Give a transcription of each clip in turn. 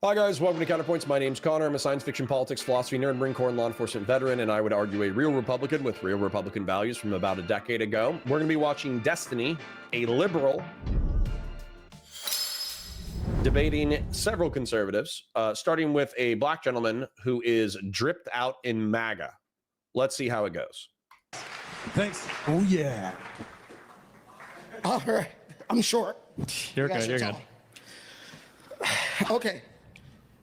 Hi guys, welcome to Counterpoints. My name's Connor. I'm a science fiction, politics, philosophy nerd, Marine Corps, and law enforcement veteran, and I would argue a real Republican with real Republican values from about a decade ago. We're going to be watching Destiny, a liberal, debating several conservatives, starting with a black gentleman who is dripped out in MAGA. Let's see how it goes. Thanks. Oh, yeah. All right. I'm short. You're good. You're good. Okay.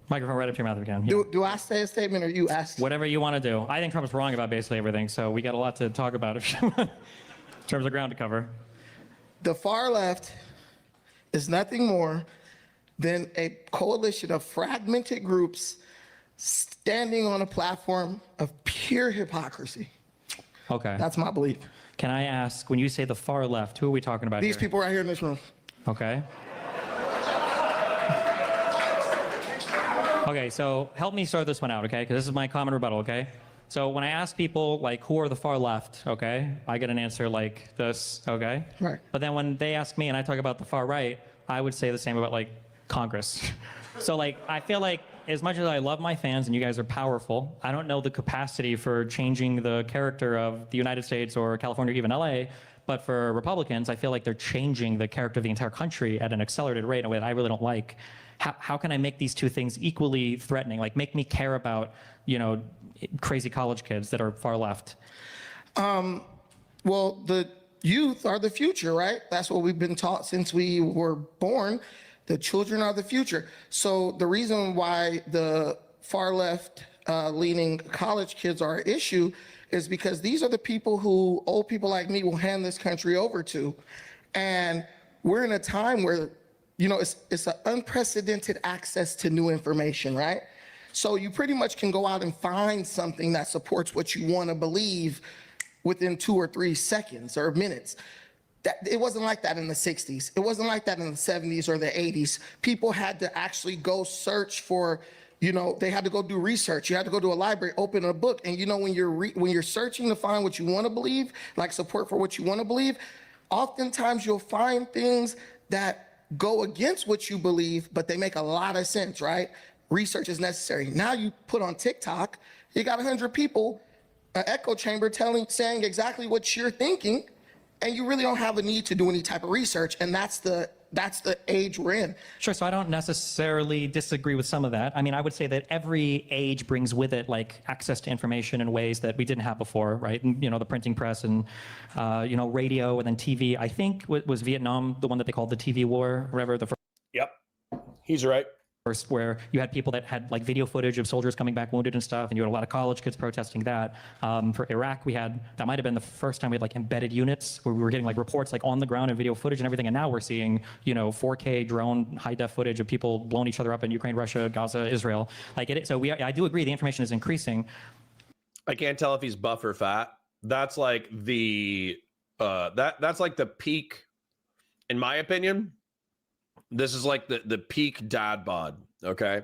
Microphone right up to your mouth if you can. Yeah. Do I say a statement or you ask? Whatever you want to do. I think Trump's wrong about basically everything, so we got a lot to talk about in terms of ground to cover. The far left is nothing more than a coalition of fragmented groups standing on a platform of pure hypocrisy. Okay. That's my belief. Can I ask, when you say the far left, who are we talking about These here? people right here in this room. Okay. Okay, so help me sort this one out, okay? Because this is my common rebuttal, okay? So when I ask people, like, who are the far left, okay? I get an answer like this, okay? Right. But then when they ask me and I talk about the far right, I would say the same about, like, Congress. So, like, I feel like as much as I love my fans and you guys are powerful, I don't know the capacity for changing the character of the United States or California or even LA. But for Republicans, I feel like they're changing the character of the entire country at an accelerated rate in a way that I really don't like. How can I make these two things equally threatening? Like, make me care about, you know, crazy college kids that are far left. Well, the youth are the future, right? That's what we've been taught since we were born. The children are the future. So the reason why the far left leaning college kids are an issue is because these are the people who old people like me will hand this country over to. And we're in a time where, you know, it's an unprecedented access to new information, right? So you pretty much can go out and find something that supports what you want to believe within 2 or 3 seconds or minutes. It wasn't like that in the 60s. It wasn't like that in the 70s or the 80s. People had to actually go search for, you know, they had to go do research. You had to go to a library, open a book. And you know, when you're searching to find what you want to believe, like support for what you want to believe, oftentimes you'll find things that go against what you believe, but they make a lot of sense, right? Research is necessary. Now you put on TikTok, you got 100 people, an echo chamber saying exactly what you're thinking, and you really don't have a need to do any type of research, and that's the age we're in. Sure, so I don't necessarily disagree with some of that. I mean, I would say that every age brings with it, like, access to information in ways that we didn't have before, right? And, you know, the printing press and, you know, radio and then TV. I think, was Vietnam the one that they called the TV war, or whatever? Yep, he's right. First, where you had people that had, like, video footage of soldiers coming back wounded and stuff, and you had a lot of college kids protesting that. For Iraq, that might have been the first time we had, like, embedded units where we were getting, like, reports, like, on the ground and video footage and everything, and now we're seeing, you know, 4K drone high-def footage of people blowing each other up in Ukraine, Russia, Gaza, Israel. Like, I do agree the information is increasing. I can't tell if he's buff or fat. That's like that's like the peak, in my opinion. This is like the peak dad bod, okay?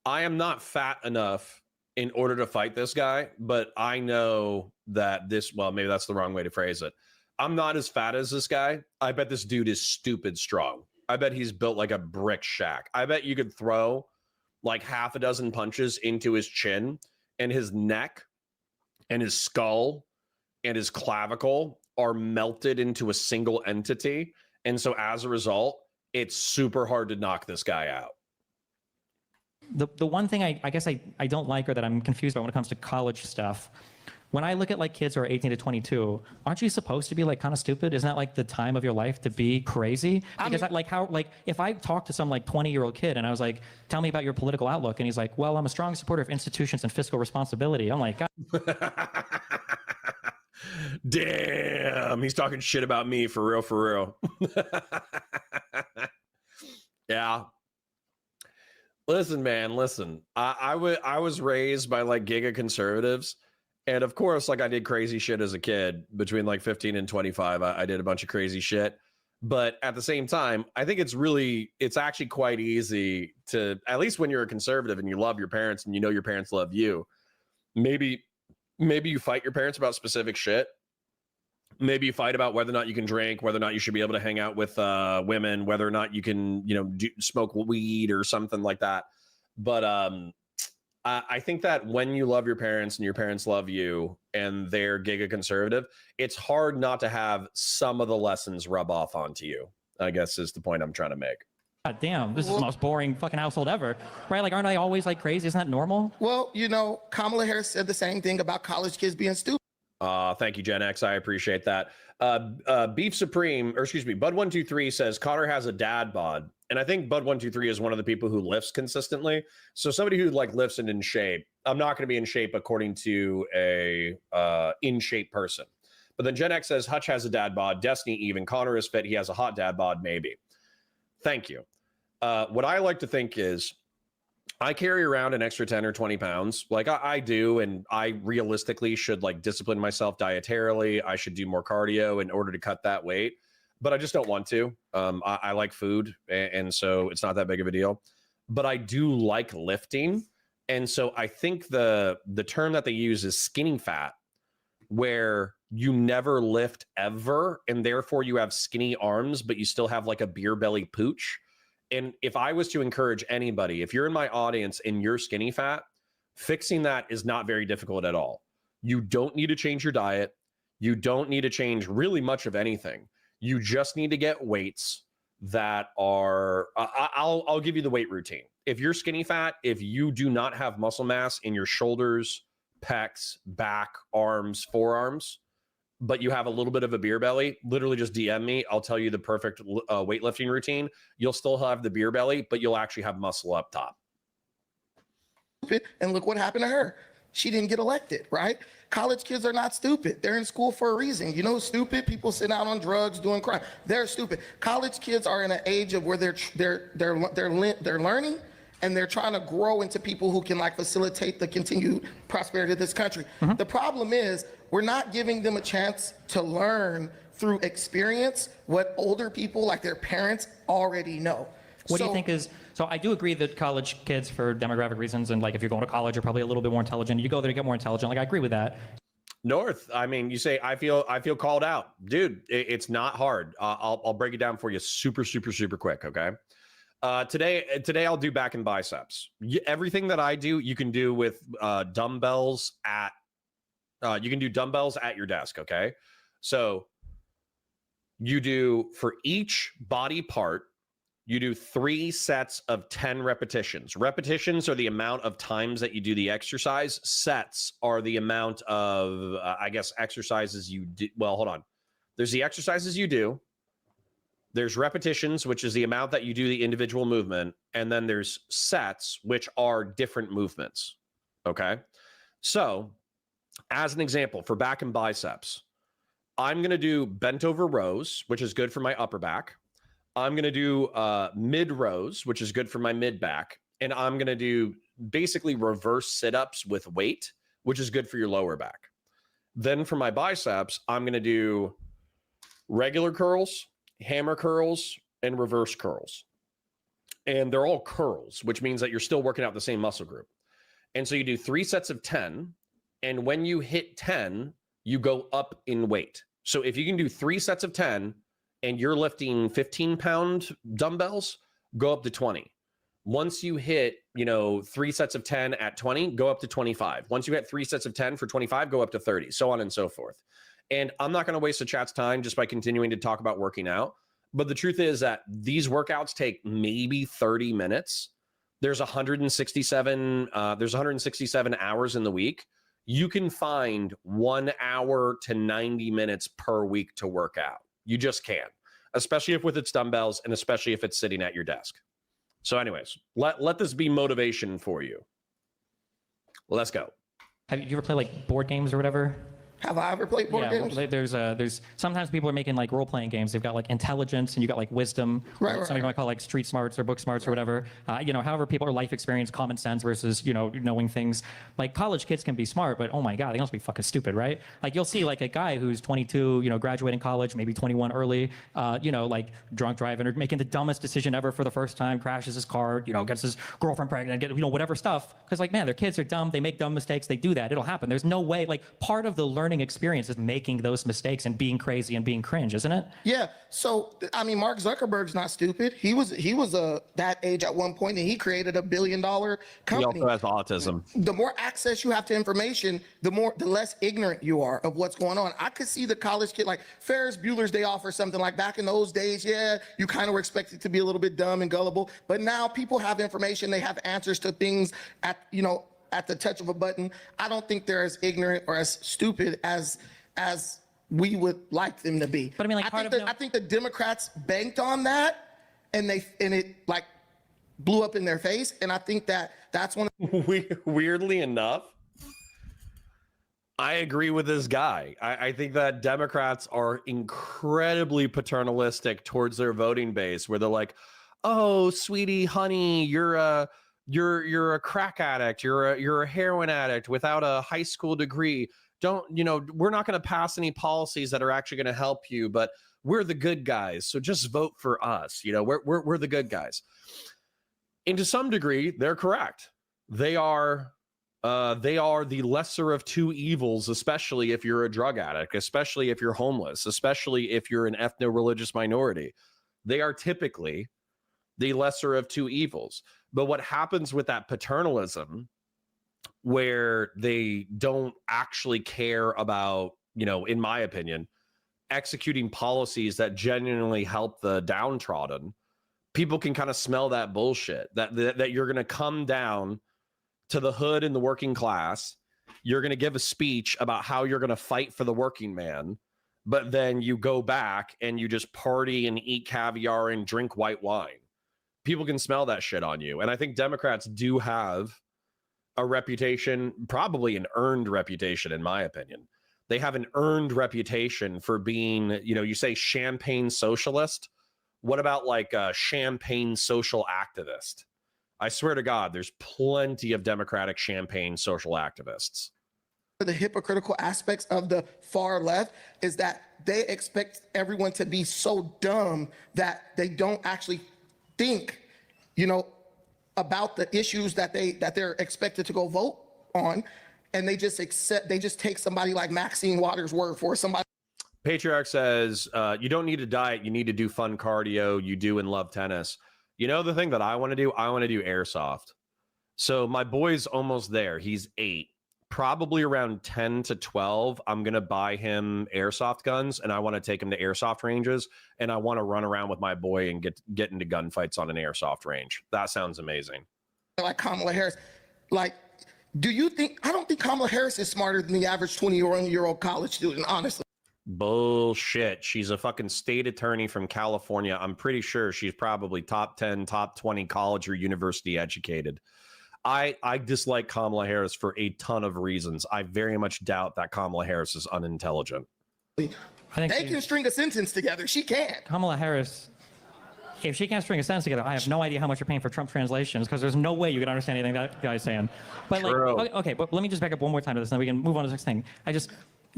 I am not fat enough in order to fight this guy, but I know that well, maybe that's the wrong way to phrase it. I'm not as fat as this guy. I bet this dude is stupid strong. I bet he's built like a brick shack. I bet you could throw like half a dozen punches into his chin, and his neck and his skull and his clavicle are melted into a single entity. And so as a result, it's super hard to knock this guy out. The one thing I guess I don't like, or that I'm confused about when it comes to college stuff, when I look at, like, kids who are 18 to 22, aren't you supposed to be, like, kind of stupid? Isn't that, like, the time of your life to be crazy? Because if I talk to some, like, 20-year-old kid and I was like, tell me about your political outlook, and he's like, well, I'm a strong supporter of institutions and fiscal responsibility. I'm like, God. Damn, he's talking shit about me for real, for real. Yeah. Listen, man, listen. I was raised by, like, giga conservatives. And of course, like, I did crazy shit as a kid. Between like 15 and 25, I did a bunch of crazy shit. But at the same time, I think it's actually quite easy to, at least when you're a conservative and you love your parents and you know your parents love you, maybe you fight your parents about specific shit. Maybe you fight about whether or not you can drink, whether or not you should be able to hang out with women, whether or not you can, you know, smoke weed or something like that. But I think that when you love your parents and your parents love you and they're giga conservative, it's hard not to have some of the lessons rub off onto you, I guess is the point I'm trying to make. God damn, this is the most boring fucking household ever, right? Like, aren't they always like crazy? Isn't that normal? Well, you know, Kamala Harris said the same thing about college kids being stupid. Thank you, Gen X. I appreciate that. Beef Supreme, or excuse me, Bud123 says Connor has a dad bod. And I think Bud123 is one of the people who lifts consistently. So somebody who like lifts and in shape, I'm not going to be in shape according to a in shape person. But then Gen X says Hutch has a dad bod. Destiny even. Connor is fit. He has a hot dad bod, maybe. Thank you. What I like to think is I carry around an extra 10 or 20 pounds. Like I do. And I realistically should like discipline myself dietarily. I should do more cardio in order to cut that weight. But I just don't want to. I like food. And so it's not that big of a deal. But I do like lifting. And so I think the term that they use is skinny fat, where you never lift ever. And therefore you have skinny arms, but you still have like a beer belly pooch. And if I was to encourage anybody, if you're in my audience and you're skinny fat, fixing that is not very difficult at all. You don't need to change your diet. You don't need to change really much of anything. You just need to get weights that are, I'll give you the weight routine. If you're skinny fat, if you do not have muscle mass in your shoulders, pecs, back, arms, forearms, but you have a little bit of a beer belly, literally just DM me. I'll tell you the perfect weightlifting routine. You'll still have the beer belly, but you'll actually have muscle up top. And look what happened to her. She didn't get elected, right? College kids are not stupid. They're in school for a reason. You know, stupid people sit out on drugs, doing crime. They're stupid. College kids are in an age of where they're learning, and they're trying to grow into people who can like facilitate the continued prosperity of this country. Mm-hmm. The problem is we're not giving them a chance to learn through experience what older people like their parents already know. What do you think is, so I do agree that college kids for demographic reasons, and like if you're going to college, you're probably a little bit more intelligent. You go there to get more intelligent. Like I agree with that. North, I mean, you say, I feel called out. Dude, it's not hard. I'll break it down for you super quick, okay? Today I'll do back and biceps. Everything that I do, you can do with dumbbells at your desk, okay? So you do, for each body part, you do 3 sets of 10 repetitions. Repetitions are the amount of times that you do the exercise. Sets are the amount of, exercises you do. Well, hold on. There's the exercises you do. There's repetitions, which is the amount that you do the individual movement. And then there's sets, which are different movements. Okay. So as an example, for back and biceps, I'm going to do bent over rows, which is good for my upper back. I'm going to do mid rows, which is good for my mid back. And I'm going to do basically reverse sit-ups with weight, which is good for your lower back. Then for my biceps, I'm going to do regular curls, hammer curls, and reverse curls. And they're all curls, which means that you're still working out the same muscle group. And so you do 3 sets of 10. And when you hit 10, you go up in weight. So if you can do 3 sets of 10 and you're lifting 15-pound dumbbells, go up to 20. Once you hit, 3 sets of 10 at 20, go up to 25. Once you hit 3 sets of 10 for 25, go up to 30, so on and so forth. And I'm not going to waste the chat's time just by continuing to talk about working out. But the truth is that these workouts take maybe 30 minutes. There's 167 hours in the week. You can find 1 hour to 90 minutes per week to work out. You just can, especially if with its dumbbells and especially if it's sitting at your desk. So anyways, let this be motivation for you. Let's go. Have you ever played like board games or whatever? Have I ever played board games? There's sometimes people are making like role-playing games. They've got like intelligence and you got like wisdom. Right. Some people might call like street smarts or book smarts or whatever. However people are life experience, common sense versus, knowing things. Like college kids can be smart, but oh my God, they must be fucking stupid, right? Like you'll see like a guy who's 22, graduating college, maybe 21 early, like drunk driving or making the dumbest decision ever for the first time, crashes his car, gets his girlfriend pregnant, whatever stuff. Because like, man, their kids are dumb. They make dumb mistakes. They do that. It'll happen. There's no way, like part of the learning learning experience is making those mistakes and being crazy and being cringe, isn't it? Yeah. So I mean, Mark Zuckerberg's not stupid. He was that age at one point, and he created $1 billion He company. also has autism. The more access you have to information, the less ignorant you are of what's going on. I could see the college kid, like Ferris Bueller's Day Off or something, like back in those days. Yeah, you kind of were expected to be a little bit dumb and gullible, but now people have information. They have answers to things at the touch of a button. I don't think they're as ignorant or as stupid as we would like them to be. But I mean, like, I think the Democrats banked on that, and it like blew up in their face. And I think that's one. Weirdly enough, I agree with this guy. I think that Democrats are incredibly paternalistic towards their voting base, where they're like, "Oh, sweetie, honey, you're a crack addict. You're a heroin addict without a high school degree. We're not going to pass any policies that are actually going to help you, but we're the good guys. So just vote for us. We're the good guys." And to some degree, they're correct. They are the lesser of two evils, especially if you're a drug addict, especially if you're homeless, especially if you're an ethno-religious minority. They are typically the lesser of two evils. But what happens with that paternalism, where they don't actually care about, in my opinion, executing policies that genuinely help the downtrodden, people can kind of smell that bullshit, that you're going to come down to the hood and the working class. You're going to give a speech about how you're going to fight for the working man, but then you go back and you just party and eat caviar and drink white wine. People can smell that shit on you. And I think Democrats do have a reputation, probably an earned reputation, in my opinion. They have an earned reputation for being, you say champagne socialist. What about like a champagne social activist? I swear to God, there's plenty of Democratic champagne social activists. The hypocritical aspects of the far left is that they expect everyone to be so dumb that they don't actually think, about the issues that they're expected to go vote on, and they just take somebody like Maxine Waters' word for somebody. Patriarch says, you don't need a diet, you need to do fun cardio, you do and love tennis. The thing that I want to do? I want to do airsoft. So my boy's almost there. He's 8. Probably around 10 to 12, I'm going to buy him airsoft guns, and I want to take him to airsoft ranges, and I want to run around with my boy and get into gunfights on an airsoft range. That sounds amazing. Like Kamala Harris. Like, I don't think Kamala Harris is smarter than the average 21-year-old college student, honestly. Bullshit. She's a fucking state attorney from California. I'm pretty sure she's probably top 10, top 20 college or university educated. I dislike Kamala Harris for a ton of reasons. I very much doubt that Kamala Harris is unintelligent. They can string a sentence together. She can't. Kamala Harris, if she can't string a sentence together, I have no idea how much you're paying for Trump translations, because there's no way you can understand anything that guy's saying. But True. okay, but let me just back up one more time to this, and then we can move on to the next thing. Do you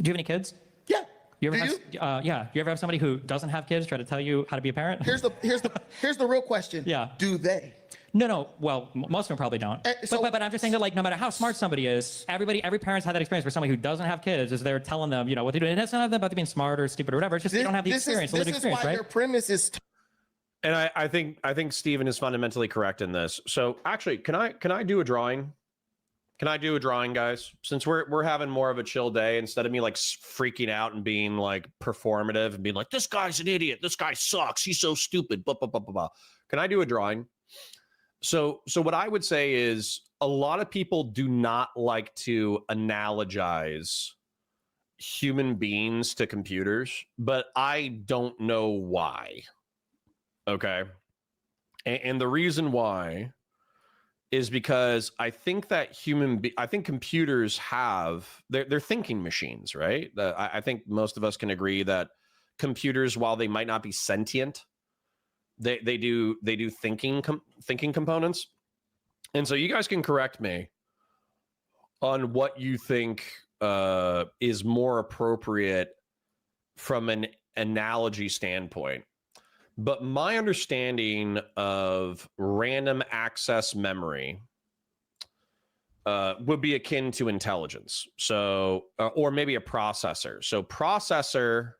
have any kids? Yeah. You ever have somebody who doesn't have kids try to tell you how to be a parent? Here's the real question. Yeah. Do they? No. Well, most of them probably don't. But I'm just saying that, like, no matter how smart somebody is, every parent's had that experience where somebody who doesn't have kids is there telling them, what they're doing. And it's not about them being smart or stupid or whatever. It's just they don't have the experience, the lived experience, right? Their premise is. And I think Steven is fundamentally correct in this. So actually, can I do a drawing? Can I do a drawing, guys? Since we're having more of a chill day, instead of me like freaking out and being like performative and being like, this guy's an idiot, this guy sucks, he's so stupid, blah, blah, blah, blah, blah. Can I do a drawing? So what I would say is a lot of people do not like to analogize human beings to computers, but I don't know why. Okay. And the reason why is because I think that I think computers they're thinking machines, right? I think most of us can agree that computers, while they might not be sentient, they do thinking components. And so you guys can correct me on what you think is more appropriate from an analogy standpoint. But my understanding of random access memory would be akin to intelligence. So, or maybe a processor. So processor,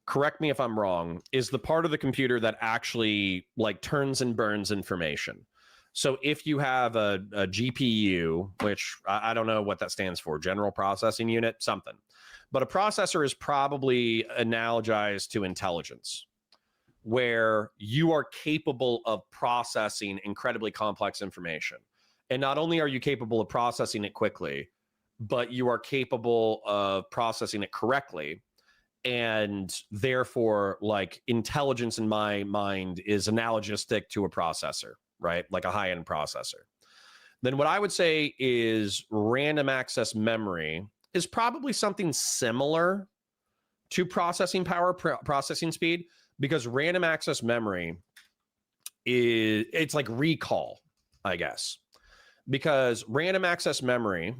correct me if I'm wrong, is the part of the computer that actually like turns and burns information. So if you have a GPU, which I don't know what that stands for, general processing unit, something. But a processor is probably analogized to intelligence, where you are capable of processing incredibly complex information. And not only are you capable of processing it quickly, but you are capable of processing it correctly. And therefore, like, intelligence in my mind is analogistic to a processor, right? Like a high-end processor. Then what I would say is random access memory is probably something similar to processing power, processing speed, because random access memory it's like recall, I guess. Because random access memory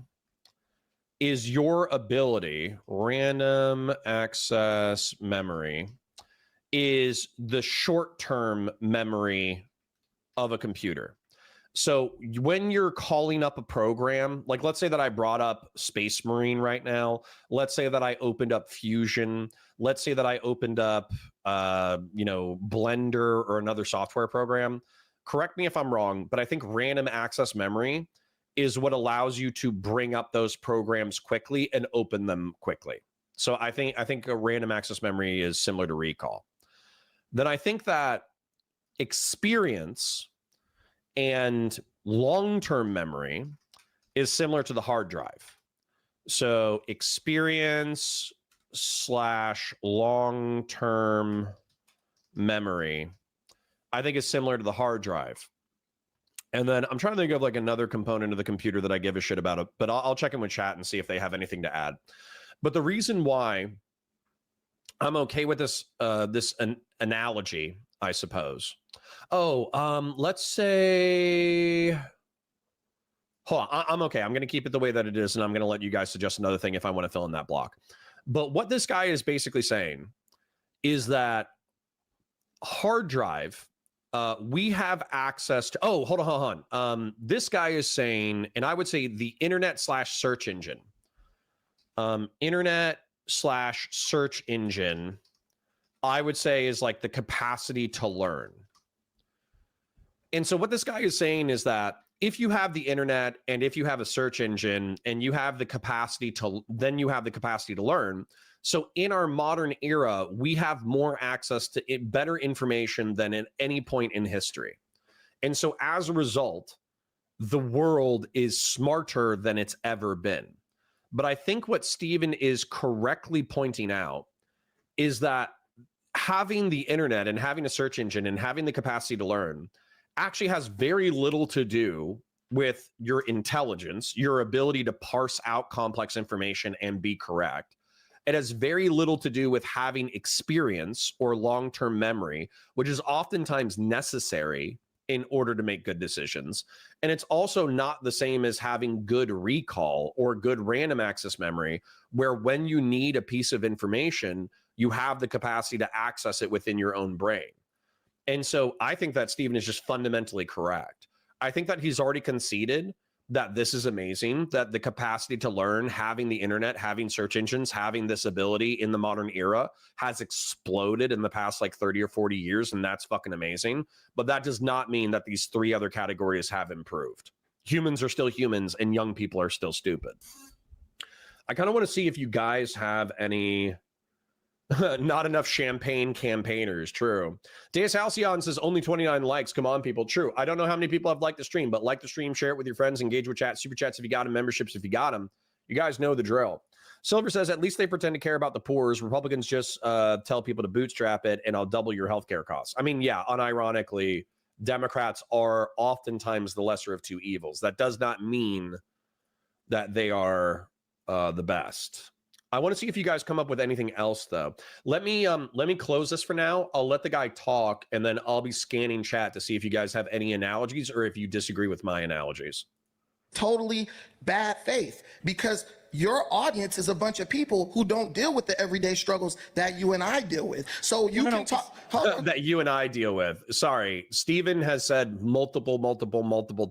is your ability, random access memory is the short-term memory of a computer. So when you're calling up a program, like let's say that I brought up Space Marine right now. Let's say that I opened up Fusion. Let's say that I opened up, Blender or another software program. Correct me if I'm wrong, but I think random access memory is what allows you to bring up those programs quickly and open them quickly. So I think a random access memory is similar to recall. Then I think that experience and long-term memory is similar to the hard drive. So experience / long-term memory, I think is similar to the hard drive. And then I'm trying to think of like another component of the computer that I give a shit about, but I'll check in with chat and see if they have anything to add. But the reason why I'm okay with this analogy, I suppose. Let's say, hold on, I'm okay. I'm going to keep it the way that it is, and I'm going to let you guys suggest another thing if I want to fill in that block. But what this guy is basically saying is that hard drive, we have access to, hold on. This guy is saying, and I would say the internet / search engine, internet / search engine, I would say is like the capacity to learn. And so what this guy is saying is that if you have the internet and if you have a search engine and you have the capacity to, then you have the capacity to learn. So in our modern era, we have more access to better information than at any point in history. And so as a result, the world is smarter than it's ever been. But I think what Steven is correctly pointing out is that having the internet and having a search engine and having the capacity to learn actually has very little to do with your intelligence, your ability to parse out complex information and be correct. It has very little to do with having experience or long-term memory, which is oftentimes necessary in order to make good decisions. And it's also not the same as having good recall or good random access memory, where when you need a piece of information, you have the capacity to access it within your own brain. And so I think that Steven is just fundamentally correct. I think that he's already conceded that this is amazing, that the capacity to learn, having the internet, having search engines, having this ability in the modern era has exploded in the past like 30 or 40 years, and that's fucking amazing. But that does not mean that these three other categories have improved. Humans are still humans, and young people are still stupid. I kind of want to see if you guys have any... Not enough champagne campaigners. True. Deus Halcyon says only 29 likes. Come on, people. True. I don't know how many people have liked the stream, but like the stream, share it with your friends, engage with chat, super chats if you got them, memberships if you got them. You guys know the drill. Silver says at least they pretend to care about the poor. Republicans just tell people to bootstrap it and I'll double your healthcare costs. I mean, yeah, unironically, Democrats are oftentimes the lesser of two evils. That does not mean that they are the best. I want to see if you guys come up with anything else, though. Let me close this for now. I'll let the guy talk, and then I'll be scanning chat to see if you guys have any analogies or if you disagree with my analogies. Totally bad faith, because your audience is a bunch of people who don't deal with the everyday struggles that you and I deal with. So you can talk that you and I deal with. Sorry, Steven has said multiple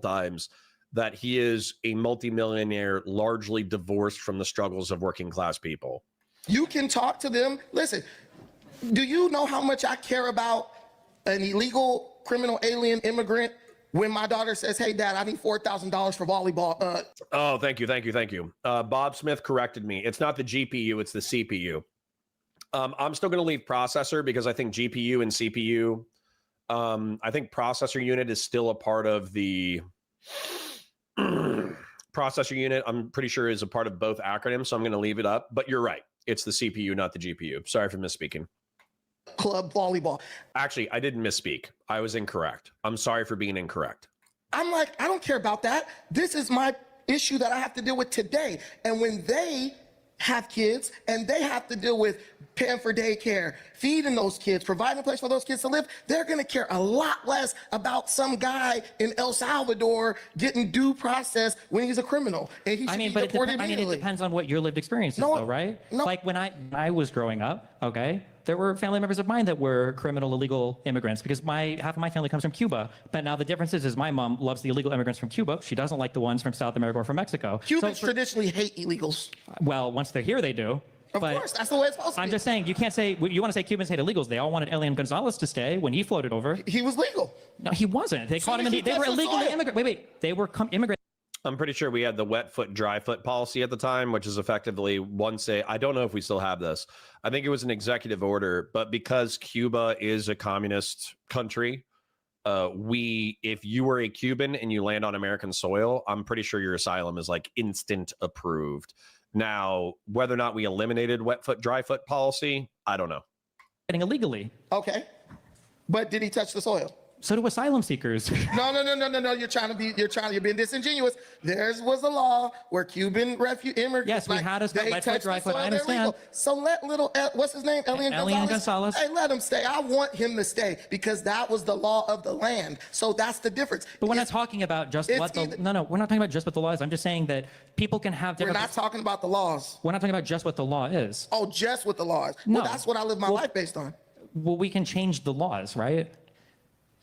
times that he is a multimillionaire, largely divorced from the struggles of working class people. You can talk to them. Listen, do you know how much I care about an illegal criminal alien immigrant when my daughter says, hey, Dad, I need $4,000 for volleyball? Oh, thank you. Bob Smith corrected me. It's not the GPU, it's the CPU. I'm still going to leave processor because I think GPU and CPU, I think processor unit is still a part of the processor unit. I'm pretty sure is a part of both acronyms, so I'm going to leave it up. But you're right. It's the CPU, not the GPU. Sorry for misspeaking. Club volleyball. Actually, I didn't misspeak. I was incorrect. I'm sorry for being incorrect. I'm like, I don't care about that. This is my issue that I have to deal with today. And when they have kids and they have to deal with paying for daycare, feeding those kids, providing a place for those kids to live, they're going to care a lot less about some guy in El Salvador getting due process when he's a criminal and he should be deported immediately. It depends on what your lived experience is, though, right? No. Like when I was growing up, okay, there were family members of mine that were criminal illegal immigrants because half of my family comes from Cuba. But now the difference is my mom loves the illegal immigrants from Cuba. She doesn't like the ones from South America or from Mexico. Cubans traditionally hate illegals. Well, once they're here, they do. Of course, that's the way it's supposed to be. I'm just saying, you can't say, you want to say Cubans hate illegals. They all wanted Elian Gonzalez to stay when he floated over. He was legal. No, he wasn't. They caught him they were illegally immigrants. Wait. They were immigrants. I'm pretty sure we had the wet foot, dry foot policy at the time, which is effectively I don't know if we still have this. I think it was an executive order, but because Cuba is a communist country, if you were a Cuban and you land on American soil, I'm pretty sure your asylum is like instant approved. Now, whether or not we eliminated wet foot, dry foot policy, I don't know. Getting illegally. Okay. But did he touch the soil? So do asylum seekers. No. You're being disingenuous. There was a law where Cuban immigrants. Yes, we had a wet foot, dry foot. I understand. So let what's his name? Elian Gonzalez. Hey, let him stay. I want him to stay because that was the law of the land. So that's the difference. But we're not talking about just what the, no, we're not talking about just what the law is. I'm just saying that people can have different. We're not talking about the laws. We're not talking about just what the law is. Oh, just what the law is. No. Well, that's what I live my life based on. Well, we can change the laws, right?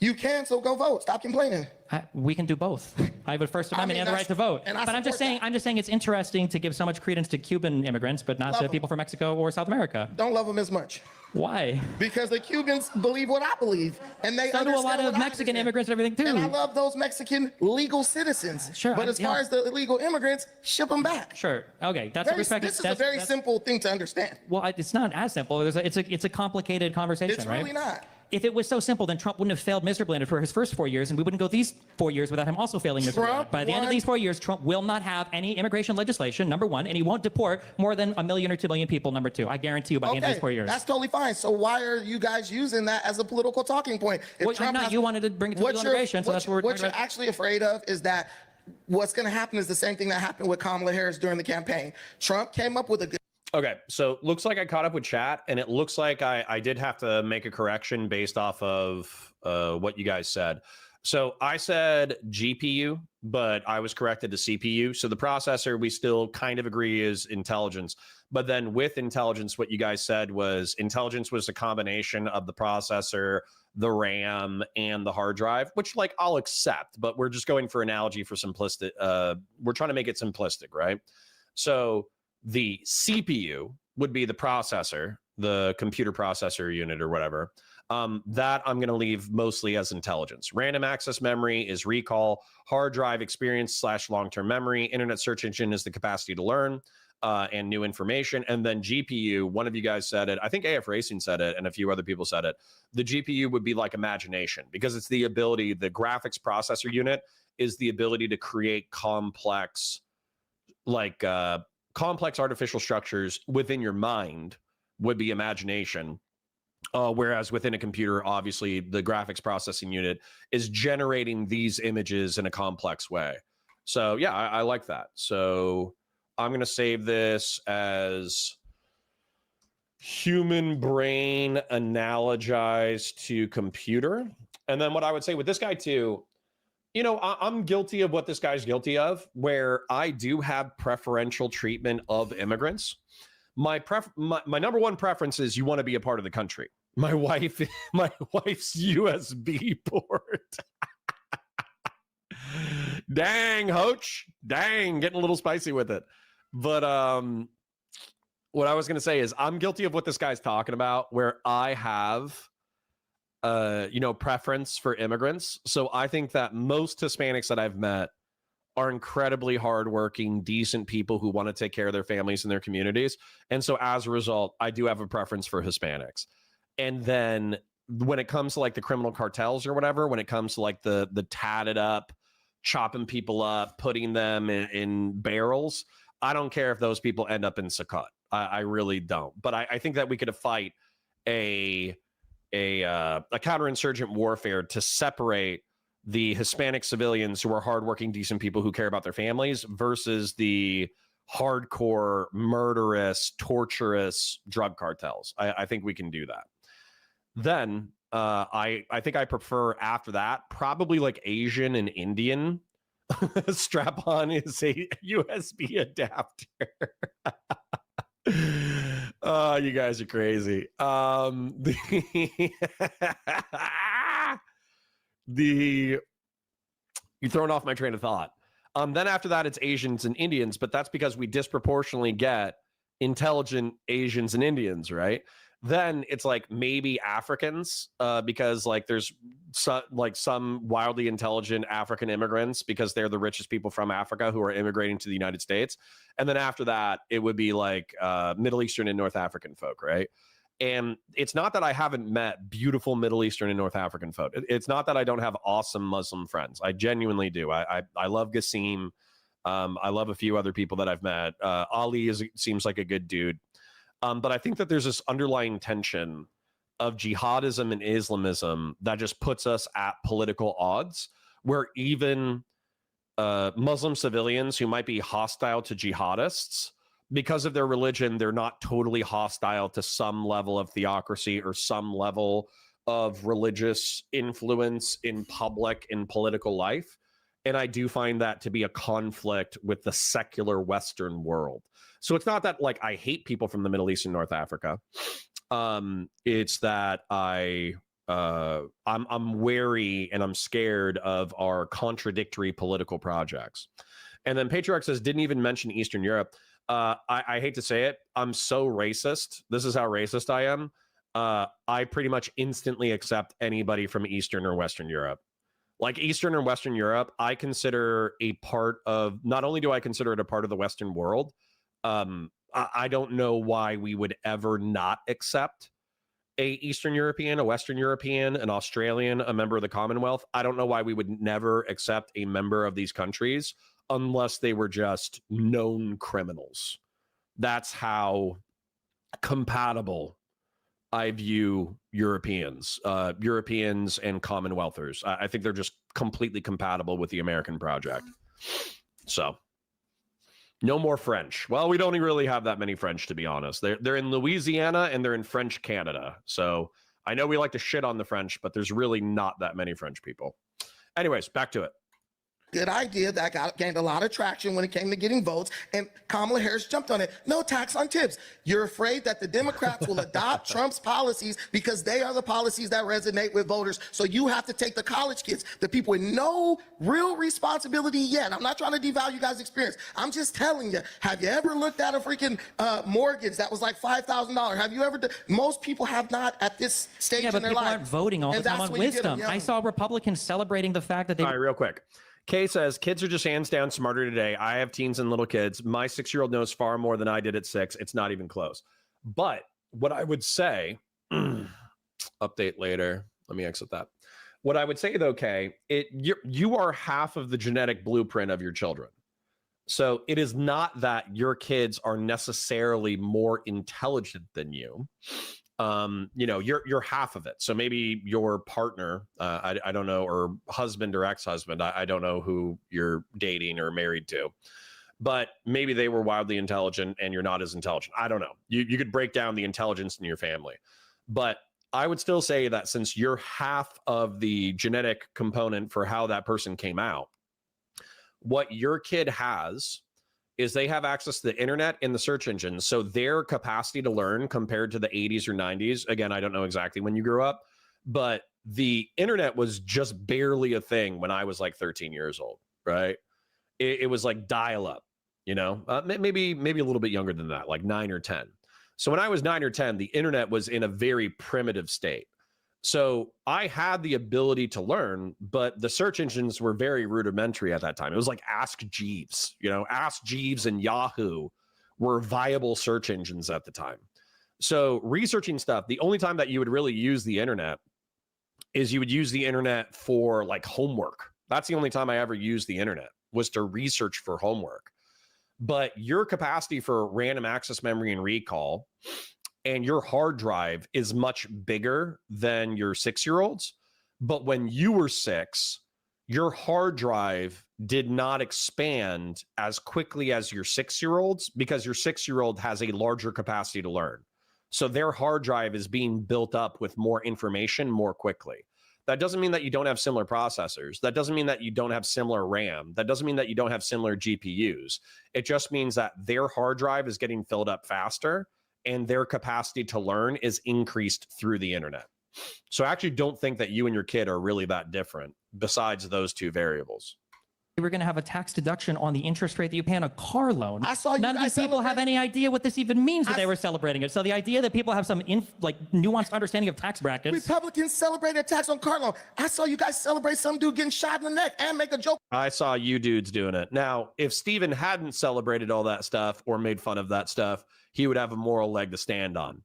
You can, so go vote. Stop complaining. We can do both. I have a First Amendment and the right to vote. But I'm just saying it's interesting to give so much credence to Cuban immigrants, but not to people from Mexico or South America. Don't love them as much. Why? Because the Cubans believe what I believe, and they so do a lot of Mexican immigrants and everything too. And I love those Mexican legal citizens. Sure. But as far as the illegal immigrants, ship them back. Sure. Okay. That's This is a very simple thing to understand. Well, it's not as simple. It's a complicated conversation, It's right? really not. If it was so simple, then Trump wouldn't have failed miserably for his first 4 years, and we wouldn't go these 4 years without him also failing miserably. By the end of these 4 years, Trump will not have any immigration legislation, number one, and he won't deport more than 1 million or 2 million people, number two. I guarantee you by the end of these 4 years. That's totally fine. So why are you guys using that as a political talking point? You wanted to bring it to legal immigration, so that's what we're What you're actually afraid of is that what's going to happen is the same thing that happened with Kamala Harris during the campaign. Trump came up with a good. Okay, so looks like I caught up with chat, and it looks like I did have to make a correction based off of what you guys said. So I said GPU, but I was corrected to CPU. So the processor, we still kind of agree is intelligence. But then with intelligence, what you guys said was intelligence was a combination of the processor, the RAM, and the hard drive, which like I'll accept, but we're just going for analogy for simplistic. We're trying to make it simplistic, right? So the CPU would be the processor, the computer processor unit or whatever. That I'm going to leave mostly as intelligence. Random access memory is recall, hard drive experience / long-term memory, internet search engine is the capacity to learn and new information. And then GPU, one of you guys said it. I think AF Racing said it and a few other people said it. The GPU would be like imagination because it's the ability, the graphics processor unit is the ability to create complex, complex artificial structures within your mind would be imagination. Whereas within a computer, obviously, the graphics processing unit is generating these images in a complex way. So, yeah, I like that. So I'm going to save this as human brain analogized to computer. And then what I would say with this guy, too, you know, I'm guilty of what this guy's guilty of, where I do have preferential treatment of immigrants. My number one preference is you want to be a part of the country. My wife's USB port. Dang, Hoach. Dang, getting a little spicy with it. But what I was going to say is I'm guilty of what this guy's talking about, where I have preference for immigrants. So I think that most Hispanics that I've met are incredibly hardworking, decent people who want to take care of their families and their communities. And so as a result, I do have a preference for Hispanics. And then when it comes to like the criminal cartels or whatever, when it comes to like the tatted up, chopping people up, putting them in barrels, I don't care if those people end up in Saqqat. I really don't. But I think that we could fight a counterinsurgent warfare to separate the Hispanic civilians who are hardworking, decent people who care about their families versus the hardcore, murderous, torturous drug cartels. I think we can do that. Then I think I prefer after that probably like Asian and Indian. Strap on is a USB adapter. Oh, you guys are crazy. You're throwing off my train of thought. Then after that, it's Asians and Indians, but that's because we disproportionately get intelligent Asians and Indians, right? Then it's like maybe Africans, because like there's some wildly intelligent African immigrants because they're the richest people from Africa who are immigrating to the United States. And then after that, it would be like Middle Eastern and North African folk, right? And it's not that I haven't met beautiful Middle Eastern and North African folk. It's not that I don't have awesome Muslim friends. I genuinely do. I love Gassim. I love a few other people that I've met. Ali seems like a good dude. But I think that there's this underlying tension of jihadism and Islamism that just puts us at political odds, where even Muslim civilians who might be hostile to jihadists, because of their religion, they're not totally hostile to some level of theocracy or some level of religious influence in public and political life. And I do find that to be a conflict with the secular Western world. So it's not that like I hate people from the Middle East and North Africa. It's that I'm wary and I'm scared of our contradictory political projects. And then Patriarch says, didn't even mention Eastern Europe. I hate to say it. I'm so racist. This is how racist I am. I pretty much instantly accept anybody from Eastern or Western Europe. Like Eastern or Western Europe, I consider a part of, not only do I consider it a part of the Western world, I don't know why we would ever not accept a Eastern European, a Western European, an Australian, a member of the Commonwealth. I don't know why we would never accept a member of these countries unless they were just known criminals. That's how compatible I view Europeans and Commonwealthers. I think they're just completely compatible with the American project. So no more French. Well, we don't really have that many French, to be honest. They're in Louisiana and they're in French Canada. So I know we like to shit on the French, but there's really not that many French people. Anyways, back to it. Good idea that gained a lot of traction when it came to getting votes, and Kamala Harris jumped on it. No tax on tips. You're afraid that the Democrats will adopt Trump's policies because they are the policies that resonate with voters. So you have to take the college kids, the people with no real responsibility yet. I'm not trying to devalue you guys' experience. I'm just telling you, have you ever looked at a freaking mortgage that was like $5,000? Have you ever most people have not at this stage in their life. Yeah, but people aren't voting all the time on wisdom. I saw Republicans celebrating the fact that they... All right, real quick. Kay says, kids are just hands down smarter today. I have teens and little kids. My 6-year-old knows far more than I did at 6. It's not even close. But what I would say, update later. Let me exit that. What I would say though, Kay, you are half of the genetic blueprint of your children. So it is not that your kids are necessarily more intelligent than you. You're half of it. So maybe your partner, I don't know, or husband or ex-husband, I don't know who you're dating or married to, but maybe they were wildly intelligent and you're not as intelligent. I don't know. You could break down the intelligence in your family, but I would still say that since you're half of the genetic component for how that person came out, what your kid has is they have access to the internet and the search engines. So their capacity to learn compared to the 80s or 90s, again, I don't know exactly when you grew up, but the internet was just barely a thing when I was like 13 years old, right? It was like dial up, you know, maybe a little bit younger than that, like 9 or 10. So when I was 9 or 10, the internet was in a very primitive state. So I had the ability to learn, but the search engines were very rudimentary at that time. It was like Ask Jeeves, you know, Ask Jeeves and Yahoo were viable search engines at the time. So researching stuff, the only time that you would really use the internet is you would use the internet for like homework. That's the only time I ever used the internet, was to research for homework. But your capacity for random access memory and recall and your hard drive is much bigger than your 6-year-olds. But when you were 6, your hard drive did not expand as quickly as your 6-year-olds, because your 6-year-old has a larger capacity to learn. So their hard drive is being built up with more information more quickly. That doesn't mean that you don't have similar processors. That doesn't mean that you don't have similar RAM. That doesn't mean that you don't have similar GPUs. It just means that their hard drive is getting filled up faster and their capacity to learn is increased through the internet. So I actually don't think that you and your kid are really that different besides those two variables. We're going to have a tax deduction on the interest rate that you pay on a car loan. I saw you None of guys these people have any idea what this even means that they were celebrating it. So the idea that people have some nuanced understanding of tax brackets. Republicans celebrate a tax on car loan. I saw you guys celebrate some dude getting shot in the neck and make a joke. I saw you dudes doing it. Now, if Steven hadn't celebrated all that stuff or made fun of that stuff, he would have a moral leg to stand on.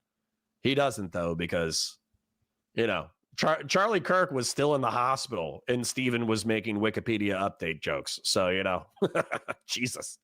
He doesn't, though, because, you know, Charlie Kirk was still in the hospital and Steven was making Wikipedia update jokes. So, you know, Jesus.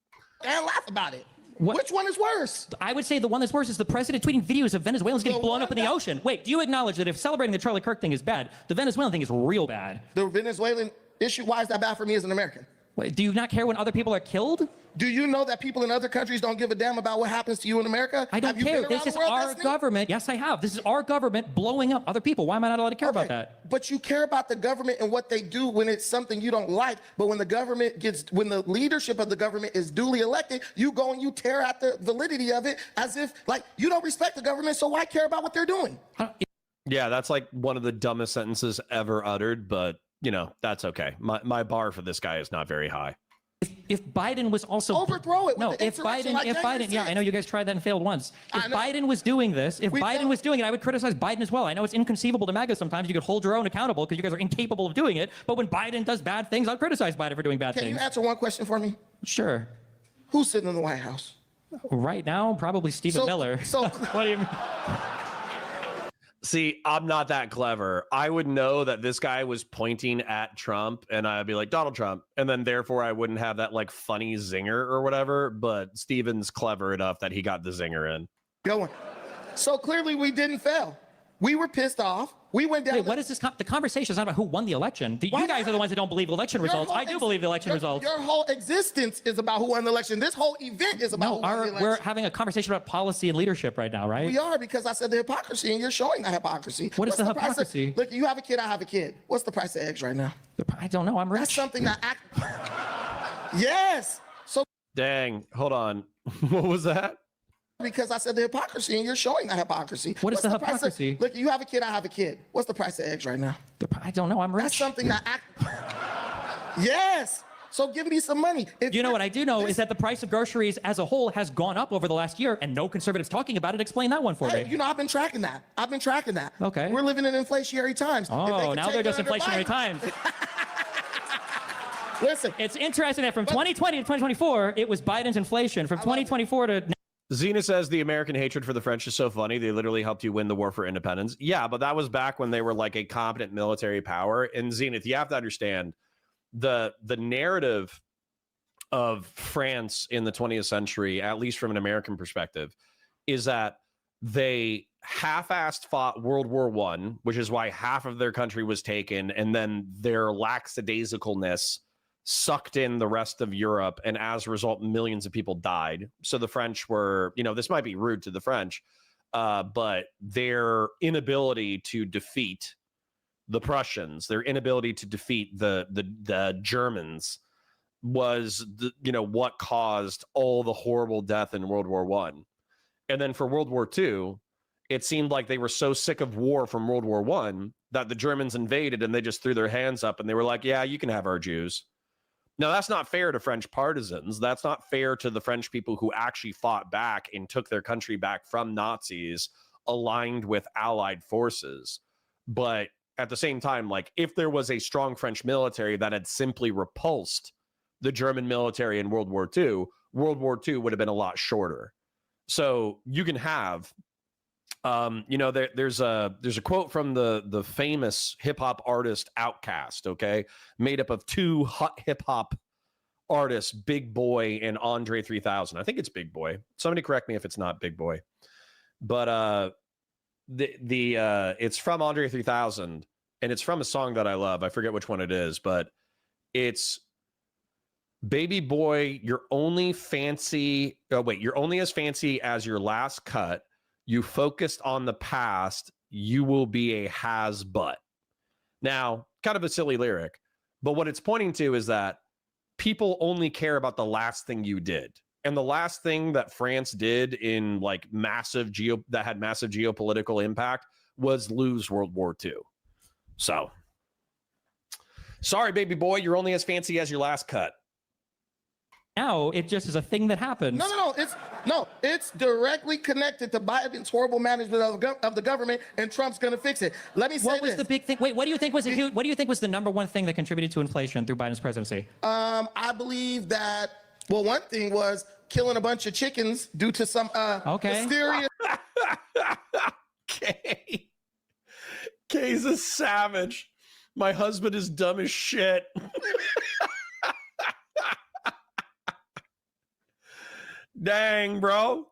And laugh about it. What? Which one is worse? I would say the one that's worse is the president tweeting videos of Venezuelans getting blown up in the ocean. Wait, do you acknowledge that if celebrating the Charlie Kirk thing is bad, the Venezuelan thing is real bad? The Venezuelan issue, why is that bad for me as an American? Wait, do you not care when other people are killed? Do you know that people in other countries don't give a damn about what happens to you in America? I don't care. This is our government. Yes, I have. This is our government blowing up other people. Why am I not allowed to care about that? But you care about the government and what they do when it's something you don't like. But when when the leadership of the government is duly elected, you go and you tear out the validity of it as if, like, you don't respect the government, so why care about what they're doing? Yeah, that's like one of the dumbest sentences ever uttered, but, you know, that's okay. My bar for this guy is not very high. If Biden was also overthrow it. No, if Biden, yeah, I know you guys tried that and failed once. If Biden was doing this, I would criticize Biden as well. I know it's inconceivable to MAGA sometimes. You could hold your own accountable because you guys are incapable of doing it. But when Biden does bad things, I'll criticize Biden for doing bad things. Can you answer one question for me? Sure. Who's sitting in the White House? Right now, probably Stephen Miller. So what do you mean? See, I'm not that clever. I would know that this guy was pointing at Trump and I'd be like, Donald Trump. And then therefore I wouldn't have that like funny zinger or whatever. But Steven's clever enough that he got the zinger in. Going. So clearly we didn't fail. We were pissed off. We went down. Wait, what is this? The conversation is not about who won the election. You guys are the ones that don't believe election results. I do believe the election results. Your whole existence is about who won the election. This whole event is about who won the election. We're having a conversation about policy and leadership right now, right? We are, because I said the hypocrisy, and you're showing that hypocrisy. What is the hypocrisy? Look, you have a kid, I have a kid. What's the price of eggs right now? I don't know. I'm rich. That's something that Yes. So dang, hold on. What was that? Because I said the hypocrisy, and you're showing that hypocrisy. What is the hypocrisy? Look, you have a kid, I have a kid. What's the price of eggs right now? I don't know. I'm rich. That's something that Yes. So give me some money. You know what I do know is that the price of groceries as a whole has gone up over the last year, and no conservatives talking about it. Explain that one for me. You know, I've been tracking that. Okay. We're living in inflationary times. Oh, now they're just inflationary times. Listen. It's interesting that from 2020 to 2024, it was Biden's inflation. From 2024 to... Xena says the American hatred for the French is so funny. They literally helped you win the war for independence. Yeah, but that was back when they were like a competent military power. And Zenith, you have to understand the narrative of France in the 20th century, at least from an American perspective, is that they half-assed fought World War I, which is why half of their country was taken, and then their lackadaisicalness sucked in the rest of Europe, and as a result, millions of people died. So the French were, you know, this might be rude to the French, but their inability to defeat the Prussians, their inability to defeat the Germans was, what caused all the horrible death in World War I. And then for World War II, it seemed like they were so sick of war from World War I that the Germans invaded and they just threw their hands up and they were like, yeah, you can have our Jews. Now, that's not fair to French partisans. That's not fair to the French people who actually fought back and took their country back from Nazis aligned with Allied forces. But at the same time, like, if there was a strong French military that had simply repulsed the German military in World War II, World War II would have been a lot shorter. So you can have, there's a quote from the famous hip hop artist Outkast, okay, made up of two hot hip hop artists, Big Boy and Andre 3000. I think it's Big Boy. Somebody correct me if it's not Big Boy, but it's from Andre 3000, and it's from a song that I love. I forget which one it is, but it's baby boy, you're only as fancy as your last cut. You focused on the past, you will be a has butt. Now, kind of a silly lyric, but what it's pointing to is that people only care about the last thing you did. And the last thing that France did in like that had massive geopolitical impact was lose World War II. So, sorry, baby boy, you're only as fancy as your last cut. Now it just is a thing that happens. It's directly connected to Biden's horrible management of the government, and Trump's going to fix it. Let me say What was the big thing? Wait, what do you think was the number one thing that contributed to inflation through Biden's presidency? I believe that, well, one thing was killing a bunch of chickens due to some mysterious. Kay's a savage. My husband is dumb as shit. Dang, bro.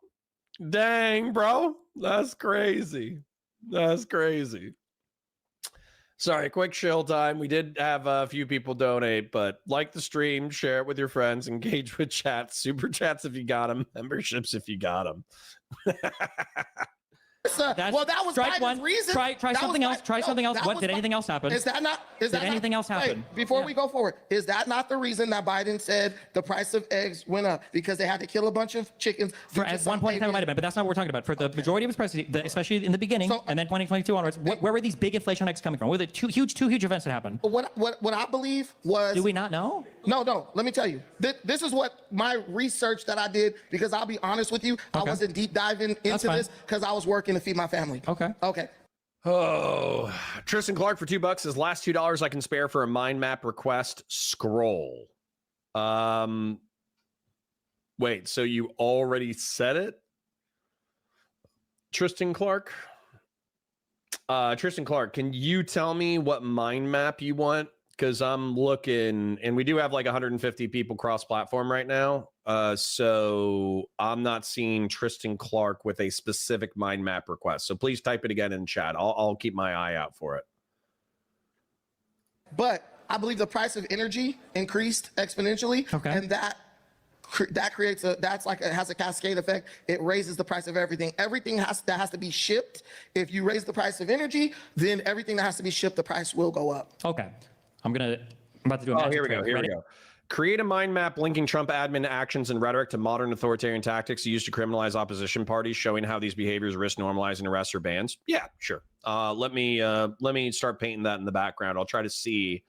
That's crazy. Sorry, quick shill time. We did have a few people donate, but like the stream, share it with your friends, engage with chats, super chats if you got them, memberships if you got them. That was Biden's reason. Try something else. Try something else. What did anything else happen? Did anything else happen? Before we go forward, is that not the reason that Biden said the price of eggs went up because they had to kill a bunch of chickens? At one point in time, it might have been, but that's not what we're talking about. For the majority of his presidency, especially in the beginning, and then 2022 onwards, where were these big inflation hikes coming from? What were the two huge events that happened? What I believe was. Do we not know? No. Let me tell you. This is what my research that I did, because I'll be honest with you, I wasn't deep diving into this because I was working to feed my family. Okay. Oh, Tristan Clark for $2 says last $2 I can spare for a mind map request scroll. Wait, so you already said it? Tristan Clark, can you tell me what mind map you want? Because I'm looking, and we do have like 150 people cross-platform right now. So I'm not seeing Tristan Clark with a specific mind map request. So please type it again in chat. I'll keep my eye out for it. But I believe the price of energy increased exponentially, and that creates it has a cascade effect. It raises the price of everything. Everything that has to be shipped. If you raise the price of energy, then everything that has to be shipped, the price will go up. Okay. I'm about to do a magic trick. Here we go. Create a mind map linking Trump admin actions and rhetoric to modern authoritarian tactics used to criminalize opposition parties, showing how these behaviors risk normalizing arrests or bans. Yeah, sure. Let me start painting that in the background. I'll try to see.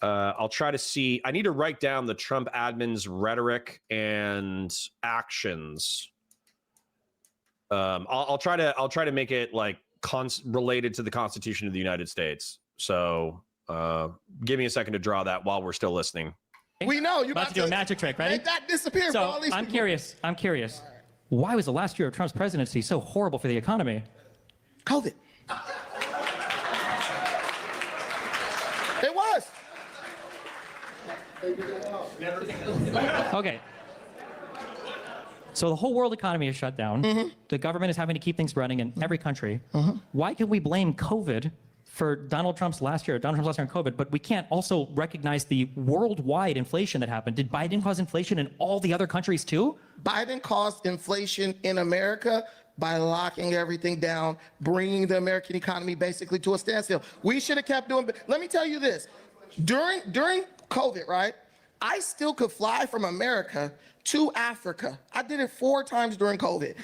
I need to write down the Trump admin's rhetoric and actions. I'll try to make it like related to the Constitution of the United States. So give me a second to draw that while we're still listening. We know you about to do a magic trick, right? Make that disappear. So I'm curious. Why was the last year of Trump's presidency so horrible for the economy? COVID. It was. Okay. So the whole world economy is shut down. The government is having to keep things running in every country. Why can we blame COVID for Donald Trump's last year in COVID, but we can't also recognize the worldwide inflation that happened? Did Biden cause inflation in all the other countries too? Biden caused inflation in America by locking everything down, bringing the American economy basically to a standstill. We should have kept doing. Let me tell you this: during COVID, right? I still could fly from America to Africa. I did it 4 times during COVID.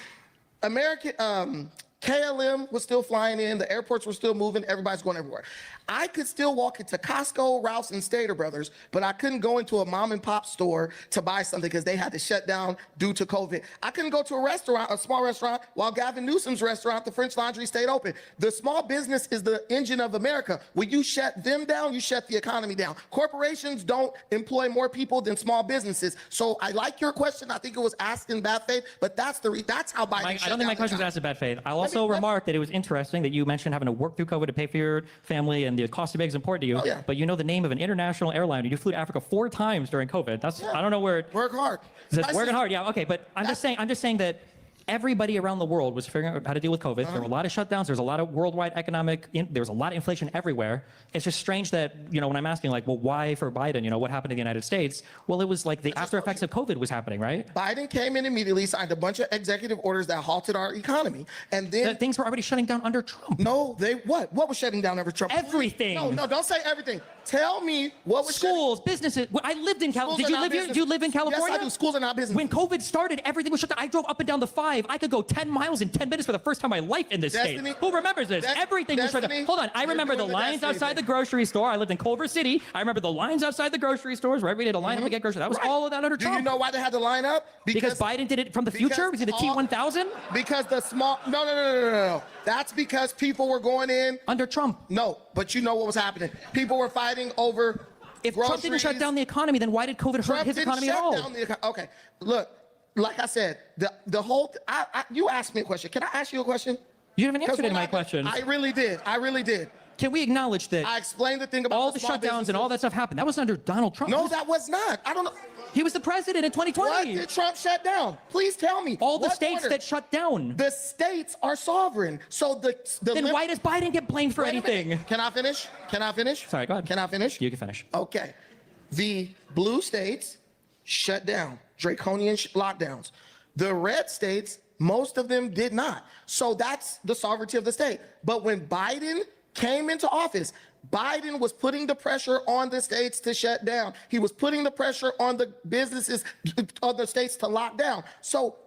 KLM was still flying in, the airports were still moving, everybody's going everywhere. I could still walk into Costco, Rouse, and Stater Brothers, but I couldn't go into a mom and pop store to buy something because they had to shut down due to COVID. I couldn't go to a restaurant, a small restaurant, while Gavin Newsom's restaurant, the French Laundry, stayed open. The small business is the engine of America. When you shut them down, you shut the economy down. Corporations don't employ more people than small businesses. So I like your question. I think it was asked in bad faith, but that's how Biden. I don't think my question was asked in bad faith. I'll also remark that it was interesting that you mentioned having to work through COVID to pay for your family, and the cost of being is important to you. Oh, yeah. But you know the name of an international airline. You flew to Africa 4 times during COVID. That's I don't know where. Work hard. Working hard. Yeah. Okay. But I'm just saying that everybody around the world was figuring out how to deal with COVID. There were a lot of shutdowns. There's a lot of worldwide there was a lot of inflation everywhere. It's just strange that, when I'm asking, like, well, why for Biden? What happened to the United States? Well, it was like the after effects of COVID was happening, right? Biden came in immediately, signed a bunch of executive orders that halted our economy. And then Things were already shutting down under Trump. No, what? What was shutting down under Trump? Everything. No, don't say everything. Tell me what was schools, businesses. I lived in California. Did you live here? Do you live in California? Yes, I do. Schools are not business. When COVID started, everything was shut down. I drove up and down the 5. I could go 10 miles in 10 minutes for the first time in my life in this state. Who remembers this? Everything was shut down. Hold on. I remember the lines outside the grocery store. I lived in Culver City. I remember the lines outside the grocery stores where everybody had to line up to get groceries. That was all of that under Trump. Do you know why they had to line up? Because Biden did it from the future? Was it the T-1000? Because the small... No. That's because people were going in... Under Trump. No, but you know what was happening. People were fighting over... If Trump didn't shut down the economy, then why did COVID hurt his economy at all? Okay, look, like I said, the whole... you asked me a question. Can I ask you a question? You haven't answered any of my questions. I really did. Can we acknowledge that I explained the thing about all the shutdowns and all that stuff happened? That was under Donald Trump. No, that was not. I don't know. He was the president in 2020. What did Trump shut down? Please tell me. All the states that shut down. The states are sovereign. So then why does Biden get blamed for anything? Can I finish? Sorry, go ahead. Can I finish? You can finish. Okay. The blue states shut down, draconian lockdowns. The red states, most of them did not. So that's the sovereignty of the state. But when Biden came into office, Biden was putting the pressure on the states to shut down. He was putting the pressure on the businesses of the states to lock down. So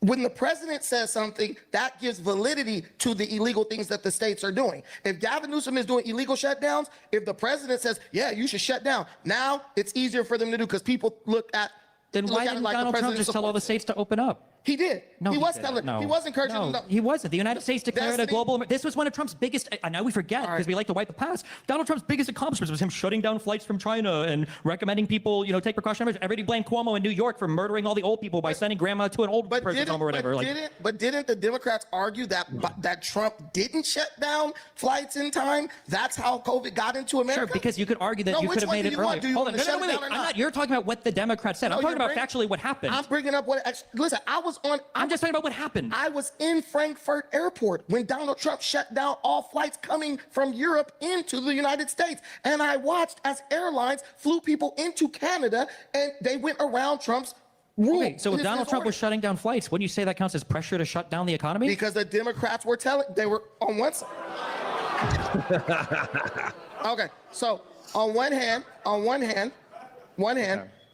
when the president says something, that gives validity to the illegal things that the states are doing. If Gavin Newsom is doing illegal shutdowns, if the president says, yeah, you should shut down, now it's easier for them to do because people look at Then why didn't Donald Trump just tell all the states to open up? He did. No, he was didn't. telling. No. He was encouraging them. No, he wasn't. The United States declared a global. This was one of Trump's biggest. I know we forget because we like to wipe the past. Donald Trump's biggest accomplishments was him shutting down flights from China and recommending people, take precautionary measures. Everybody blamed Cuomo in New York for murdering all the old people by sending grandma to an old person home or whatever. But didn't the Democrats argue that Trump didn't shut down flights in time? That's how COVID got into America. Sure, because you could argue that you could have made it earlier. Hold on, wait. I'm not. You're talking about what the Democrats said. I'm talking about factually what happened. I'm bringing up what. Listen, I'm just talking about what happened. I was in Frankfurt Airport when Donald Trump shut down all flights coming from Europe into the United States. And I watched as airlines flew people into Canada and they went around Trump's rule. Okay, so if Donald Trump was shutting down flights, wouldn't you say that counts as pressure to shut down the economy? Because the Democrats were they were on one side. Okay, so on one hand,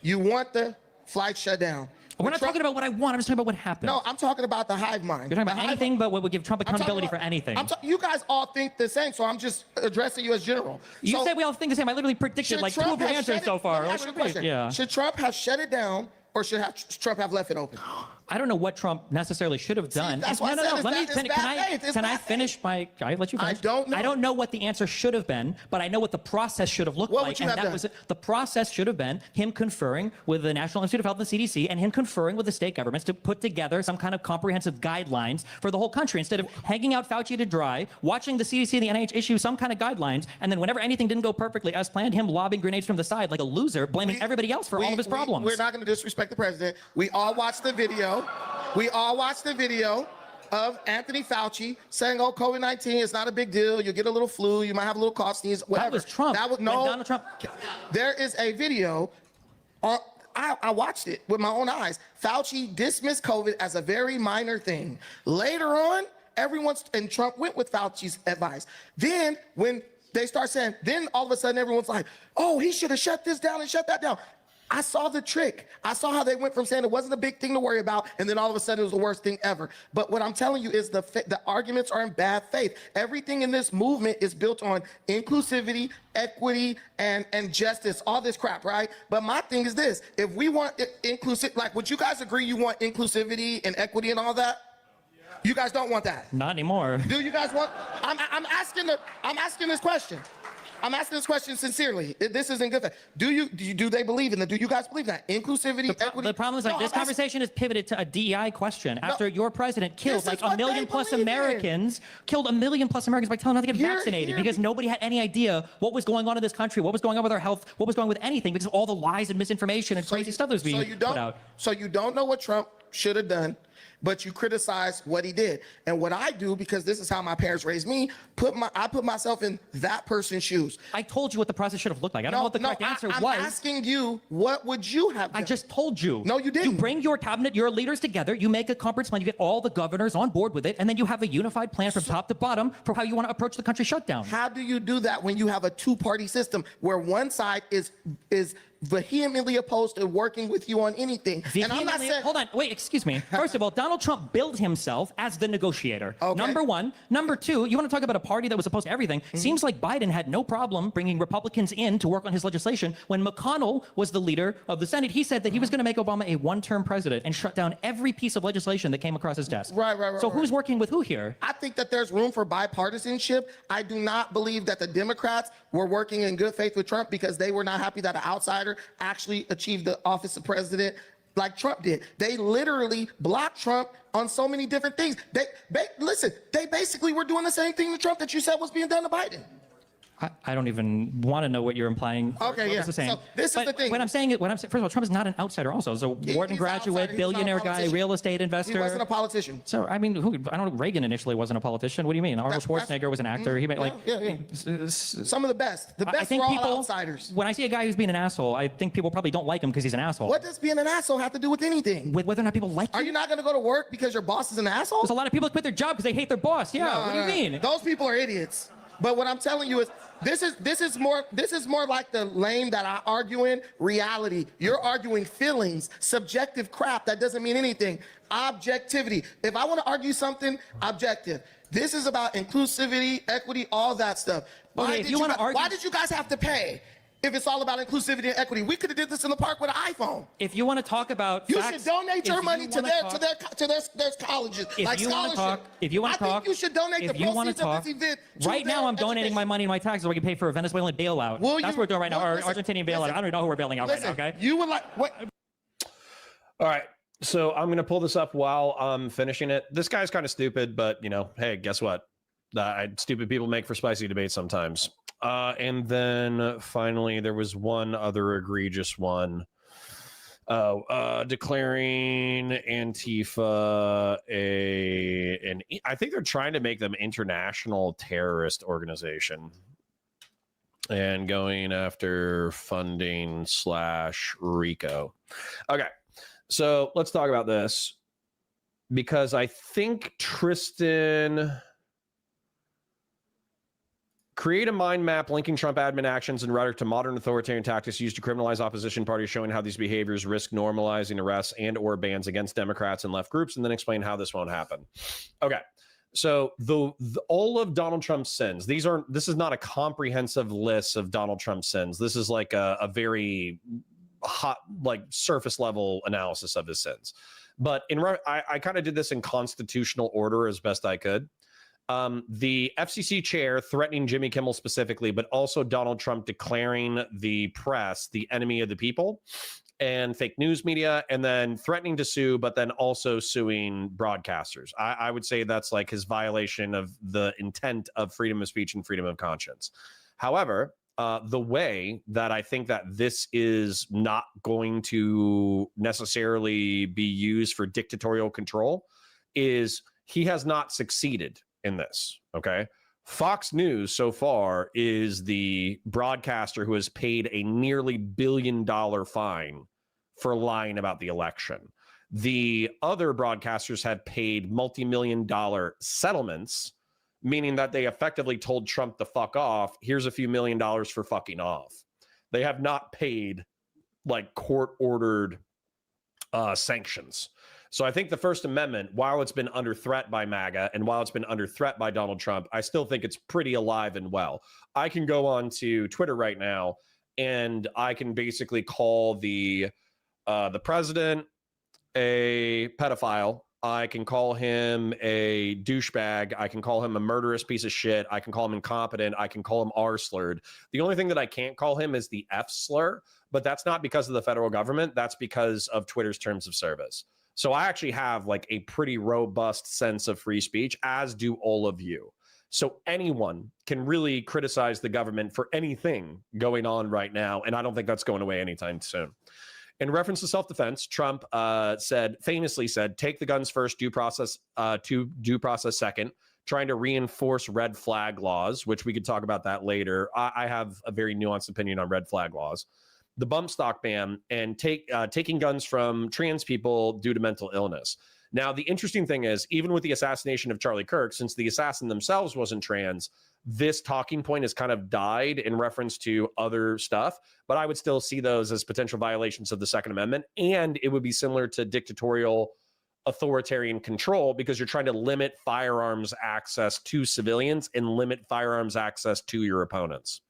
you want the flight shut down. We're not talking about what I want. I'm just talking about what happened. No, I'm talking about the hive mind. You're talking about anything but what would give Trump accountability for anything. You guys all think the same, so I'm just addressing you as general. You said we all think the same. I literally predicted like 2 of your answers so far. Yeah. Should Trump have shut it down or should Trump have left it open? I don't know what Trump necessarily should have done. That's why I said Let me finish. Can I finish my? Can I let you finish? I don't know. I don't know what the answer should have been, but I know what the process should have looked like. What would you have done? The process should have been him conferring with the National Institute of Health and the CDC, and him conferring with the state governments to put together some kind of comprehensive guidelines for the whole country, instead of hanging out Fauci to dry, watching the CDC and the NIH issue some kind of guidelines, and then whenever anything didn't go perfectly as planned, him lobbing grenades from the side like a loser, blaming everybody else for all of his problems. We're not going to disrespect the president. We all watched the video. Of Anthony Fauci saying, "Oh, COVID-19 is not a big deal. You get a little flu, you might have a little cough, sneeze, whatever." That was Trump. Donald Trump. There is a video. I watched it with my own eyes. Fauci dismissed COVID as a very minor thing. Later on, and Trump went with Fauci's advice. Then when they start saying, then all of a sudden everyone's like, "Oh, he should have shut this down and shut that down." I saw the trick. I saw how they went from saying it wasn't a big thing to worry about, and then all of a sudden it was the worst thing ever. But what I'm telling you is the arguments are in bad faith. Everything in this movement is built on inclusivity, equity, and justice, all this crap, right? But my thing is this: if we want inclusive, like, would you guys agree you want inclusivity and equity and all that? You guys don't want that. Not anymore. Do you guys want? I'm asking this question. I'm asking this question sincerely. This isn't good. Do they believe in that? Do you guys believe that inclusivity, equity? The problem is, like, No, this I'm conversation is pivoted to a DEI question after your president killed This like is a what they million plus believe in. Americans, killed a million plus Americans by telling them not to get Here- vaccinated here- because nobody had any idea what was going on in this country, what was going on with our health, what was going on with anything because of all the lies and misinformation and crazy stuff that was being put out. So you don't know what Trump should have done, but you criticize what he did. And what I do, because this is how my parents raised me, I put myself in that person's shoes. I told you what the process should have looked like. I don't know what the correct answer I'm was. asking you, what would you have done? I just told you. No, you didn't. You bring your cabinet, your leaders together, you make a conference plan, you get all the governors on board with it, and then you have a unified plan from top to bottom for how you want to approach the country shutdown. How do you do that when you have a two-party system where one side is vehemently opposed to working with you on anything? And I'm not saying. Hold on, wait, excuse me. First of all, Donald Trump billed himself as the negotiator. Okay. Number one. Number two, you want to talk about a party that was opposed to everything. Seems like Biden had no problem bringing Republicans in to work on his legislation. When McConnell was the leader of the Senate, he said that he was going to make Obama a one-term president and shut down every piece of legislation that came across his desk. Right. So who's working with who here? I think that there's room for bipartisanship. I do not believe that the Democrats were working in good faith with Trump because they were not happy that an outsider actually achieved the office of president like Trump did. They literally blocked Trump on so many different things. Listen, they basically were doing the same thing to Trump that you said was being done to Biden. I don't even want to know what you're implying. Okay, what yeah. this is saying. So this is the thing. What I'm saying, first of all, Trump is not an outsider. Also, so Wharton He's an graduate, outsider. He's not a billionaire guy, politician. real estate investor. He wasn't a politician. So I mean, I don't know. Reagan initially wasn't a politician. What do you mean? Arnold That's- Schwarzenegger was an actor. He made Yeah. Some of the best. The I best think were all people. outsiders. When I see a guy who's being an asshole, I think people probably don't like him because he's an asshole. What does being an asshole have to do with anything? With whether or not people like Are you? you not going to go to work because your boss is an asshole? There's a lot of people that quit their job because they hate their boss. Yeah. What do you mean? Those people are idiots. But what I'm telling you is, this is more like the lane that I argue in. Reality. You're arguing feelings, subjective crap that doesn't mean anything. Objectivity. If I want to argue something, objective. This is about inclusivity, equity, all that stuff. Okay, if you want to argue, why did you guys have to pay? If it's all about inclusivity and equity, we could have did this in the park with an iPhone. if you want to talk about You facts, should donate your if money you to wanna their talk- colleges, If like you want to scholarship. talk, if you want to I talk, think you should donate the if you want to proceeds of talk, this event to right now their I'm donating education. my money and my taxes so we can pay for a Venezuelan bailout. Will That's you- what we're doing right now. well, Our listen, Argentinian bailout. I don't even know who we're bailing out Listen, right now. Okay. you would like what? All right. So I'm going to pull this up while I'm finishing it. This guy's kind of stupid, but, you know, hey, guess what? Stupid people make for spicy debates sometimes. And then finally, there was one other egregious one. Declaring Antifa I think they're trying to make them international terrorist organization and going after funding / RICO. Okay. So let's talk about this because I think Tristan create a mind map linking Trump admin actions and rhetoric to modern authoritarian tactics used to criminalize opposition parties, showing how these behaviors risk normalizing arrests and or bans against Democrats and left groups, and then explain how this won't happen. Okay. So all of Donald Trump's sins, this is not a comprehensive list of Donald Trump's sins. This is like a very hot, like surface level analysis of his sins. But I kind of did this in constitutional order as best I could. The FCC chair threatening Jimmy Kimmel specifically, but also Donald Trump declaring the press the enemy of the people and fake news media, and then threatening to sue, but then also suing broadcasters. I would say that's like his violation of the intent of freedom of speech and freedom of conscience. However, the way that I think that this is not going to necessarily be used for dictatorial control is he has not succeeded in this. Okay. Fox News so far is the broadcaster who has paid a nearly $1 billion fine for lying about the election. The other broadcasters have paid multi-million-dollar settlements, meaning that they effectively told Trump to fuck off. Here's a few $1 million for fucking off. They have not paid like court-ordered sanctions. So I think the First Amendment, while it's been under threat by MAGA and while it's been under threat by Donald Trump, I still think it's pretty alive and well. I can go on to Twitter right now and I can basically call the president a pedophile. I can call him a douchebag. I can call him a murderous piece of shit. I can call him incompetent. I can call him R-slurred. The only thing that I can't call him is the F slur, but that's not because of the federal government. That's because of Twitter's terms of service. So I actually have like a pretty robust sense of free speech, as do all of you. So anyone can really criticize the government for anything going on right now, and I don't think that's going away anytime soon. In reference to self-defense, Trump famously said, take the guns first, due process second, trying to reinforce red flag laws, which we could talk about that later. I have a very nuanced opinion on red flag laws. The bump stock ban and taking guns from trans people due to mental illness. Now, the interesting thing is, even with the assassination of Charlie Kirk, since the assassin themselves wasn't trans, this talking point has kind of died in reference to other stuff, but I would still see those as potential violations of the Second Amendment, and it would be similar to dictatorial authoritarian control because you're trying to limit firearms access to civilians and limit firearms access to your opponents.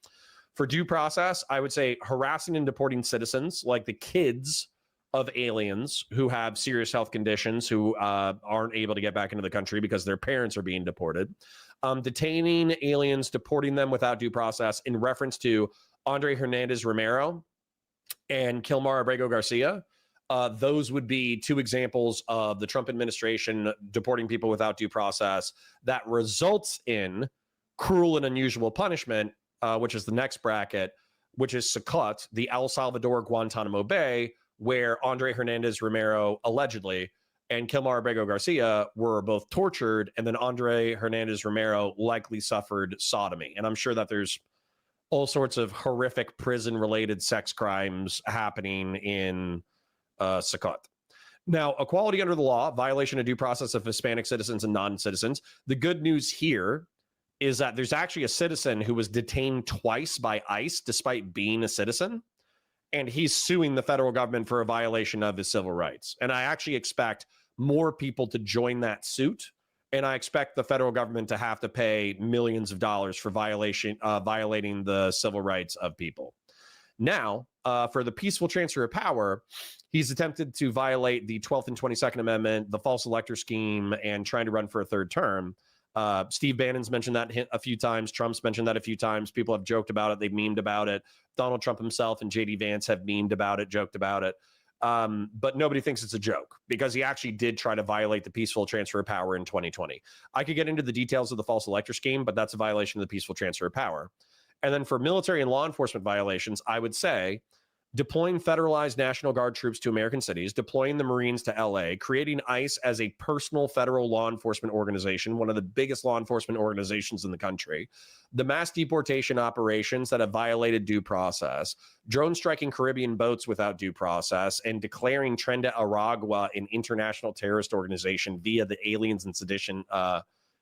For due process, I would say harassing and deporting citizens like the kids of aliens who have serious health conditions who aren't able to get back into the country because their parents are being deported. Detaining aliens, deporting them without due process in reference to Andre Hernandez Romero and Kilmar Abrego Garcia. Those would be two examples of the Trump administration deporting people without due process that results in cruel and unusual punishment, which is the next bracket, which is Sukkot, the El Salvador Guantanamo Bay, where Andre Hernandez Romero allegedly and Kilmar Abrego Garcia were both tortured, and then Andre Hernandez Romero likely suffered sodomy. And I'm sure that there's all sorts of horrific prison-related sex crimes happening in Sukkot. Now, equality under the law, violation of due process of Hispanic citizens and non-citizens. The good news here is that there's actually a citizen who was detained twice by ICE despite being a citizen, and he's suing the federal government for a violation of his civil rights. And I actually expect more people to join that suit, and I expect the federal government to have to pay millions of dollars for violating the civil rights of people. Now, for the peaceful transfer of power, he's attempted to violate the 12th and 22nd Amendment, the false elector scheme, and trying to run for a third term. Steve Bannon's mentioned that a few times. Trump's mentioned that a few times. People have joked about it. They've memed about it. Donald Trump himself and JD Vance have memed about it, joked about it. But nobody thinks it's a joke because he actually did try to violate the peaceful transfer of power in 2020. I could get into the details of the false elector scheme, but that's a violation of the peaceful transfer of power. And then for military and law enforcement violations, I would say deploying federalized National Guard troops to American cities, deploying the Marines to LA, creating ICE as a personal federal law enforcement organization, one of the biggest law enforcement organizations in the country, the mass deportation operations that have violated due process, drone striking Caribbean boats without due process, and declaring Tren de Aragua an international terrorist organization via the Aliens and Sedition.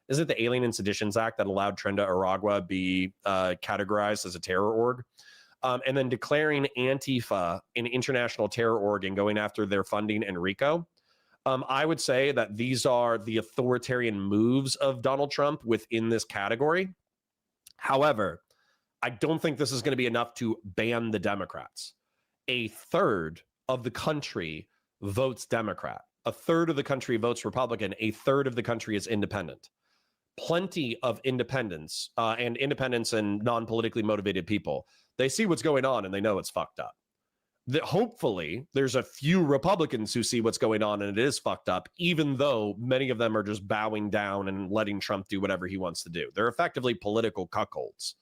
Is it the Alien and Seditions Act that allowed Tren de Aragua be categorized as a terror org? And then declaring Antifa an international terror org and going after their funding in RICO. I would say that these are the authoritarian moves of Donald Trump within this category. However, I don't think this is going to be enough to ban the Democrats. A third of the country votes Democrat. A third of the country votes Republican. A third of the country is independent. Plenty of independents and non-politically motivated people. They see what's going on and they know it's fucked up. Hopefully, there's a few Republicans who see what's going on and it is fucked up, even though many of them are just bowing down and letting Trump do whatever he wants to do. They're effectively political cuckolds.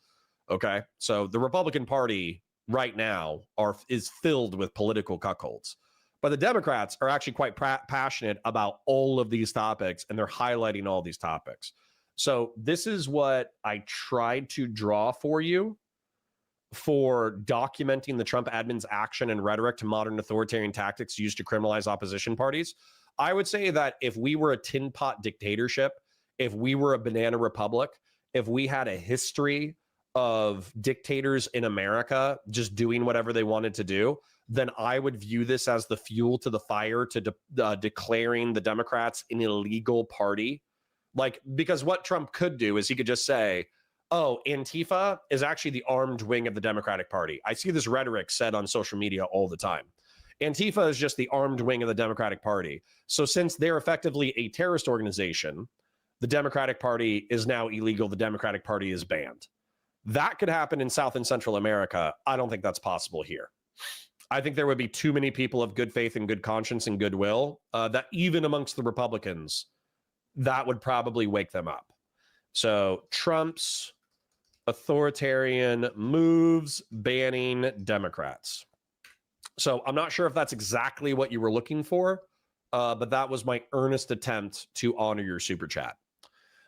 Okay, so the Republican Party right now is filled with political cuckolds. But the Democrats are actually quite passionate about all of these topics, and they're highlighting all these topics. So this is what I tried to draw for you for documenting the Trump admin's action and rhetoric to modern authoritarian tactics used to criminalize opposition parties. I would say that if we were a tin pot dictatorship, if we were a banana republic, if we had a history of dictators in America just doing whatever they wanted to do, then I would view this as the fuel to the fire to declaring the Democrats an illegal party. Like, because what Trump could do is he could just say, oh, Antifa is actually the armed wing of the Democratic Party. I see this rhetoric said on social media all the time. Antifa is just the armed wing of the Democratic Party. So since they're effectively a terrorist organization, the Democratic Party is now illegal. The Democratic Party is banned. That could happen in South and Central America. I don't think that's possible here. I think there would be too many people of good faith and good conscience and goodwill that even amongst the Republicans, that would probably wake them up. So Trump's authoritarian moves banning Democrats. So I'm not sure if that's exactly what you were looking for, but that was my earnest attempt to honor your super chat.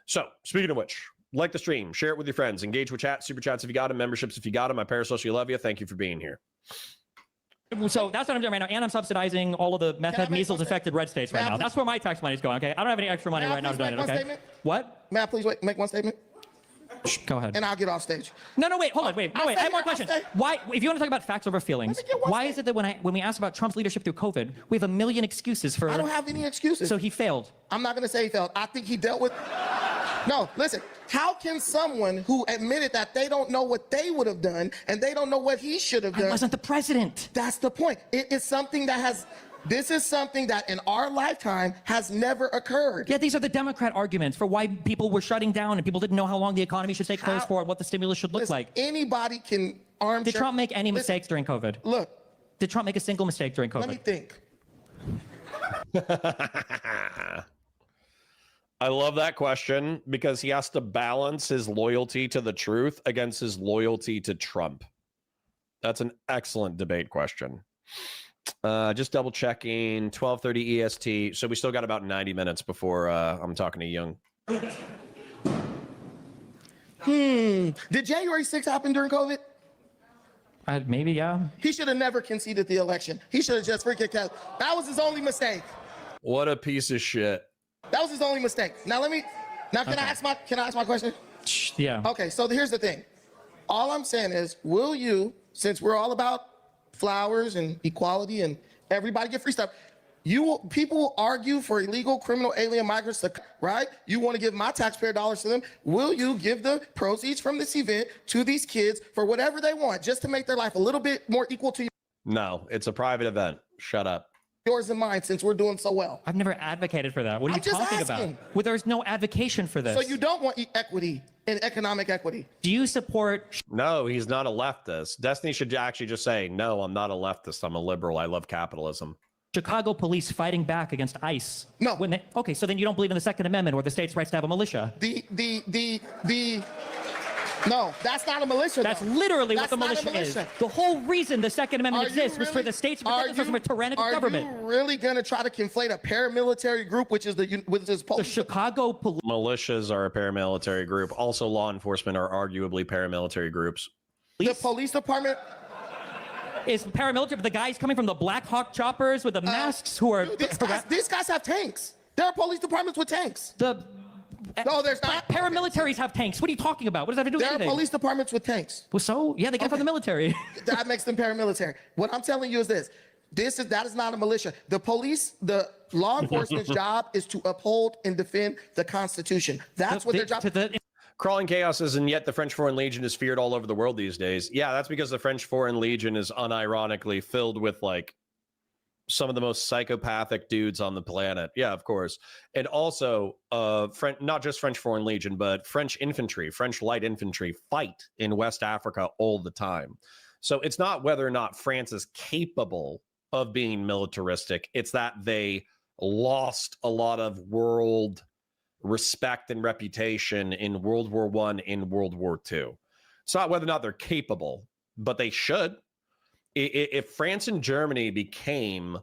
So speaking of which, like the stream, share it with your friends, engage with chat, super chats if you got them, memberships if you got them. I parasocially love you. Thank you for being here. So that's what I'm doing right now, and I'm subsidizing all of the method measles affected red states right now. That's where my tax money is going. Okay, I don't have any extra money right now to do it. Okay. What? May I please make one statement? Go ahead. And I'll get off stage. No, wait, hold on, wait. I have more questions. Why, if you want to talk about facts over feelings, why is it that when we ask about Trump's leadership through COVID, we have a million excuses for? I don't have any excuses. So he failed. I'm not going to say he failed. I think he dealt with. No, listen. How can someone who admitted that they don't know what they would have done and they don't know what he should have done? I wasn't the president. That's the point. It is something that has. This is something that in our lifetime has never occurred. Yeah, these are the Democrat arguments for why people were shutting down and people didn't know how long the economy should stay closed for, what the stimulus should look like. Anybody can armchair. Did Trump make any mistakes during COVID? Look. Did Trump make a single mistake during COVID? Let me think. I love that question because he has to balance his loyalty to the truth against his loyalty to Trump. That's an excellent debate question. Just double checking, 12:30 EST. So we still got about 90 minutes before I'm talking to Young. Did January 6th happen during COVID? Maybe, yeah. He should have never conceded the election. He should have just freaking kept. That was his only mistake. What a piece of shit. That was his only mistake. Now can I ask my question? Yeah. Okay, so here's the thing. All I'm saying is, will you, since we're all about flowers and equality and everybody get free stuff, people will argue for illegal criminal alien migrants, right? You want to give my taxpayer dollars to them. Will you give the proceeds from this event to these kids for whatever they want, just to make their life a little bit more equal to No, it's a private event. Shut up. yours and mine, since we're doing so well? I've never advocated for that. What are you talking about? Well, there's no advocation for this. So you don't want equity and economic equity? Do you support? No, he's not a leftist. Destiny should actually just say, no, I'm not a leftist. I'm a liberal. I love capitalism. Chicago police fighting back against ICE? No. Okay, so then you don't believe in the Second Amendment or the state's rights to have a militia? No, that's not a militia. That's though. literally That's what the not a militia is. The whole reason the Second Amendment exists was for the states to protect us from a tyrannical government. Are you really going to try to conflate a paramilitary group, which is the Chicago police? Militias are a paramilitary group. Also, law enforcement are arguably paramilitary groups. The police department is paramilitary, but the guys coming from the Black Hawk choppers with the masks who are... These guys have tanks. There are police departments with tanks. No, there's not. Paramilitaries have tanks. What are you talking about? What does that have to do with anything? There are police departments with tanks. Well, so? Yeah, they get from the military. That makes them paramilitary. What I'm telling you is this. That is not a militia. The law enforcement's job is to uphold and defend the Constitution. That's what their job is. Crawling Chaos says, and yet the French Foreign Legion is feared all over the world these days. Yeah, that's because the French Foreign Legion is unironically filled with like some of the most psychopathic dudes on the planet. Yeah, of course. And also, not just French Foreign Legion, but French infantry, French light infantry fight in West Africa all the time. So it's not whether or not France is capable of being militaristic. It's that they lost a lot of world respect and reputation in World War I, in World War II. It's not whether or not they're capable, but they should. If France and Germany became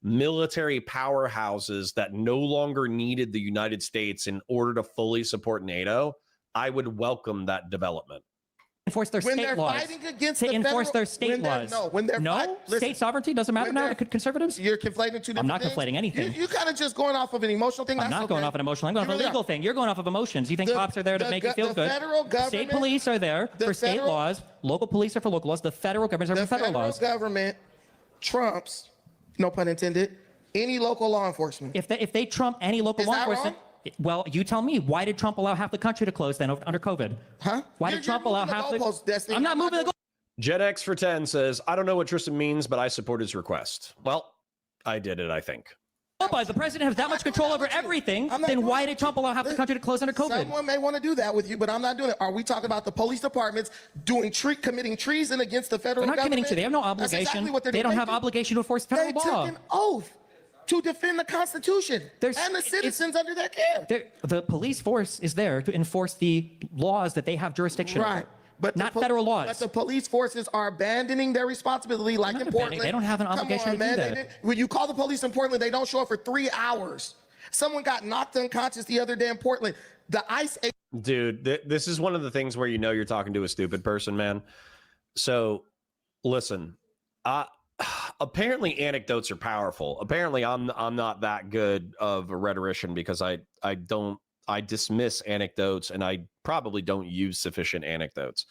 military powerhouses that no longer needed the United States in order to fully support NATO, I would welcome that development. Enforce their state laws. To enforce their state laws. No, state sovereignty doesn't matter now to conservatives? You're conflating two different things. I'm not conflating anything. You're kind of just going off of an emotional thing. I'm not going off an emotional. I'm going off a legal thing. You're going off of emotions. You think cops are there to make you feel good? State police are there for state laws. Local police are for local laws. The federal government are for federal laws. The federal government trumps, no pun intended, any local law enforcement. If they trump any local Is law that enforcement, well, you tell me, why did Trump allow half the country to close then under COVID? Huh? Why did Trump allow half the goalposts, Destiny. I'm not moving the goal. JetX for 10 says, I don't know what Tristan means, but I support his request. Well, I did it, I think. But the president has that much control over everything, then why did Trump allow half the country to close under COVID? Someone may want to do that with you, but I'm not doing it. Are we talking about the police departments committing treason against the federal They're not government? committing treason. They have no That's obligation. exactly what they're They doing. don't have obligation to enforce federal They law. took an oath to defend the Constitution and the citizens under their care. The police force is there to enforce the laws that they have jurisdiction over. Right. But not federal laws. But the police forces are abandoning their responsibility, like in Portland. They don't have an obligation to do that. When you call the police in Portland, they don't show up for 3 hours. Someone got knocked unconscious the other day in Portland. The ICE. Dude, this is one of the things where you know you're talking to a stupid person, man. So, listen, apparently anecdotes are powerful. Apparently, I'm not that good of a rhetorician because I dismiss anecdotes and I probably don't use sufficient anecdotes.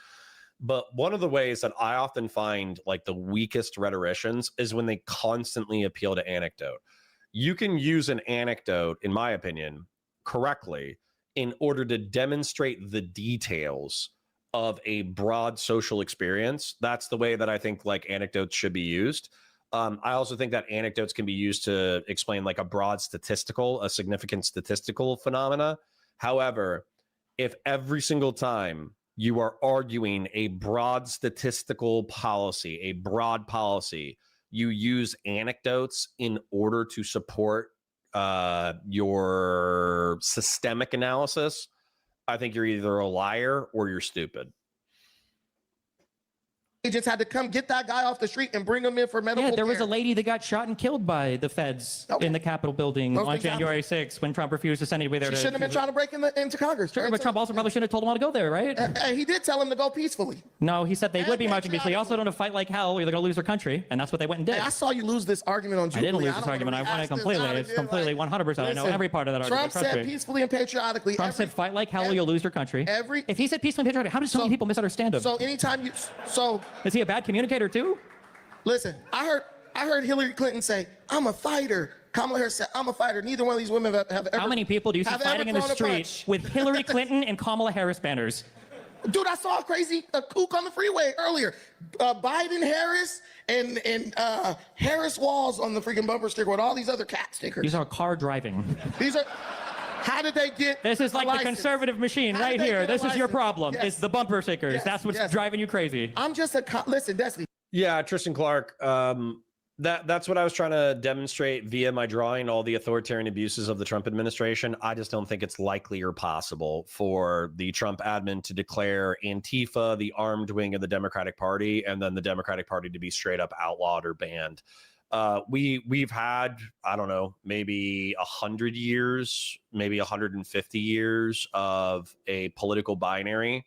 But one of the ways that I often find like the weakest rhetoricians is when they constantly appeal to anecdote. You can use an anecdote, in my opinion, correctly in order to demonstrate the details of a broad social experience. That's the way that I think like anecdotes should be used. I also think that anecdotes can be used to explain like a significant statistical phenomena. However, if every single time you are arguing a broad statistical policy, a broad policy, you use anecdotes in order to support your systemic analysis, I think you're either a liar or you're stupid. Agents had to come get that guy off the street and bring him in for medical Yeah, there was care. a lady that got shot and killed by the feds in the Capitol building on January 6th when Trump refused to send anybody there. She shouldn't have been trying to break into Congress. Sure, but Trump also probably shouldn't have told them all to go there, right? He did tell him to go peacefully. No, he said they would be marching peacefully. He also don't fight like hell or they're going to lose their country, and that's what they went and did. Hey, I saw you lose this argument on Jubilee. I didn't lose this argument. I won it completely. It's completely 100%. I know every part of that argument. Trump said peacefully and patriotically. Trump said fight like hell or you'll lose your country. If he said peacefully and patriotically, how do so many people misunderstand him? So anytime you... Is he a bad communicator too? Listen, I heard Hillary Clinton say, I'm a fighter. Kamala Harris said, I'm a fighter. Neither one of these women have ever... How many people do you see fighting in the street with Hillary Clinton and Kamala Harris banners? Dude, I saw a kook on the freeway earlier. Biden Harris and Harris Walls on the freaking bumper sticker with all these other cat stickers. These are car driving. These are... How did they get This is like the conservative machine right here. This is your problem. Yes. It's the bumper stickers. Yes. That's what's Yes. driving you crazy. I'm just listen, Destiny. Yeah, Tristan Clark. That's what I was trying to demonstrate via my drawing, all the authoritarian abuses of the Trump administration. I just don't think it's likely or possible for the Trump admin to declare Antifa the armed wing of the Democratic Party and then the Democratic Party to be straight up outlawed or banned. We've had, I don't know, maybe 100 years, maybe 150 years of a political binary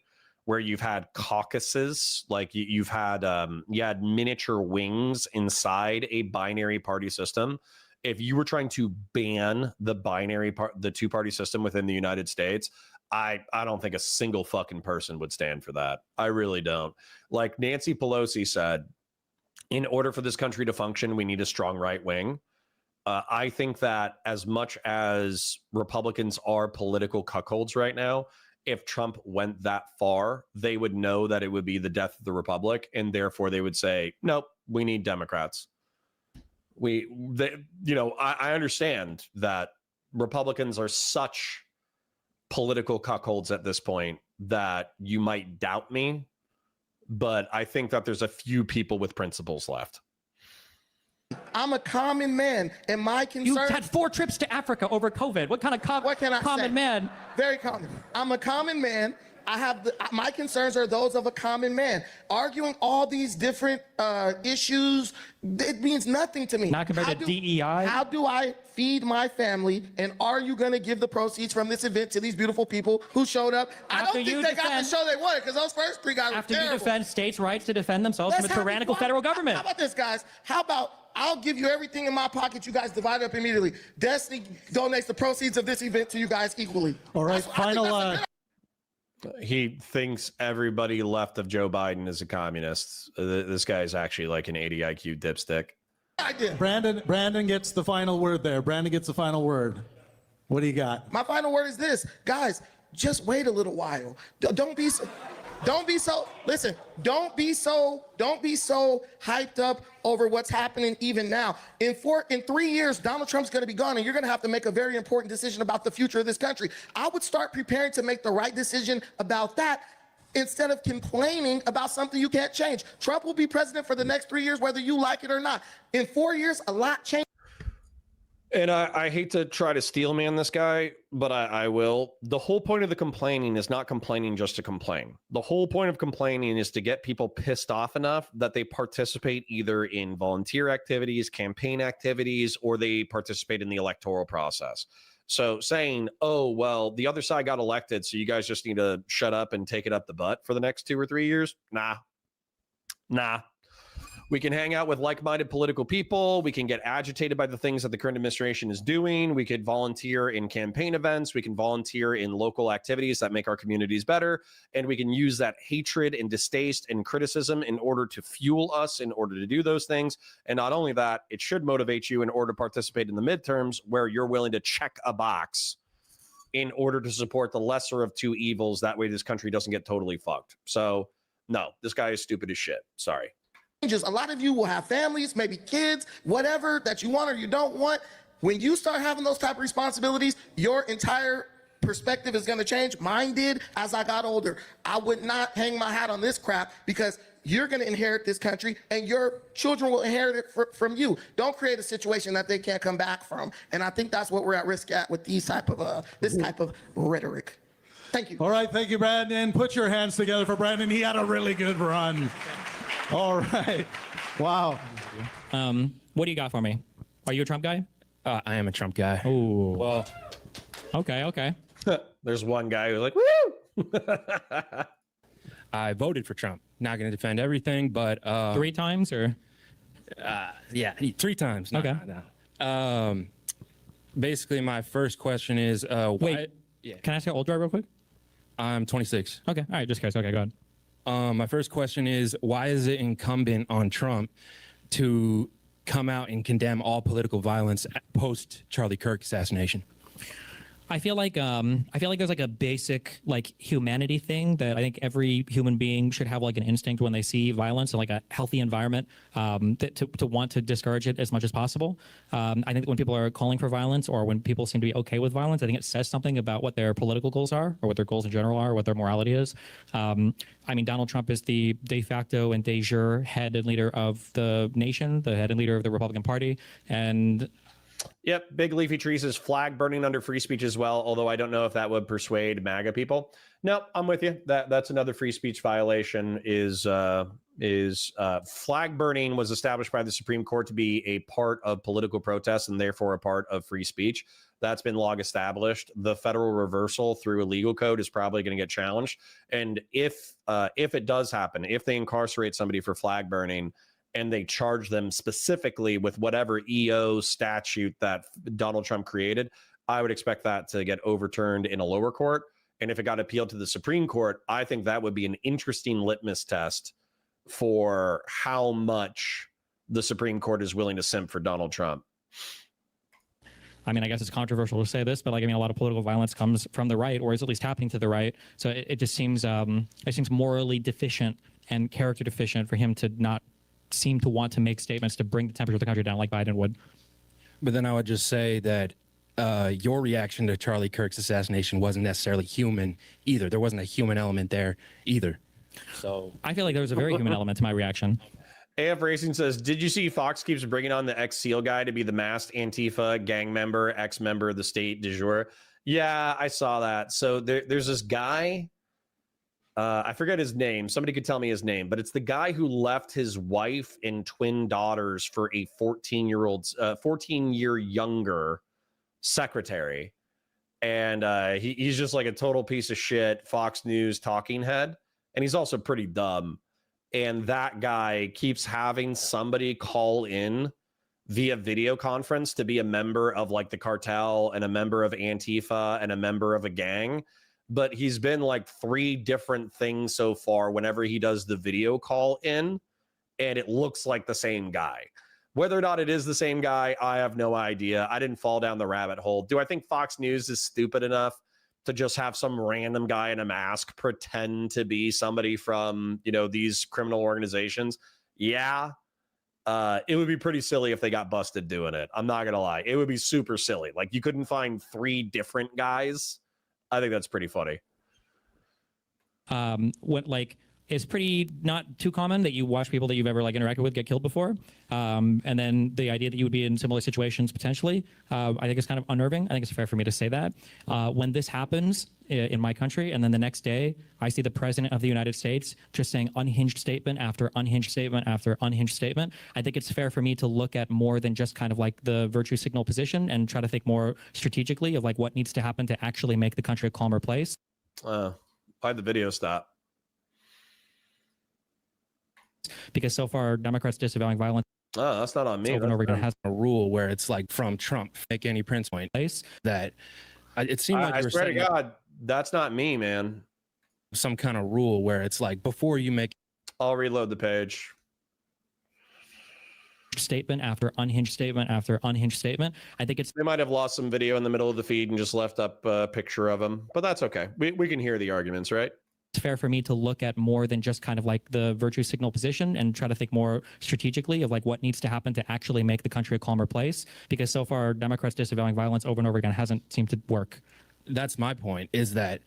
where you've had caucuses, like you've had you had miniature wings inside a binary party system. If you were trying to ban the two-party system within the United States, I don't think a single fucking person would stand for that. I really don't. Like Nancy Pelosi said, in order for this country to function, we need a strong right wing. I think that as much as Republicans are political cuckolds right now, if Trump went that far, they would know that it would be the death of the republic, and therefore they would say, nope, we need Democrats. I understand that Republicans are such political cuckolds at this point that you might doubt me, but I think that there's a few people with principles left. I'm a common man, and my concern... You had 4 trips to Africa over COVID. What kind of common man? Very common. I'm a common man. My concerns are those of a common man. Arguing all these different issues, it means nothing to me. Not compared to DEI? How do I feed my family, and are you going to give the proceeds from this event to these beautiful people who showed up? I don't think they got the show they wanted, because those first 3 guys were terrible. After you defend states' rights to defend themselves from a tyrannical federal government. How about this, guys? How about I'll give you everything in my pocket. You guys divide up immediately. Destiny donates the proceeds of this event to you guys equally. All right, final. He thinks everybody left of Joe Biden is a communist. This guy is actually like an 80 IQ dipstick. I did. Brandon gets the final word there. Brandon gets the final word. What do you got? My final word is this, guys. Just wait a little while. Don't be so hyped up over what's happening even now. In 3 years, Donald Trump's going to be gone, and you're going to have to make a very important decision about the future of this country. I would start preparing to make the right decision about that instead of complaining about something you can't change. Trump will be president for the next 3 years, whether you like it or not. In 4 years, a lot changed. And I hate to try to steel man this guy, but I will. The whole point of the complaining is not complaining just to complain. The whole point of complaining is to get people pissed off enough that they participate either in volunteer activities, campaign activities, or they participate in the electoral process. So saying, oh, well, the other side got elected, so you guys just need to shut up and take it up the butt for the next 2 or 3 years. Nah. We can hang out with like-minded political people. We can get agitated by the things that the current administration is doing. We could volunteer in campaign events. We can volunteer in local activities that make our communities better. And we can use that hatred and distaste and criticism in order to fuel us in order to do those things. And not only that, it should motivate you in order to participate in the midterms where you're willing to check a box in order to support the lesser of two evils. That way this country doesn't get totally fucked. So no, this guy is stupid as shit. Sorry. A lot of you will have families, maybe kids, whatever that you want or you don't want. When you start having those type of responsibilities, your entire perspective is going to change. Mine did as I got older. I would not hang my hat on this crap because you're going to inherit this country and your children will inherit it from you. Don't create a situation that they can't come back from. And I think that's what we're at risk at with this type of rhetoric. Thank you. All right, thank you, Brandon. Put your hands together for Brandon. He had a really good run. All right. Wow. What do you got for me? Are you a Trump guy? I am a Trump guy. Oh. Well, Okay. There's one guy who's like, woo! I voted for Trump. Not going to defend everything, but 3 times or? yeah, 3 times. No, Okay. no. Basically, my first question is, why? Wait. Yeah, Can I ask you how old you are real quick? I'm 26. Okay. All right. Just curious. Okay. Go ahead. My first question is, why is it incumbent on Trump to come out and condemn all political violence post Charlie Kirk assassination? I feel like there's like a basic like humanity thing that I think every human being should have like an instinct when they see violence and like a healthy environment to want to discourage it as much as possible. I think that when people are calling for violence or when people seem to be okay with violence, I think it says something about what their political goals are or what their goals in general are, what their morality is. I mean, Donald Trump is the de facto and de jure head and leader of the nation, the head and leader of the Republican Party, and Yep, big leafy trees is flag burning under free speech as well, although I don't know if that would persuade MAGA people. No, I'm with you. That's another free speech violation is flag burning was established by the Supreme Court to be a part of political protest and therefore a part of free speech. That's been long established. The federal reversal through a legal code is probably going to get challenged. And if it does happen, if they incarcerate somebody for flag burning, and they charge them specifically with whatever EO statute that Donald Trump created, I would expect that to get overturned in a lower court. And if it got appealed to the Supreme Court, I think that would be an interesting litmus test for how much the Supreme Court is willing to simp for Donald Trump. I mean, I guess it's controversial to say this, but like, I mean, a lot of political violence comes from the right, or is at least happening to the right. So it just seems, it seems morally deficient and character deficient for him to not seem to want to make statements to bring the temperature of the country down like Biden would. But then I would just say that your reaction to Charlie Kirk's assassination wasn't necessarily human either. There wasn't a human element there either. So I feel like there was a very human element to my reaction. AF Racing says, did you see Fox keeps bringing on the ex-SEAL guy to be the masked Antifa gang member, ex-member of the state du jour? Yeah, I saw that. So there's this guy, I forget his name. Somebody could tell me his name, but it's the guy who left his wife and twin daughters for a 14-year younger secretary. And he's just like a total piece of shit Fox News talking head. And he's also pretty dumb. And that guy keeps having somebody call in via video conference to be a member of like the cartel and a member of Antifa and a member of a gang. But he's been like 3 different things so far whenever he does the video call in, and it looks like the same guy. Whether or not it is the same guy, I have no idea. I didn't fall down the rabbit hole. Do I think Fox News is stupid enough to just have some random guy in a mask pretend to be somebody from, you know, these criminal organizations? Yeah. It would be pretty silly if they got busted doing it. I'm not gonna lie. It would be super silly. Like, you couldn't find 3 different guys. I think that's pretty funny. What like it's pretty not too common that you watch people that you've ever like interacted with get killed before, and then the idea that you would be in similar situations potentially, I think it's kind of unnerving. I think it's fair for me to say that. When this happens in my country, and then the next day I see the president of the United States just saying unhinged statement after unhinged statement after unhinged statement, I think it's fair for me to look at more than just kind of like the virtue signal position and try to think more strategically of like what needs to happen to actually make the country a calmer place. Why'd the video stop? Because so far Democrats disavowing violence Oh, that's not on me. over and over again has A rule where it's like from Trump, make any Prince point place. that it seemed like I you were swear to setting up God, that's not me, man. some kind of rule where it's like before you make I'll reload the page. Statement after unhinged statement after unhinged statement. I think it's They might have lost some video in the middle of the feed and just left up a picture of him, but that's okay. We can hear the arguments, right? fair for me to look at more than just kind of like the virtue signal position and try to think more strategically of like what needs to happen to actually make the country a calmer place. Because so far Democrats disavowing violence over and over again hasn't seemed to work. That's my point, is that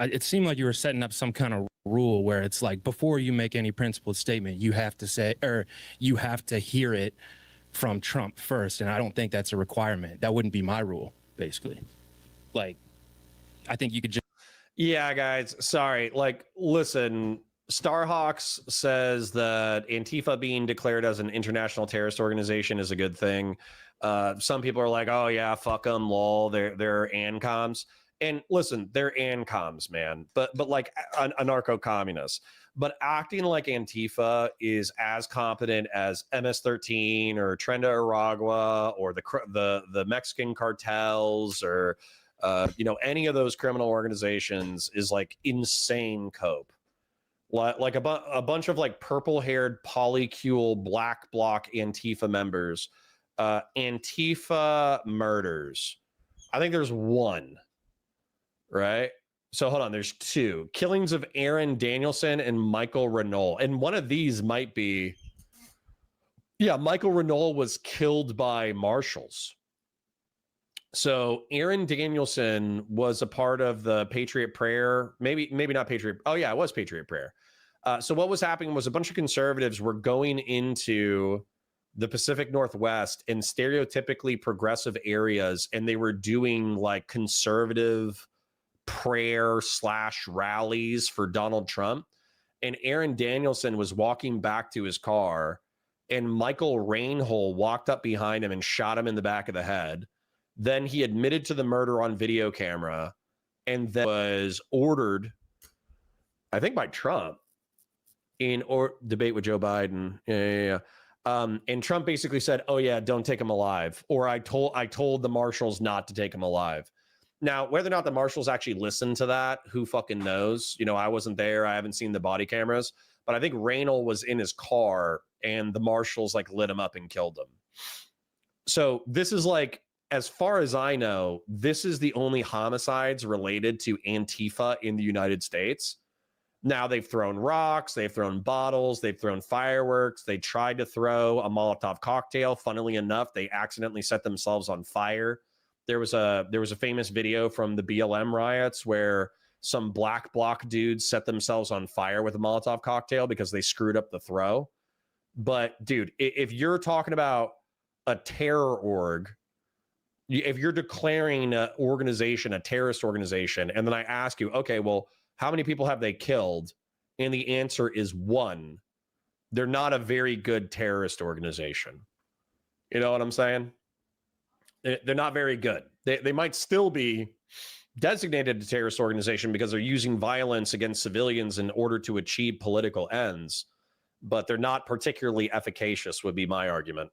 it seemed like you were setting up some kind of rule where it's like before you make any principled statement, you have to say, or you have to hear it from Trump first. And I don't think that's a requirement. That wouldn't be my rule, basically. Like, I think you could just. Yeah, guys, sorry. Like, listen, Starhawks says that Antifa being declared as an international terrorist organization is a good thing. Some people are like, oh yeah, fuck them, lol. They're ANCOMs. And listen, they're ANCOMs, man. But like anarcho-communists. But acting like Antifa is as competent as MS-13 or Trenda Aragua or the Mexican cartels or any of those criminal organizations is like insane cope. Like a bunch of like purple-haired polycule black bloc Antifa members. Antifa murders. I think there's one, right? So hold on, there's two. Killings of Aaron Danielson and Michael Renault. And one of these might be, yeah, Michael Renault was killed by marshals. So Aaron Danielson was a part of the Patriot Prayer, maybe not Patriot. Oh yeah, it was Patriot Prayer. So what was happening was a bunch of conservatives were going into the Pacific Northwest in stereotypically progressive areas, and they were doing like conservative prayer / rallies for Donald Trump. And Aaron Danielson was walking back to his car, and Michael Rainhole walked up behind him and shot him in the back of the head. Then he admitted to the murder on video camera and then was ordered, I think by Trump, or debate with Joe Biden. Yeah. And Trump basically said, oh yeah, don't take him alive. Or I told the marshals not to take him alive. Now, whether or not the marshals actually listened to that, who fucking knows? I wasn't there. I haven't seen the body cameras, but I think Raynal was in his car and the marshals like lit him up and killed him. So this is like, as far as I know, this is the only homicides related to Antifa in the United States. Now they've thrown rocks, they've thrown bottles, they've thrown fireworks. They tried to throw a Molotov cocktail. Funnily enough, they accidentally set themselves on fire. There was a famous video from the BLM riots where some black bloc dudes set themselves on fire with a Molotov cocktail because they screwed up the throw. But dude, if you're talking about a terror org, if you're declaring an organization a terrorist organization, and then I ask you, okay, well, how many people have they killed? And the answer is one. They're not a very good terrorist organization. You know what I'm saying? They're not very good. They might still be designated a terrorist organization because they're using violence against civilians in order to achieve political ends, but they're not particularly efficacious, would be my argument.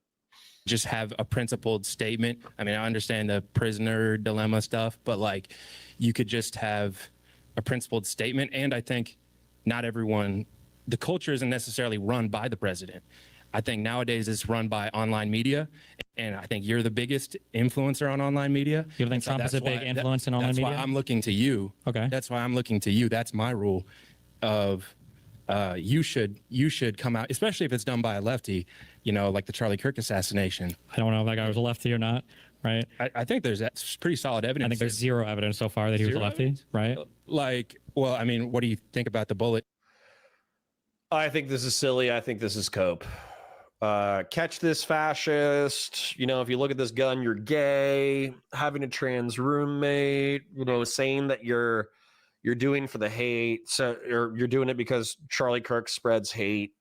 Just have a principled statement. I mean, I understand the prisoner dilemma stuff, but like you could just have a principled statement. And I think not everyone, the culture isn't necessarily run by the president. I think nowadays it's run by online media, and I think you're the biggest influencer on online media. You don't think Trump is a big influence in online media? That's why I'm looking to you. Okay. That's why I'm looking to you. That's my rule of you should come out, especially if it's done by a lefty, you know, like the Charlie Kirk assassination. I don't know if that guy was a lefty or not, right? I think there's pretty solid evidence. I think there's zero evidence so far that he was a lefty, evidence? right? Like, well, I mean, what do you think about the bullet? I think this is silly. I think this is cope. Catch this fascist. You know, if you look at this gun, you're gay. Having a trans roommate. You know, saying that you're doing for the hate. So you're doing it because Charlie Kirk spreads hate.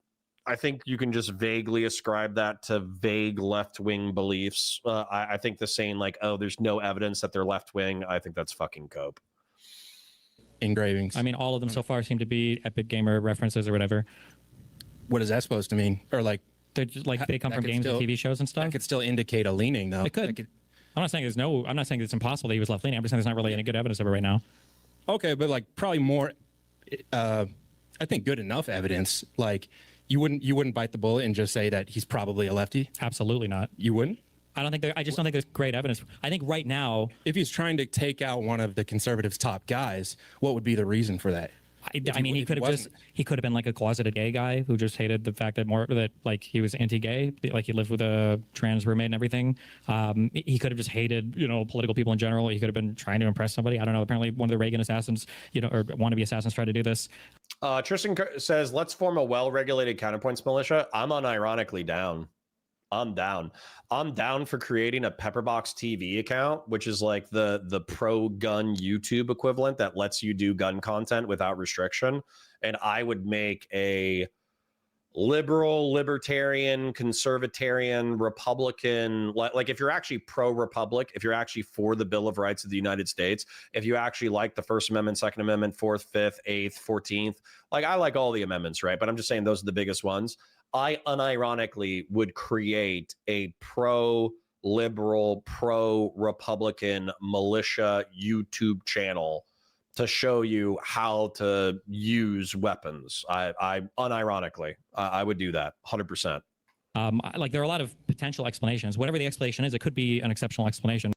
I think you can just vaguely ascribe that to vague left-wing beliefs. I think the saying like, "Oh, there's no evidence that they're left-wing." I think that's fucking cope. Engravings. I mean, all of them so far seem to be Epic Gamer references or whatever. What is that supposed to mean? Or like, They're just like they come that from could games and still- TV shows and stuff. that could still indicate a leaning, though. It could. I'm not saying there's no. I'm not saying it's impossible that he was left leaning. I'm just saying there's not really any good evidence of it right now. Okay, but like probably more. I think good enough evidence. Like you wouldn't bite the bullet and just say that he's probably a lefty. Absolutely not. You wouldn't. I don't think there. I just don't think there's great evidence. I think right now, If he's trying to take out one of the conservatives' top guys, what would be the reason for that? I mean, he if could he have just wasn't. he could have been like a closeted gay guy who just hated the fact that like he was anti-gay, like he lived with a trans roommate and everything. He could have just hated political people in general. He could have been trying to impress somebody. I don't know. Apparently, one of the Reagan assassins, or wannabe assassins, tried to do this. Tristan says, "Let's form a well-regulated Counterpoints militia." I'm unironically down. I'm down. I'm down for creating a Pepperbox TV account, which is like the pro-gun YouTube equivalent that lets you do gun content without restriction. And I would make a liberal, libertarian, conservatarian, Republican, like if you're actually pro-Republic, if you're actually for the Bill of Rights of the United States, if you actually like the First Amendment, Second Amendment, Fourth, Fifth, Eighth, 14th, like I like all the amendments, right? But I'm just saying those are the biggest ones. I unironically would create a pro-liberal, pro-Republican militia YouTube channel to show you how to use weapons. I unironically, I would do that 100%. Like there are a lot of potential explanations. Whatever the explanation is, it could be an exceptional explanation.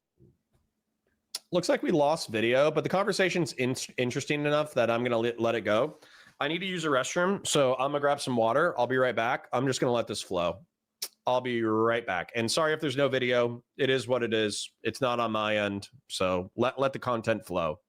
Looks like we lost video, but the conversation's interesting enough that I'm going to let it go. I need to use a restroom, so I'm gonna grab some water. I'll be right back. I'm just gonna let this flow. I'll be right back. And sorry if there's no video. It is what it is. It's not on my end, so let the content flow.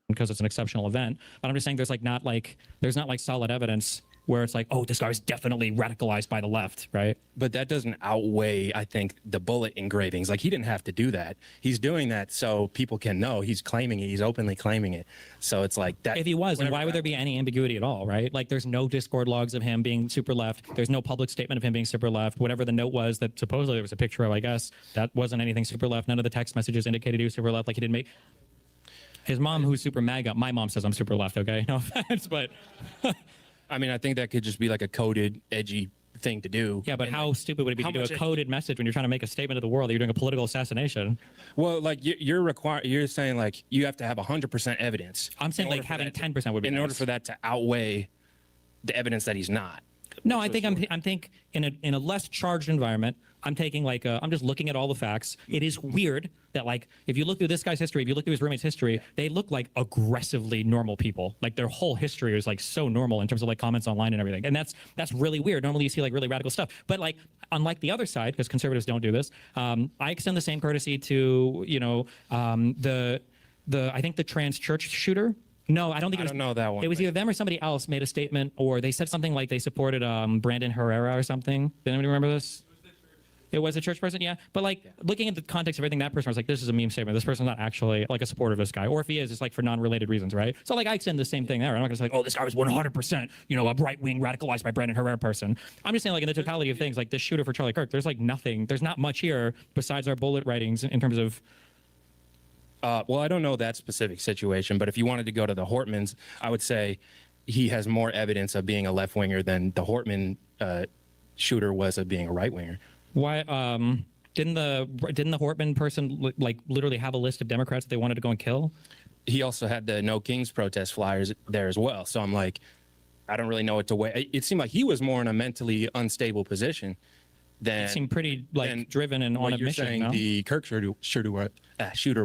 Because it's an exceptional event, but I'm just saying there's not solid evidence where it's like, oh, this guy was definitely radicalized by the left, right? But that doesn't outweigh, I think, the bullet engravings. Like he didn't have to do that. He's doing that so people can know. He's claiming it. He's openly claiming it. So it's like that. If he was, then why would there be any ambiguity at all, right? Like there's no Discord logs of him being super left. There's no public statement of him being super left. Whatever the note was that supposedly there was a picture of, I guess, that wasn't anything super left. None of the text messages indicated he was super left. Like he didn't make... His mom, who's super MAGA, my mom says I'm super left, okay? No offense, but... I mean, I think that could just be like a coded, edgy thing to do. Yeah, but how stupid would it be how to do a much- coded message when you're trying to make a statement to the world that you're doing a political assassination? Well, like you're saying like you have to have 100% evidence. I'm saying in like order for having that to- 10% would be in order nice. for that to outweigh the evidence that he's not. No, I think I'm think in a less charged environment, I'm taking I'm just looking at all the facts. It is weird that like if you look through this guy's history, if you look through his roommate's history, they look like aggressively normal people. Like their whole history is like so normal in terms of like comments online and everything. And that's really weird. Normally you see like really radical stuff. But like unlike the other side, because conservatives don't do this, I extend the same courtesy to the I think the trans church shooter. No, I don't think it was. I don't know that one. It was either them or somebody else made a statement, or they said something like they supported Brandon Herrera or something. Did anybody remember this? It was a church person, yeah. But like looking at the context of everything, that person was like, "This is a meme statement. This person's not actually like a supporter of this guy, or if he is, it's like for non-related reasons, right?" So like I extend the same thing there. I'm not gonna say, like, "Oh, this guy was 100%, a right-wing radicalized by Brandon Herrera person." I'm just saying, like in the totality of things, like this shooter for Charlie Kirk, there's like nothing. There's not much here besides our bullet writings in terms of. Well, I don't know that specific situation, but if you wanted to go to the Hortmans, I would say he has more evidence of being a left winger than the Hortman shooter was of being a right winger. Why didn't the Hortman person like literally have a list of Democrats that they wanted to go and kill? He also had the No Kings protest flyers there as well. So I'm like, I don't really know what to weigh. It seemed like he was more in a mentally unstable position than It seemed pretty like than driven and on what a you're mission. saying No? the Kirk shooter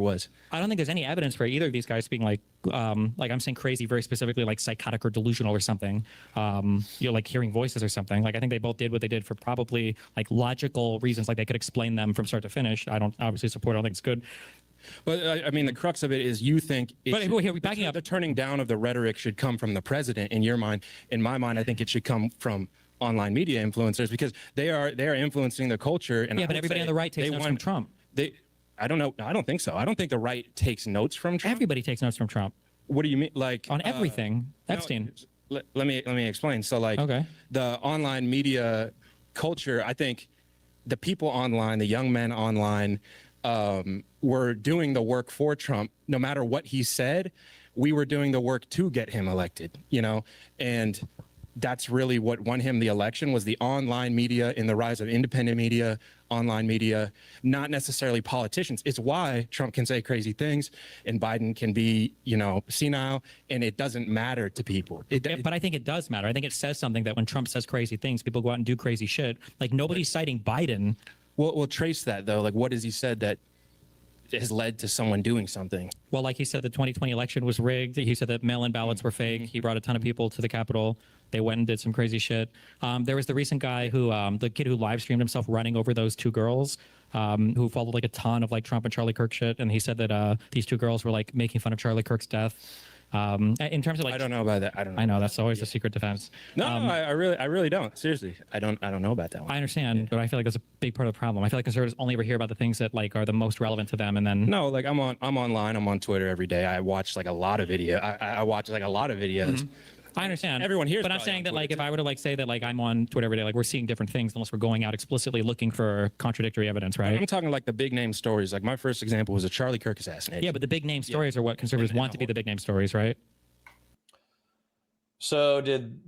was. I don't think there's any evidence for either of these guys being like I'm saying crazy, very specifically like psychotic or delusional or something. Like hearing voices or something. Like I think they both did what they did for probably like logical reasons, like they could explain them from start to finish. I don't obviously support. I don't think it's good. But I mean, the crux of it is you think backing up. the turning down of the rhetoric should come from the president in your mind. In my mind, I think it should come from online media influencers because they are influencing the culture. And Yeah, but everybody on the right takes notes from Trump. I don't know. I don't think so. I don't think the right takes notes from Trump. Everybody takes notes from Trump What do you mean? Like on everything. Epstein. No, let me explain. So like the online media culture, I think the people online, the young men online, were doing the work for Trump. No matter what he said, we were doing the work to get him elected, you know? And that's really what won him the election was the online media and the rise of independent media, online media, not necessarily politicians. It's why Trump can say crazy things and Biden can be, you know, senile, and it doesn't matter to people. But I think it does matter. I think it says something that when Trump says crazy things, people go out and do crazy shit. Like nobody's citing Biden. We'll trace that though. Like what has he said that has led to someone doing something? Well, like he said, the 2020 election was rigged. He said that mail-in ballots were fake. He brought a ton of people to the Capitol. They went and did some crazy shit. There was the recent guy who, the kid who live streamed himself running over those two girls, who followed like a ton of like Trump and Charlie Kirk shit. And he said that these two girls were like making fun of Charlie Kirk's death. In terms of like, I don't know about that. I don't know. I know that's always a secret defense. No, I really don't. Seriously, I don't know about that one. I understand, but I feel like that's a big part of the problem. I feel like conservatives only ever hear about the things that like are the most relevant to them, and then No, like I'm online. I'm on Twitter every day. I watch like a lot of video. I watch like a lot of videos. I understand. Everyone here is but I'm probably saying on that like Twitter, if I were to like say that like I'm on Twitter every day, like we're seeing different things unless we're going out explicitly looking for contradictory evidence, right? I'm talking like the big name stories. Like my first example was a Charlie Kirk assassination. Yeah, but the big name stories are what conservatives want to be the big name stories, right? So did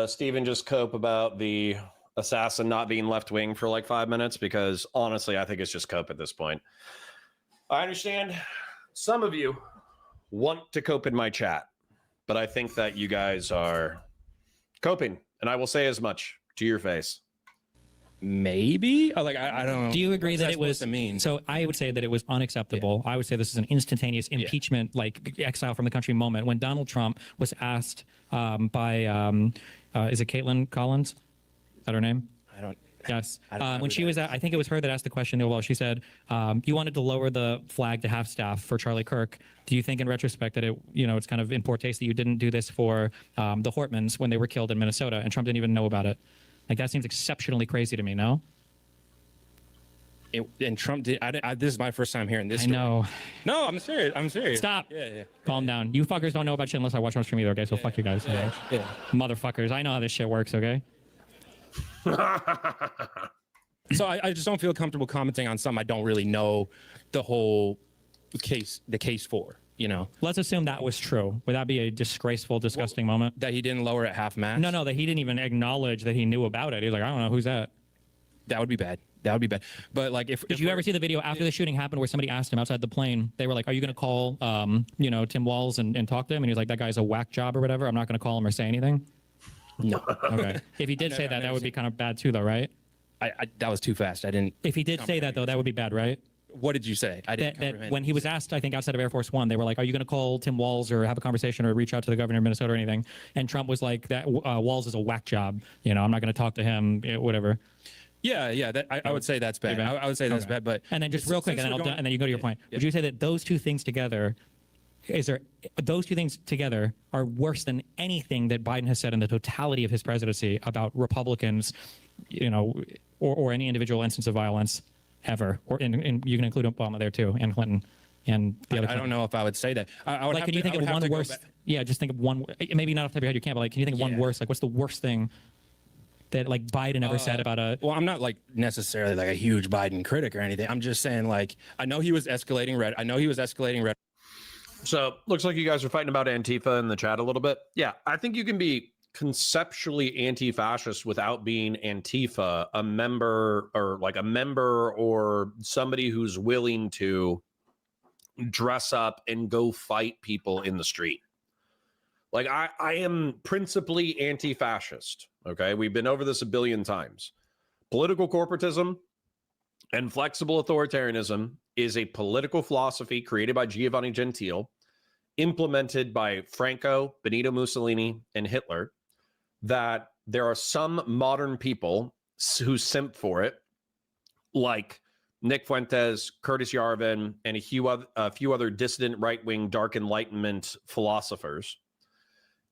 Steven just cope about the assassin not being left wing for like 5 minutes? Because honestly, I think it's just cope at this point. I understand some of you want to cope in my chat, but I think that you guys are coping, and I will say as much to your face. Maybe like I don't know. Do you agree that it was? I mean, So I would say that it was unacceptable. I would say this is an instantaneous impeachment, like exile from the country moment. When Donald Trump was asked by, is it Caitlin Collins? Is that her name? I don't. Yes. I don't know When who she that was, I think it was her that asked the question. Well, she said, "You wanted to lower the flag to half staff for Charlie Kirk. Do you think, in retrospect, that it's kind of in poor taste that you didn't do this for the Hortmans when they were killed in Minnesota, and Trump didn't even know about it? Like that seems exceptionally crazy to me. No." And Trump did. This is my first time hearing this. I know. No, I'm serious. I'm serious. Stop. Yeah. Calm down. You fuckers don't know about shit unless I watch my stream either. Okay, so fuck you guys. Okay? Yeah. Motherfuckers. I know how this shit works. Okay. So I just don't feel comfortable commenting on something I don't really know the whole case for. You know, Let's assume that was true. Would that be a disgraceful, disgusting moment? that he didn't lower at half mast. No, that he didn't even acknowledge that he knew about it. He was like, I don't know who's that. That would be bad. That would be bad. But like, Did you ever see the video after the shooting happened where somebody asked him outside the plane? They were like, "Are you going to call, Tim Walz and talk to him?" And he's like, "That guy's a whack job or whatever. I'm not going to call him or say anything." No. Okay. If he did say that, that would be kind of bad too, though, right? That was too fast. I didn't. If he did say that, though, that would be bad, right? What did you say? I didn't. That when he was asked, I think outside of Air Force One, they were like, "Are you going to call Tim Walz or have a conversation or reach out to the governor of Minnesota or anything?" And Trump was like, "That Walz is a whack job. I'm not going to talk to him. Whatever." Yeah. I would say that's bad. I would say that's bad. But And then just real quick, and then you go to your point. Would you say that those two things together, those two things together are worse than anything that Biden has said in the totality of his presidency about Republicans, or any individual instance of violence ever, or you can include Obama there too, and Clinton, and the other. I don't know if I would say that. I would like, have can you to- think I would of have one to go worse? back. Yeah, just think of one. Maybe not off the top of your head, you can't. But like, can you think of one worse? Like, what's the worst thing that like Biden ever said about a? Well, I'm not like necessarily like a huge Biden critic or anything. I'm just saying like I know he was escalating red. So looks like you guys are fighting about Antifa in the chat a little bit. Yeah, I think you can be conceptually anti-fascist without being Antifa, a member or somebody who's willing to dress up and go fight people in the street. Like I am principally anti-fascist. Okay. We've been over this a billion times. Political corporatism and flexible authoritarianism is a political philosophy created by Giovanni Gentile, implemented by Franco, Benito Mussolini, and Hitler, that there are some modern people who simp for it, like Nick Fuentes, Curtis Yarvin, and a few other dissident right-wing dark enlightenment philosophers.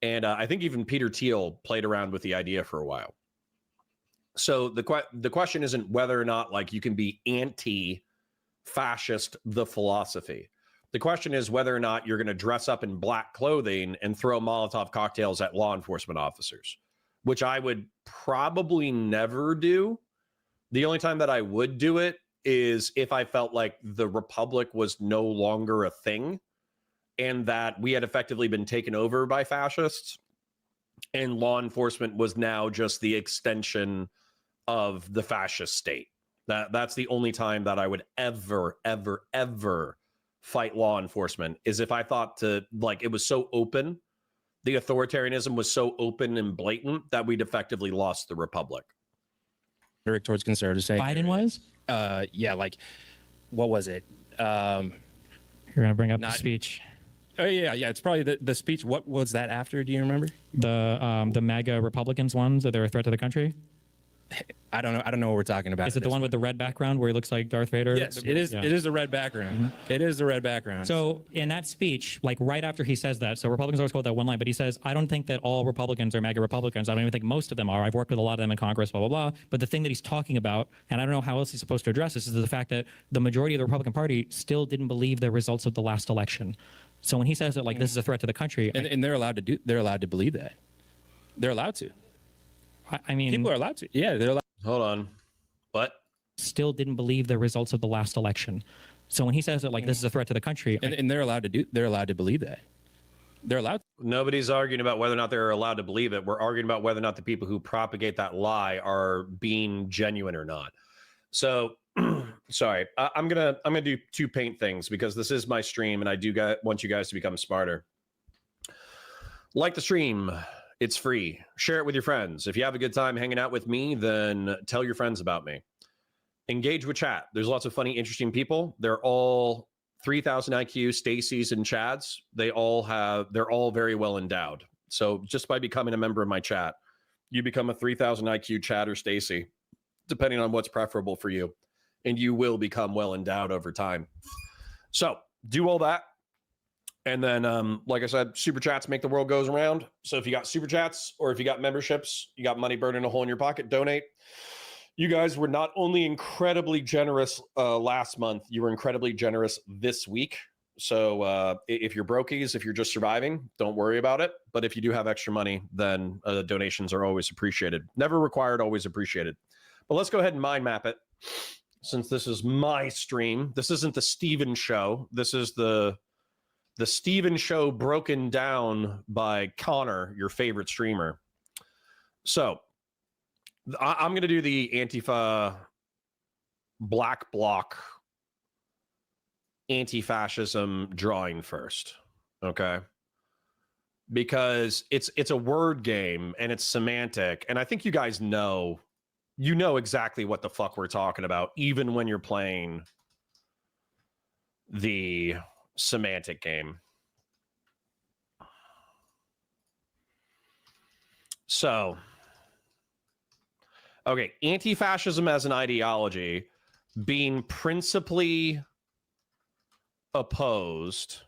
And I think even Peter Thiel played around with the idea for a while. So the question isn't whether or not like you can be anti-fascist the philosophy. The question is whether or not you're going to dress up in black clothing and throw Molotov cocktails at law enforcement officers, which I would probably never do. The only time that I would do it is if I felt like the Republic was no longer a thing and that we had effectively been taken over by fascists and law enforcement was now just the extension of the fascist state. That's the only time that I would ever fight law enforcement, is if I thought it was so open, the authoritarianism was so open and blatant that we'd effectively lost the Republic. Towards conservatives saying Biden was? yeah, like what was it? You're gonna bring up the speech. Oh yeah, it's probably the speech. What was that after? Do you remember? The MAGA Republicans ones, that they're a threat to the country. I don't know what we're talking about. Is it the one with the red background where he looks like Darth Vader? Yes, it is. Yeah. It is the red background. Mm-hmm. It is the red background. So in that speech, like right after he says that, so Republicans always quote that one line, but he says, I don't think that all Republicans are MAGA Republicans. I don't even think most of them are. I've worked with a lot of them in Congress, blah, blah, blah. But the thing that he's talking about, and I don't know how else he's supposed to address this, is the fact that the majority of the Republican Party still didn't believe the results of the last election. So when he says that, like, this is a threat to the country. And they're allowed to believe that. They're allowed to. I mean, people are allowed to. Yeah, they're allowed. Hold on. What? Still didn't believe the results of the last election. So when he says that, like, this is a threat to the country. And they're allowed to believe that. They're allowed to. Nobody's arguing about whether or not they're allowed to believe it. We're arguing about whether or not the people who propagate that lie are being genuine or not. So, sorry, I'm gonna do two paint things because this is my stream and I do want you guys to become smarter. Like the stream. It's free. Share it with your friends. If you have a good time hanging out with me, then tell your friends about me. Engage with chat. There's lots of funny, interesting people. They're all 3,000 IQ Stacy's and Chads. They're all very well endowed. So just by becoming a member of my chat, you become a 3,000 IQ Chad or Stacy, depending on what's preferable for you. And you will become well endowed over time. So do all that. And then, like I said, super chats make the world goes around. So if you got super chats or if you got memberships, you got money burning a hole in your pocket, donate. You guys were not only incredibly generous last month, you were incredibly generous this week. So if you're brokies, if you're just surviving, don't worry about it. But if you do have extra money, then donations are always appreciated. Never required, always appreciated. But let's go ahead and mind map it. Since this is my stream, this isn't the Steven show. This is the Steven show broken down by Connor, your favorite streamer. So I'm going to do the Antifa black bloc anti-fascism drawing first. Okay. Because it's a word game and it's semantic. And I think you guys know exactly what the fuck we're talking about, even when you're playing the semantic game. So, okay, anti-fascism as an ideology being principally opposed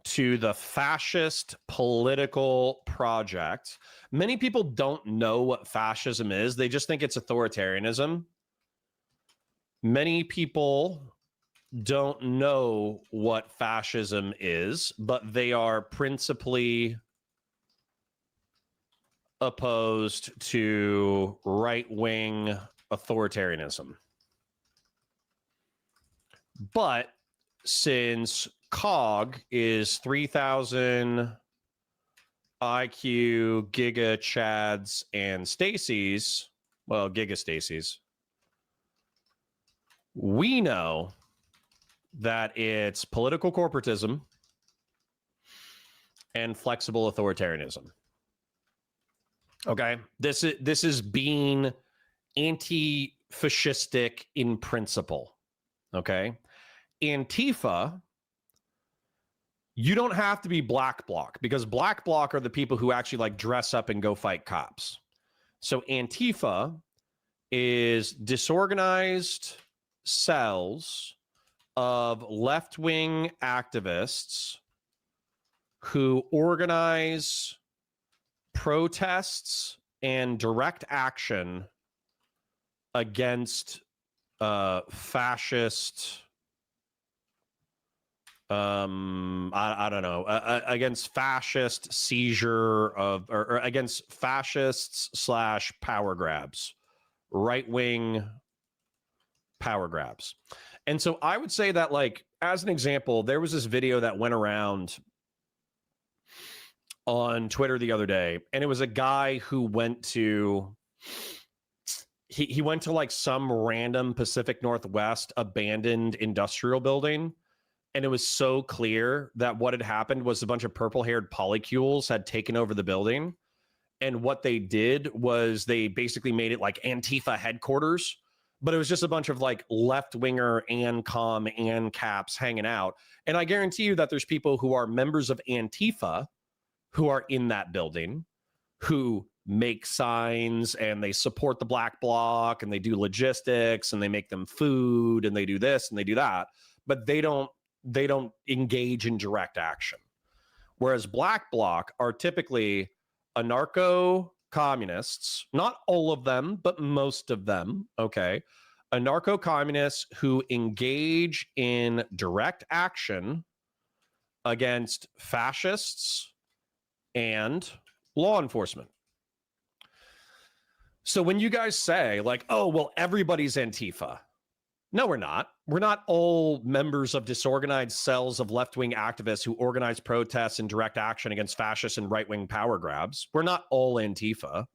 to the fascist political project. Many people don't know what fascism is. They just think it's authoritarianism. Many people don't know what fascism is, but they are principally opposed to right-wing authoritarianism. But since COG is 3,000 IQ Giga Chads and Stacy's, well, Giga Stacy's, we know that it's political corporatism and flexible authoritarianism. Okay, this is being anti-fascistic in principle. Okay, Antifa, you don't have to be black bloc, because black bloc are the people who actually like dress up and go fight cops. So Antifa is disorganized cells of left-wing activists who organize protests and direct action against fascist I don't know, against fascist seizure of, or against fascists slash power grabs, right-wing power grabs. And so I would say that, like, as an example, there was this video that went around on Twitter the other day, and it was a guy who went to, he went to like some random Pacific Northwest abandoned industrial building. And it was so clear that what had happened was a bunch of purple-haired polycules had taken over the building. And what they did was they basically made it like Antifa headquarters, but it was just a bunch of like left-winger ANCOM and caps hanging out. And I guarantee you that there's people who are members of Antifa who are in that building, who make signs and they support the black bloc and they do logistics and they make them food and they do this and they do that, but they don't engage in direct action. Whereas black bloc are typically anarcho-communists, not all of them, but most of them, okay? Anarcho-communists who engage in direct action against fascists and law enforcement. So when you guys say like, oh, well, everybody's Antifa. No, we're not. We're not all members of disorganized cells of left-wing activists who organize protests and direct action against fascist and right-wing power grabs. We're not all Antifa.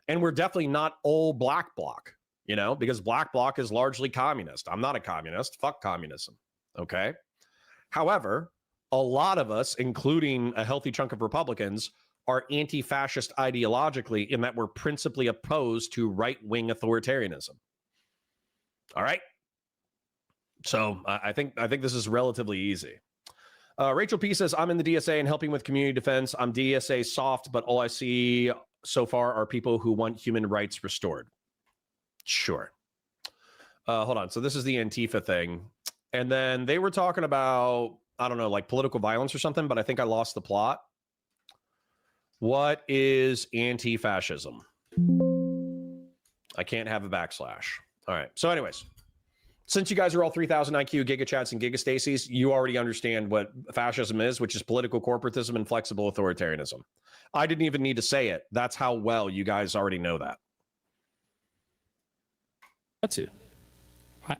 And we're definitely not all black bloc, you know, because black bloc is largely communist. I'm not a communist. Fuck communism. Okay. However, a lot of us, including a healthy chunk of Republicans, are anti-fascist ideologically in that we're principally opposed to right-wing authoritarianism. All right. So I think this is relatively easy. Rachel P says, I'm in the DSA and helping with community defense. I'm DSA soft, but all I see so far are people who want human rights restored. Sure. Hold on. So this is the Antifa thing. And then they were talking about, I don't know, like political violence or something, but I think I lost the plot. What is anti-fascism? I can't have a backslash. All right. So anyways, since you guys are all 3,000 IQ gigachats and gigastacies, you already understand what fascism is, which is political corporatism and flexible authoritarianism. I didn't even need to say it. That's how well you guys already know that. To.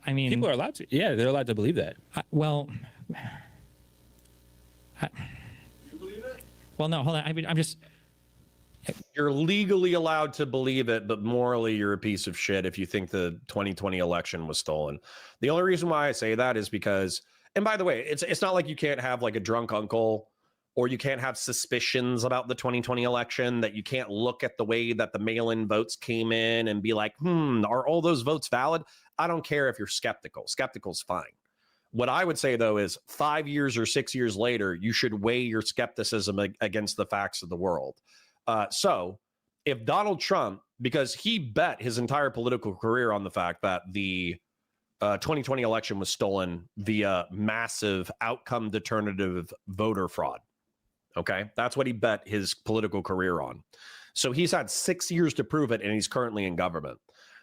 I mean, People are allowed to. Yeah, they're allowed to believe that. Well, You believe it? well, no, hold on. I mean, I'm just. You're legally allowed to believe it, but morally you're a piece of shit if you think the 2020 election was stolen. The only reason why I say that is because, and by the way, it's not like you can't have like a drunk uncle, or you can't have suspicions about the 2020 election, that you can't look at the way that the mail-in votes came in and be like, are all those votes valid? I don't care if you're skeptical. Skeptical's fine. What I would say, though, is 5 years or 6 years later, you should weigh your skepticism against the facts of the world. So if Donald Trump, because he bet his entire political career on the fact that the 2020 election was stolen via massive outcome determinative voter fraud. Okay, that's what he bet his political career on. So he's had 6 years to prove it, and he's currently in government.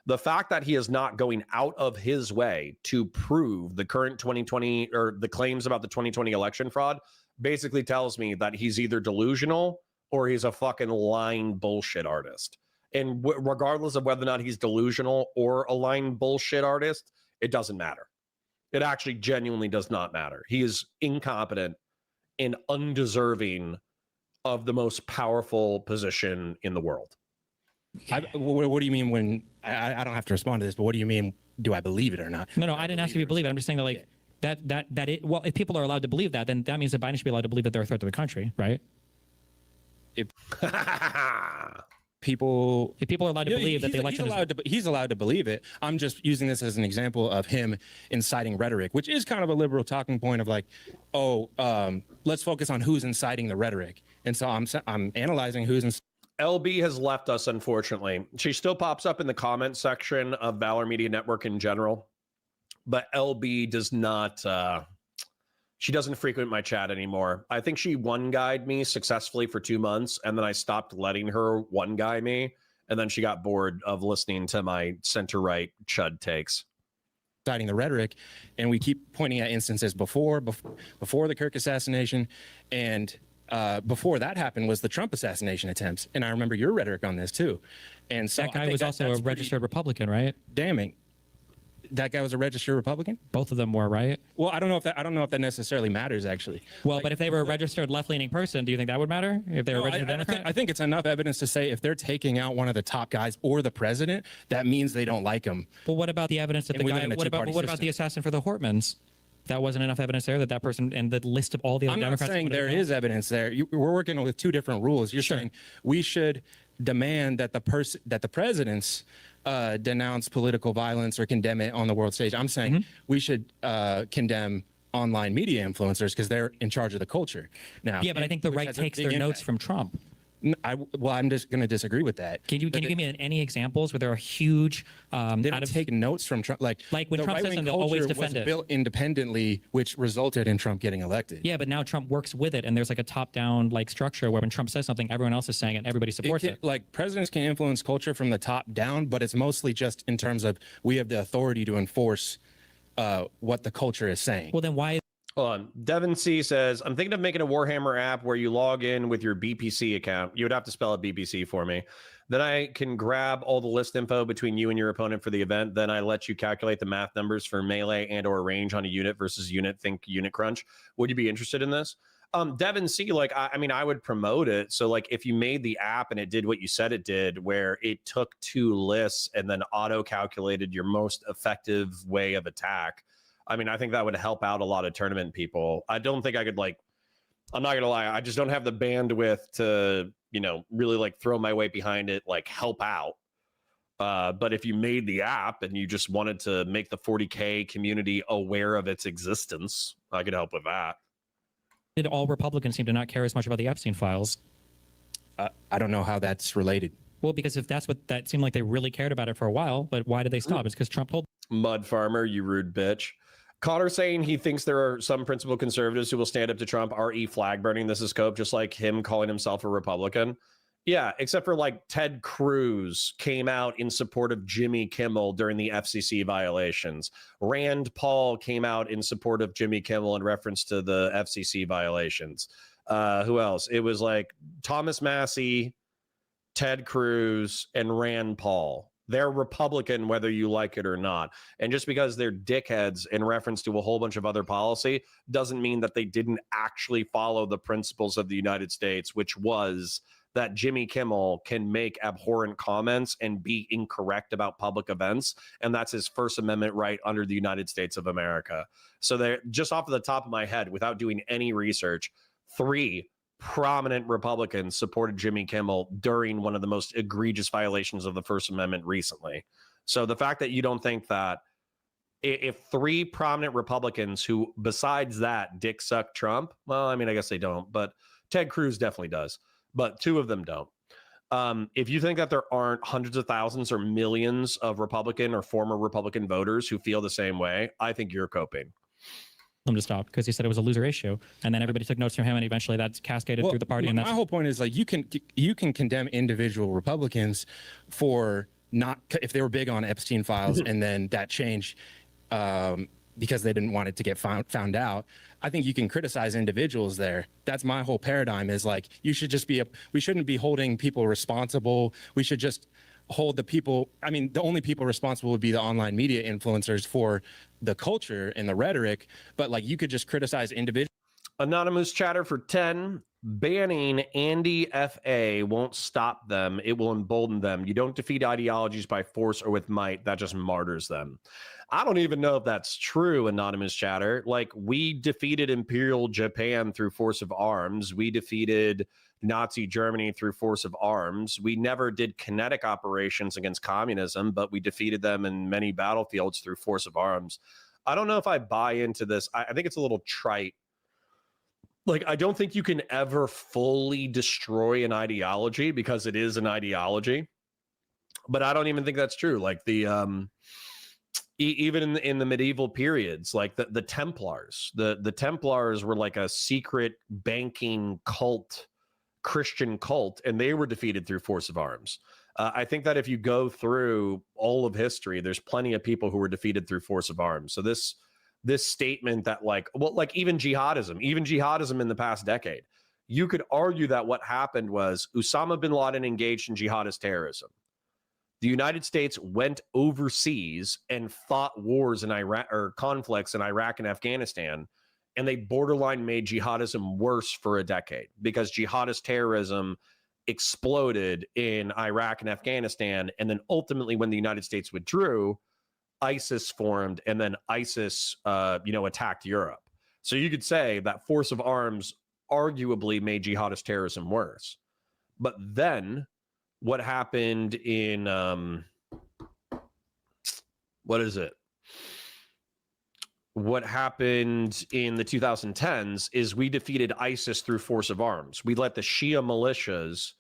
The fact that he is not going out of his way to prove the current 2020 or the claims about the 2020 election fraud basically tells me that he's either delusional or he's a fucking lying bullshit artist. And regardless of whether or not he's delusional or a lying bullshit artist, it doesn't matter. It actually genuinely does not matter. He is incompetent and undeserving of the most powerful position in the world. What do you mean when I don't have to respond to this, but what do you mean? Do I believe it or not? No, I didn't ask if you believe it. I'm just saying that like that it, well, if people are allowed to believe that, then that means that Biden should be allowed to believe that they're a threat to the country, right? people If people are allowed to believe that the election is he's allowed to believe it. I'm just using this as an example of him inciting rhetoric, which is kind of a liberal talking point of like, let's focus on who's inciting the rhetoric. And so I'm analyzing who's LB has left us, unfortunately. She still pops up in the comment section of Valor Media Network in general, but LB does not, she doesn't frequent my chat anymore. I think she one-guyed me successfully for 2 months, and then I stopped letting her one-guy me, and then she got bored of listening to my center-right chud takes. inciting the rhetoric, and we keep pointing at instances before the Kirk assassination, and before that happened was the Trump assassination attempts. And I remember your rhetoric on this too. And so that guy was also a registered Republican, right? Damning. That guy was a registered Republican? Both of them were, right? Well, I don't know if that necessarily matters, actually. Well, like, but if they were a registered left-leaning person, do you think that would matter? If they were registered Democrat? I think it's enough evidence to say if they're taking out one of the top guys or the president, that means they don't like him. Well, what about the evidence that the guy? What about the assassin for the Hortmans? That wasn't enough evidence there that person and the list of all the other Democrats. I'm not saying there is evidence there. We're working with two different rules. You're saying we should demand that the presidents denounce political violence or condemn it on the world stage. I'm saying we should condemn online media influencers because they're in charge of the culture now. Yeah, but I think the right takes their notes from Trump. I'm just going to disagree with that. Can you give me any examples where there are huge? They don't take notes from Trump. Like when Trump says something, they'll always defend it. Built independently, which resulted in Trump getting elected. Yeah, but now Trump works with it, and there's like a top-down like structure where when Trump says something, everyone else is saying it, and everybody supports it. Like presidents can influence culture from the top down, but it's mostly just in terms of we have the authority to enforce what the culture is saying. Well, then why? Hold on. Devin C says, I'm thinking of making a Warhammer app where you log in with your BPC account. You would have to spell it BPC for me. Then I can grab all the list info between you and your opponent for the event. Then I let you calculate the math numbers for melee and or range on a unit versus unit. Think unit crunch. Would you be interested in this? Devin C, like, I mean, I would promote it. So like if you made the app and it did what you said it did, where it took 2 lists and then auto calculated your most effective way of attack, I mean, I think that would help out a lot of tournament people. I don't think I could, like, I'm not going to lie, I just don't have the bandwidth to, really like throw my weight behind it, like help out. But if you made the app and you just wanted to make the 40K community aware of its existence, I could help with that. Did all Republicans seem to not care as much about the Epstein files? I don't know how that's related. Well, because if that's what that seemed like they really cared about it for a while, but why did they stop? It's because Trump told Mud Farmer, you rude bitch. Connor saying he thinks there are some principled conservatives who will stand up to Trump. RE flag burning. This is Cope, just like him calling himself a Republican. Yeah, except for like Ted Cruz came out in support of Jimmy Kimmel during the FCC violations. Rand Paul came out in support of Jimmy Kimmel in reference to the FCC violations. Who else? It was like Thomas Massey, Ted Cruz, and Rand Paul. They're Republican, whether you like it or not. And just because they're dickheads in reference to a whole bunch of other policy doesn't mean that they didn't actually follow the principles of the United States, which was that Jimmy Kimmel can make abhorrent comments and be incorrect about public events. And that's his First Amendment right under the United States of America. So they're just off of the top of my head, without doing any research, 3 prominent Republicans supported Jimmy Kimmel during one of the most egregious violations of the First Amendment recently. So the fact that you don't think that if 3 prominent Republicans who, besides that, dick suck Trump, well, I mean, I guess they don't, but Ted Cruz definitely does, but 2 of them don't. If you think that there aren't hundreds of thousands or millions of Republican or former Republican voters who feel the same way, I think you're coping. Him to stop because he said it was a loser issue, and then everybody took notes from him, and eventually that's cascaded through the party. And my whole point is like you can condemn individual Republicans for not, if they were big on Epstein files and then that changed because they didn't want it to get found out. I think you can criticize individuals there. That's my whole paradigm, is like you should just be we shouldn't be holding people responsible. We should just hold the people. I mean, the only people responsible would be the online media influencers for the culture and the rhetoric, but like you could just criticize individuals. Anonymous chatter for 10. banning Andy FA won't stop them. It will embolden them. You don't defeat ideologies by force or with might. That just martyrs them. I don't even know if that's true, anonymous chatter. Like, we defeated Imperial Japan through force of arms. We defeated Nazi Germany through force of arms. We never did kinetic operations against communism, but we defeated them in many battlefields through force of arms. I don't know if I buy into this. I think it's a little trite. Like, I don't think you can ever fully destroy an ideology because it is an ideology. But I don't even think that's true. Like, the even in the medieval periods, like the Templars, the Templars were like a secret banking cult, Christian cult, and they were defeated through force of arms. I think that if you go through all of history, there's plenty of people who were defeated through force of arms. So this statement that like even jihadism in the past decade, you could argue that what happened was Osama bin Laden engaged in jihadist terrorism. The United States went overseas and fought wars in Iraq, or conflicts in Iraq and Afghanistan, and they borderline made jihadism worse for a decade because jihadist terrorism exploded in Iraq and Afghanistan. And then ultimately, when the United States withdrew, ISIS formed, and then ISIS, attacked Europe. So you could say that force of arms arguably made jihadist terrorism worse. But then what happened in what happened in the 2010s is we defeated ISIS through force of arms. We let the Shia militias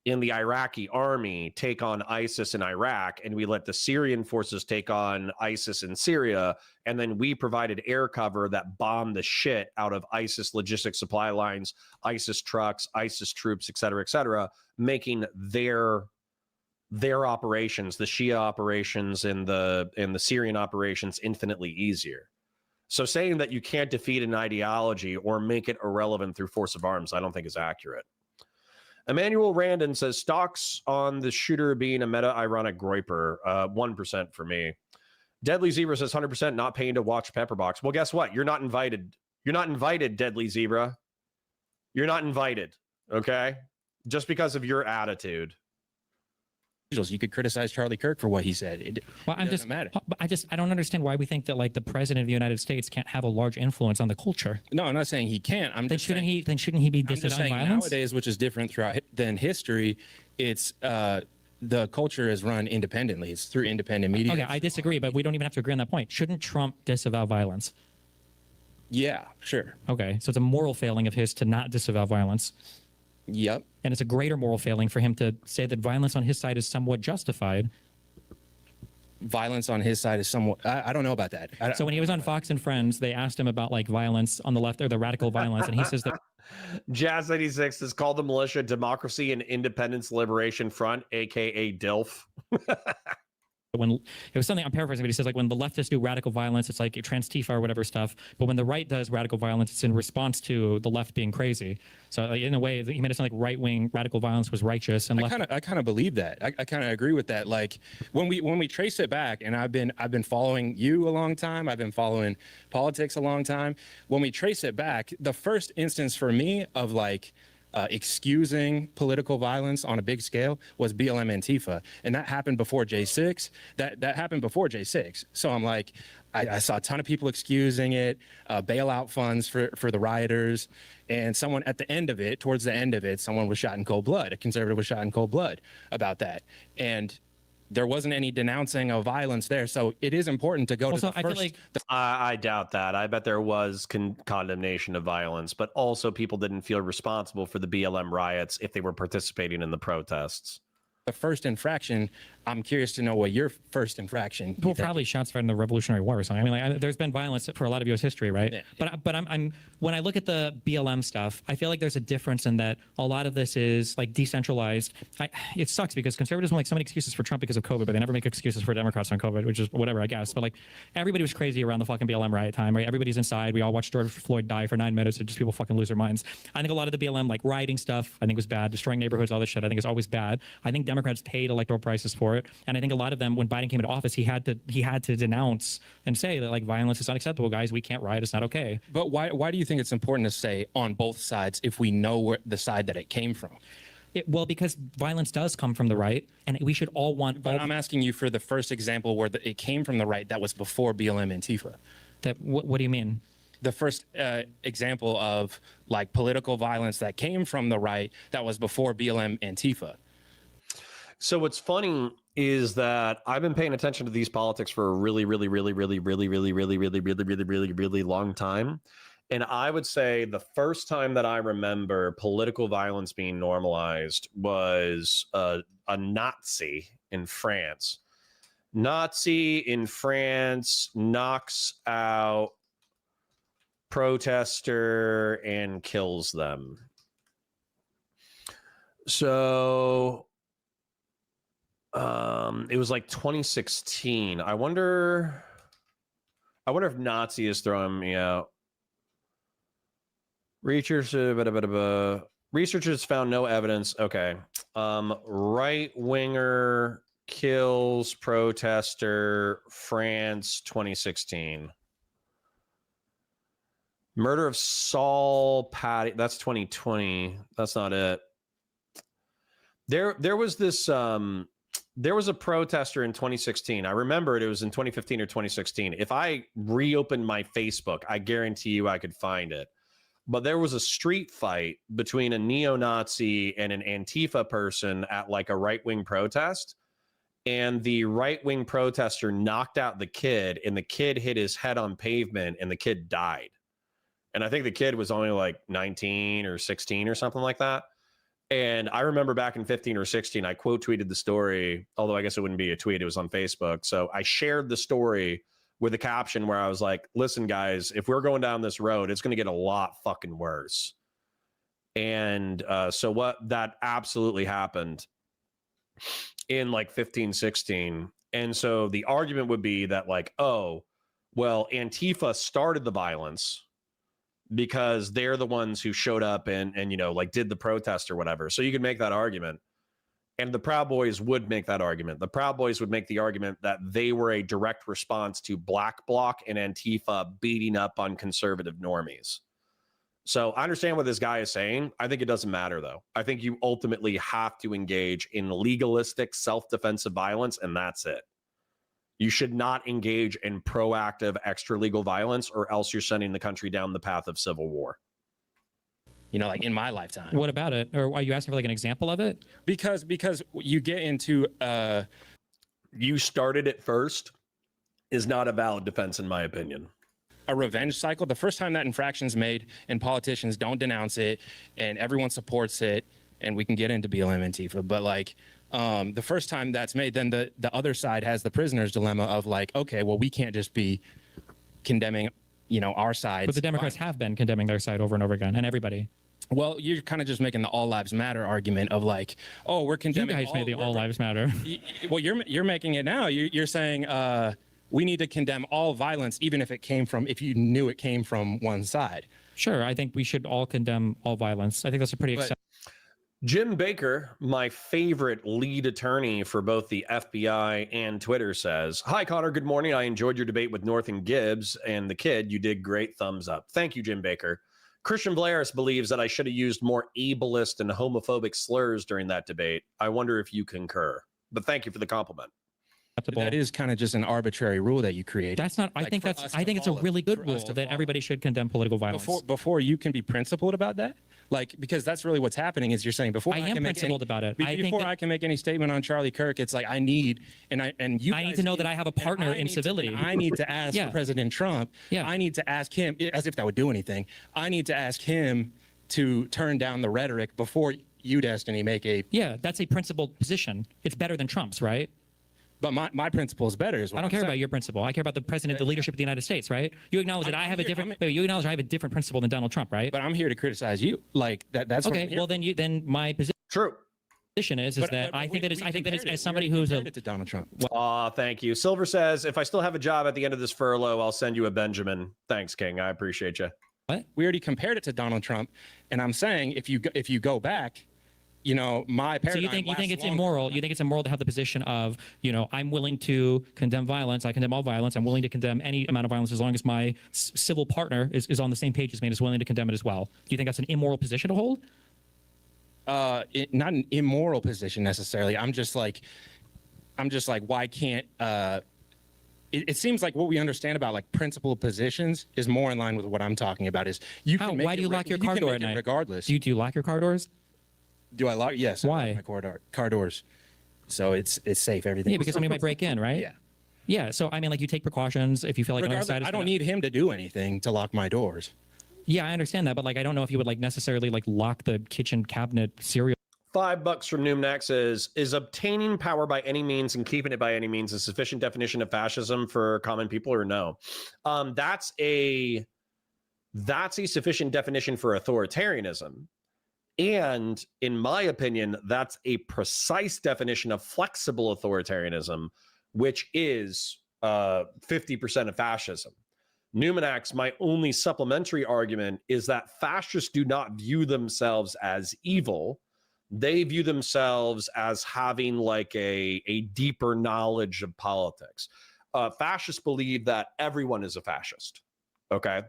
in the Iraqi army take on ISIS in Iraq, and we let the Syrian forces take on ISIS in Syria, and then we provided air cover that bombed the shit out of ISIS logistic supply lines, ISIS trucks, ISIS troops, et cetera, making their operations, the Shia operations and the Syrian operations, infinitely easier. So saying that you can't defeat an ideology or make it irrelevant through force of arms, I don't think is accurate. Emmanuel Randon says stocks on the shooter being a meta-ironic groiper, 1% for me. Deadly Zebra says 100% not paying to watch Pepperbox. Well, guess what? You're not invited. You're not invited, Deadly Zebra. You're not invited, okay? Just because of your attitude. You could criticize Charlie Kirk for what he said. I don't understand why we think that like the president of the United States can't have a large influence on the culture. No, I'm not saying he can't. Then shouldn't he be disavowing violence? Nowadays, which is different than history, it's the culture is run independently. It's through independent media. Okay, I disagree, but we don't even have to agree on that point. Shouldn't Trump disavow violence? Yeah, sure. Okay, so it's a moral failing of his to not disavow violence. Yep. And it's a greater moral failing for him to say that violence on his side is somewhat justified. Violence on his side is somewhat... I don't know about that. So when he was on Fox and Friends, they asked him about like violence on the left, or the radical violence, and he says that... Jazz 86 has called the militia Democracy and Independence Liberation Front, a.k.a. DILF. When it was something, I'm paraphrasing, but he says like when the leftists do radical violence, it's like trans-Tifa or whatever stuff. But when the right does radical violence, it's in response to the left being crazy. So like, in a way, he made it sound like right-wing radical violence was righteous. And I kind of believe that. I kind of agree with that. Like when we trace it back, and I've been following you a long time. I've been following politics a long time. When we trace it back, the first instance for me of like excusing political violence on a big scale was BLM Antifa, and that happened before J6. That happened before J6. So I'm like, I saw a ton of people excusing it, bailout funds for the rioters, and someone at the end of it, towards the end of it, someone was shot in cold blood. A conservative was shot in cold blood about that, and there wasn't any denouncing of violence there. So it is important to go to the first. I feel like I doubt that. I bet there was condemnation of violence, but also people didn't feel responsible for the BLM riots if they were participating in the protests. The first infraction, I'm curious to know what your first infraction. Well, probably shots fired in the Revolutionary War or something. I mean, like, there's been violence for a lot of U.S. history, right? Yeah. But I'm when I look at the BLM stuff, I feel like there's a difference in that a lot of this is like decentralized. It sucks because conservatives make so many excuses for Trump because of COVID, but they never make excuses for Democrats on COVID, which is whatever, I guess. But like everybody was crazy around the fucking BLM riot time, right? Everybody's inside. We all watched George Floyd die for 9 minutes, and just people fucking lose their minds. I think a lot of the BLM like rioting stuff, I think was bad. Destroying neighborhoods, all this shit, I think is always bad. I think Democrats paid electoral prices for it. for it. And I think a lot of them, when Biden came into office, he had to denounce and say that like violence is unacceptable, guys. We can't riot. It's not okay. But why do you think it's important to say on both sides if we know where the side that it came from? Well, because violence does come from the right, and we should all want. But I'm asking you for the first example where it came from the right that was before BLM Antifa. What do you mean? The first example of like political violence that came from the right that was before BLM Antifa. So what's funny is that I've been paying attention to these politics for a really long time. And I would say the first time that I remember political violence being normalized was a Nazi in France. Nazi in France knocks out protester and kills them. So it was like 2016. I wonder if Nazi is throwing me out. Researchers found no evidence. Okay. Right winger kills protester, France, 2016. Murder of Saul Patty. That's 2020. That's not it. There was this. There was a protester in 2016. I remember it was in 2015 or 2016. If I reopened my Facebook, I guarantee you I could find it. But there was a street fight between a neo-Nazi and an Antifa person at like a right-wing protest. And the right-wing protester knocked out the kid, and the kid hit his head on pavement, and the kid died. And I think the kid was only like 19 or 16 or something like that. And I remember back in 15 or 16, I quote tweeted the story, although I guess it wouldn't be a tweet. It was on Facebook. So I shared the story with a caption where I was like, listen, guys, if we're going down this road, it's going to get a lot fucking worse. And so what that absolutely happened in like 15, 16. And so the argument would be that like, oh, well, Antifa started the violence because they're the ones who showed up and you know, like did the protest or whatever. So you could make that argument. And the Proud Boys would make that argument. The Proud Boys would make the argument that they were a direct response to Black Bloc and Antifa beating up on conservative normies. So I understand what this guy is saying. I think it doesn't matter, though. I think you ultimately have to engage in legalistic self-defensive violence, and that's it. You should not engage in proactive extra-legal violence, or else you're sending the country down the path of civil war. You know, like in my lifetime. What about it? Or are you asking for like an example of it? Because you get into you started it first is not a valid defense, in my opinion. A revenge cycle. The first time that infraction's made and politicians don't denounce it and everyone supports it, and we can get into BLM Antifa, but like the first time that's made, then the other side has the prisoner's dilemma of like, okay, well, we can't just be condemning, you know, our side. But the Democrats have been condemning their side over and over again, and everybody. Well, you're kind of just making the all lives matter argument of like, oh, we're condemning. You guys made the all lives matter. Well, you're making it now. You're saying we need to condemn all violence, even if if you knew it came from one side. Sure, I think we should all condemn all violence. I think that's a pretty acceptable. Jim Baker, my favorite lead attorney for both the FBI and Twitter, says, "Hi, Connor. Good morning. I enjoyed your debate with North and Gibbs and the kid. You did great. Thumbs up." Thank you, Jim Baker. Christian Blaris believes that I should have used more ableist and homophobic slurs during that debate. I wonder if you concur. But thank you for the compliment. That is kind of just an arbitrary rule that you create. That's not. I think it's a really good rule that everybody should condemn political violence. Before you can be principled about that, like, because that's really what's happening is you're saying before I am principled about it. Before I can make any statement on Charlie Kirk, it's like I need you. I need to know that I have a partner in civility. I need to ask President Trump. Yeah. I need to ask him, as if that would do anything. I need to ask him to turn down the rhetoric before you, Destiny, make a. Yeah, that's a principled position. It's better than Trump's, right? But my principle is better. I don't care about your principle. I care about the president, the leadership of the United States, right? You acknowledge that I have a different. You acknowledge I have a different principle than Donald Trump, right? But I'm here to criticize you. Like that's okay. Well, then my position. True. Is that I think that it's as somebody who's a to Donald Trump. Thank you. Silver says, if I still have a job at the end of this furlough, I'll send you a Benjamin. Thanks, King. I appreciate you. What? We already compared it to Donald Trump, and I'm saying if you go back, you know, my paradigm. So you think lasts it's longer. immoral? You think it's immoral to have the position of, you know, I'm willing to condemn violence. I condemn all violence. I'm willing to condemn any amount of violence as long as my civil partner is on the same page as me and is willing to condemn it as well. Do you think that's an immoral position to hold? Not an immoral position necessarily. I'm just like, why can't? It seems like what we understand about like principled positions is more in line with what I'm talking about. Is you How? can make Why do you lock your can car door make at it night? regardless? Do you lock your car doors? Do I lock? Yes. Why? I lock my car doors. So it's safe. Everything. Yeah, because somebody might break in, right? Yeah. Yeah. So I mean, like you take precautions if you feel like Regardless, another side is I don't gonna- need him to do anything to lock my doors. Yeah, I understand that, but like I don't know if you would like necessarily like lock the kitchen cabinet cereal $5 from Noomnax is obtaining power by any means and keeping it by any means a sufficient definition of fascism for common people, or no? That's a sufficient definition for authoritarianism. And in my opinion, that's a precise definition of flexible authoritarianism, which is 50% of fascism. Numinax, my only supplementary argument is that fascists do not view themselves as evil. They view themselves as having like a deeper knowledge of politics. Fascists believe that everyone is a fascist. Okay.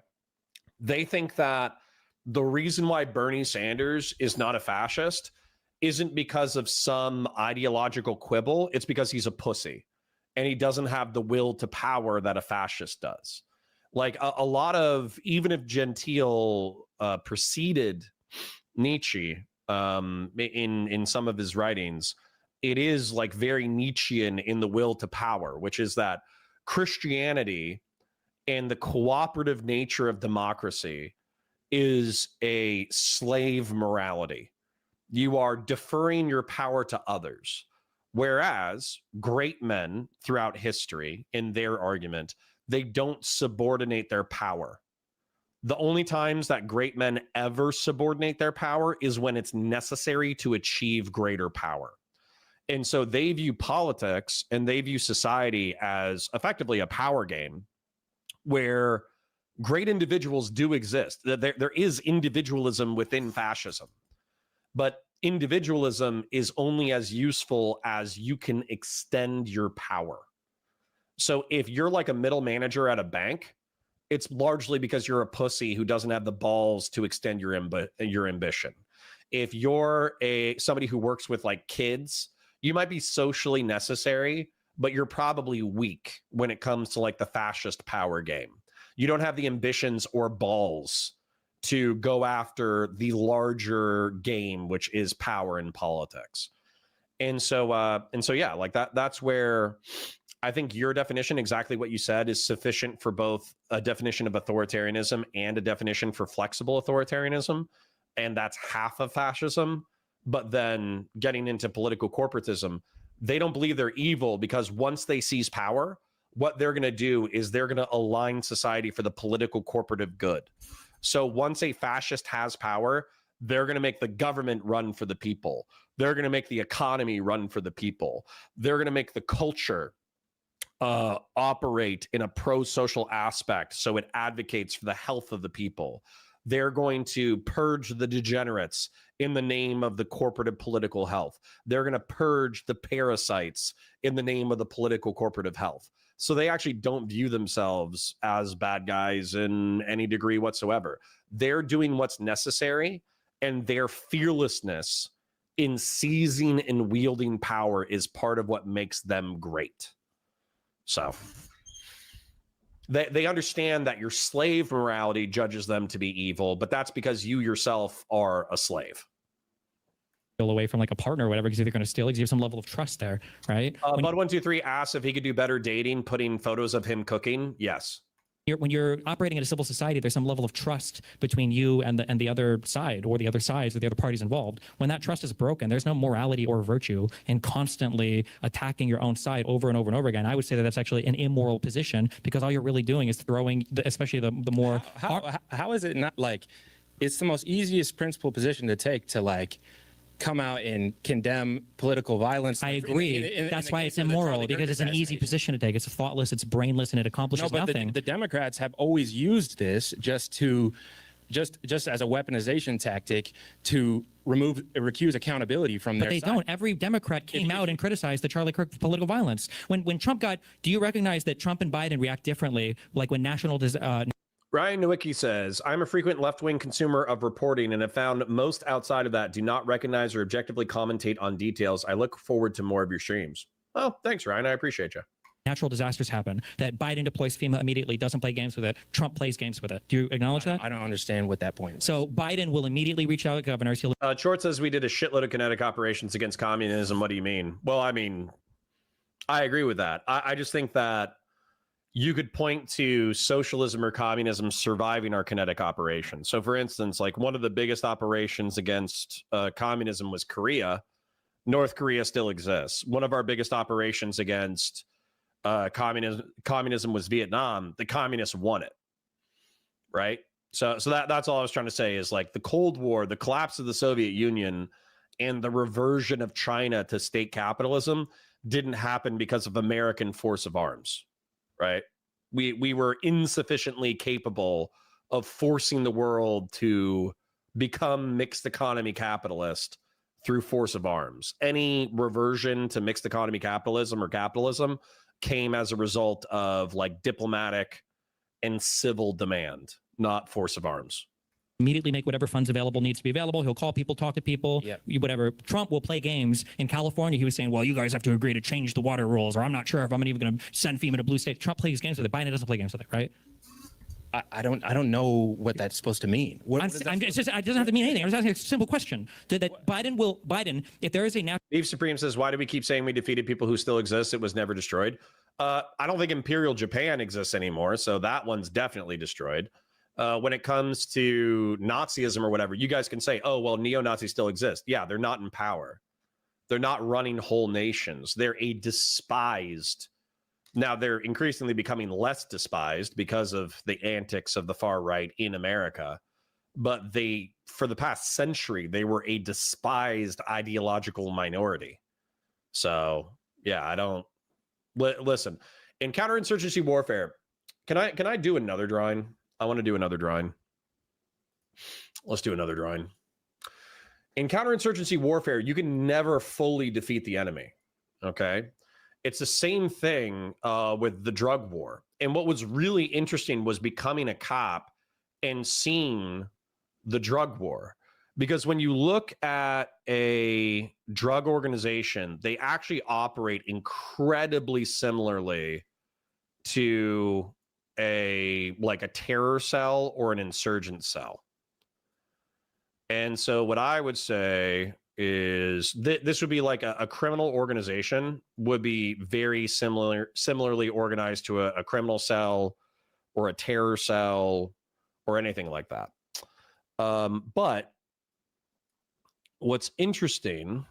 They think that the reason why Bernie Sanders is not a fascist isn't because of some ideological quibble. It's because he's a pussy and he doesn't have the will to power that a fascist does. Like a lot of, even if Gentile preceded Nietzsche in some of his writings, it is like very Nietzschean in the will to power, which is that Christianity and the cooperative nature of democracy is a slave morality. You are deferring your power to others. Whereas great men throughout history, in their argument, they don't subordinate their power. The only times that great men ever subordinate their power is when it's necessary to achieve greater power. And so they view politics and they view society as effectively a power game where great individuals do exist. There is individualism within fascism, but individualism is only as useful as you can extend your power. So if you're like a middle manager at a bank, it's largely because you're a pussy who doesn't have the balls to extend your ambition. If you're somebody who works with like kids, you might be socially necessary, but you're probably weak when it comes to like the fascist power game. You don't have the ambitions or balls to go after the larger game, which is power in politics. And so yeah, like that's where I think your definition, exactly what you said, is sufficient for both a definition of authoritarianism and a definition for flexible authoritarianism. And that's half of fascism. But then getting into political corporatism, they don't believe they're evil because once they seize power, what they're going to do is they're going to align society for the political corporative good. So once a fascist has power, they're going to make the government run for the people. They're going to make the economy run for the people. They're going to make the culture operate in a pro-social aspect so it advocates for the health of the people. They're going to purge the degenerates in the name of the corporative political health. They're going to purge the parasites in the name of the political corporative health. So they actually don't view themselves as bad guys in any degree whatsoever. They're doing what's necessary, and their fearlessness in seizing and wielding power is part of what makes them great. So they understand that your slave morality judges them to be evil, but that's because you yourself are a slave. away from like a partner or whatever, because if you're going to steal, you have some level of trust there, right? Bud123 asks if he could do better dating, putting photos of him cooking. Yes. When you're operating in a civil society, there's some level of trust between you and the other side, or the other sides, or the other parties involved. When that trust is broken, there's no morality or virtue in constantly attacking your own side over and over and over again. I would say that that's actually an immoral position, because all you're really doing is throwing, especially the more... How is it not like, it's the most easiest principle position to take, to like come out and condemn political violence. I agree. That's why it's immoral, because it's an easy position to take. It's thoughtless, it's brainless, and it accomplishes nothing. The Democrats have always used this just to just as a weaponization tactic to recuse accountability from But their they side. don't. Every Democrat came out and criticized the Charlie Kirk political violence. When Trump got, do you recognize that Trump and Biden react differently? Like when Ryan Nowicki says, I'm a frequent left-wing consumer of reporting and have found most outside of that do not recognize or objectively commentate on details. I look forward to more of your streams. Oh, thanks, Ryan. I appreciate you. natural disasters happen, that Biden deploys FEMA immediately, doesn't play games with it. Trump plays games with it. Do you acknowledge that? I don't understand what that point is. So Biden will immediately reach out to governors. He'll Short says we did a shitload of kinetic operations against communism. What do you mean? Well, I mean, I agree with that. I just think that you could point to socialism or communism surviving our kinetic operations. So, for instance, like one of the biggest operations against communism was Korea. North Korea still exists. One of our biggest operations against communism was Vietnam. The communists won it, right? So that's all I was trying to say is like the Cold War, the collapse of the Soviet Union, and the reversion of China to state capitalism didn't happen because of American force of arms, right? We were insufficiently capable of forcing the world to become mixed economy capitalist through force of arms. Any reversion to mixed economy capitalism or capitalism came as a result of like diplomatic and civil demand, not force of arms. immediately make whatever funds available needs to be available. He'll call people, talk to people, whatever. Trump will play games. In California, he was saying, well, you guys have to agree to change the water rules, or I'm not sure if I'm even going to send FEMA to blue states. Trump plays games with it. Biden doesn't play games with it, right? I don't know what that's supposed to mean. It doesn't have to mean anything. I'm just asking a simple question. That Biden, if there is a natural... Eve Supreme says, why do we keep saying we defeated people who still exist? It was never destroyed. I don't think Imperial Japan exists anymore, so that one's definitely destroyed. When it comes to Nazism or whatever, you guys can say, oh, well, neo-Nazis still exist. Yeah, they're not in power. They're not running whole nations. They're a despised... Now, they're increasingly becoming less despised because of the antics of the far right in America. But they, for the past century, they were a despised ideological minority. So, yeah, I don't... Listen, in counterinsurgency warfare, can I do another drawing? I want to do another drawing. Let's do another drawing. In counterinsurgency warfare, you can never fully defeat the enemy, okay? It's the same thing with the drug war. And what was really interesting was becoming a cop and seeing the drug war. Because when you look at a drug organization, they actually operate incredibly similarly to a terror cell or an insurgent cell. And so what I would say is this would be like a criminal organization would be very similarly organized to a criminal cell or a terror cell or anything like that. But what's interesting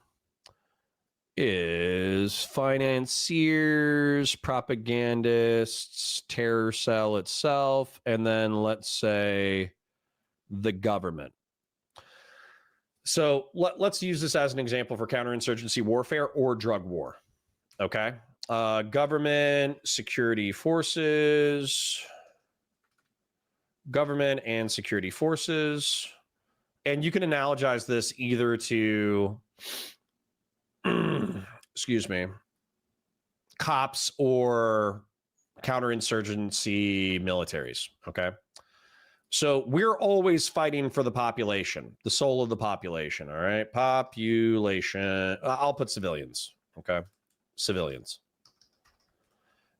is financiers, propagandists, terror cell itself, and then let's say the government. So let's use this as an example for counterinsurgency warfare or drug war. Okay. Government, security forces, government and security forces. And you can analogize this either to, excuse me, cops or counterinsurgency militaries. Okay. So we're always fighting for the population, the soul of the population. All right. Population. I'll put civilians. Okay. Civilians.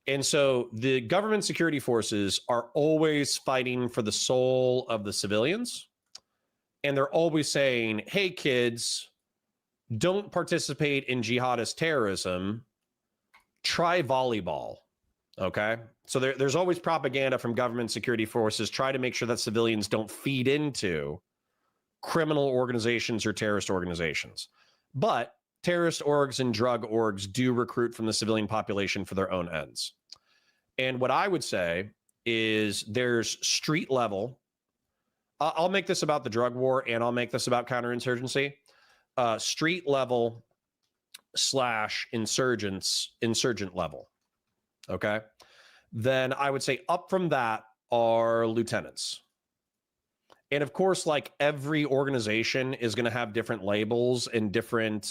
And so the government security forces are always fighting for the soul of the civilians. And they're always saying, hey, kids, don't participate in jihadist terrorism. Try volleyball. Okay. So there's always propaganda from government security forces try to make sure that civilians don't feed into criminal organizations or terrorist organizations. But terrorist orgs and drug orgs do recruit from the civilian population for their own ends. And what I would say is there's street level. I'll make this about the drug war and I'll make this about counterinsurgency. Street level / insurgent level. Okay. Then I would say up from that are lieutenants. And of course, like every organization is going to have different labels and different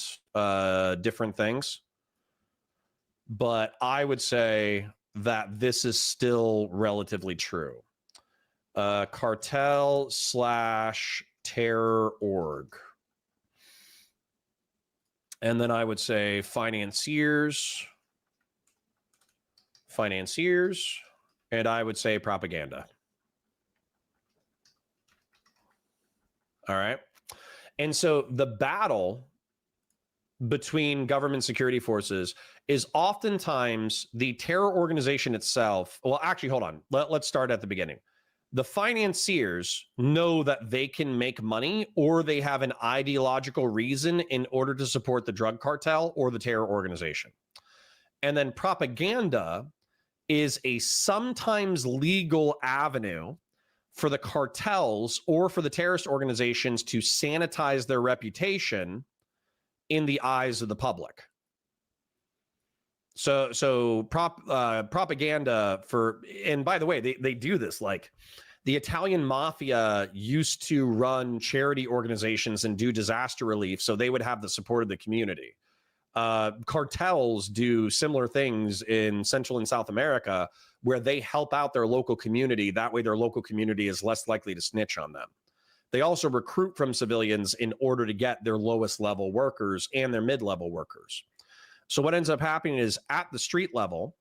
things. But I would say that this is still relatively true. Cartel / terror org. And then I would say financiers, and I would say propaganda. All right. And so the battle between government security forces is oftentimes the terror organization itself. Well, actually, hold on. Let's start at the beginning. The financiers know that they can make money, or they have an ideological reason in order to support the drug cartel or the terror organization. And then propaganda is a sometimes legal avenue for the cartels or for the terrorist organizations to sanitize their reputation in the eyes of the public. So propaganda for, and by the way, they do this, like the Italian mafia used to run charity organizations and do disaster relief, so they would have the support of the community. Cartels do similar things in Central and South America, where they help out their local community. That way their local community is less likely to snitch on them. They also recruit from civilians in order to get their lowest level workers and their mid-level workers. So what ends up happening is at the street level,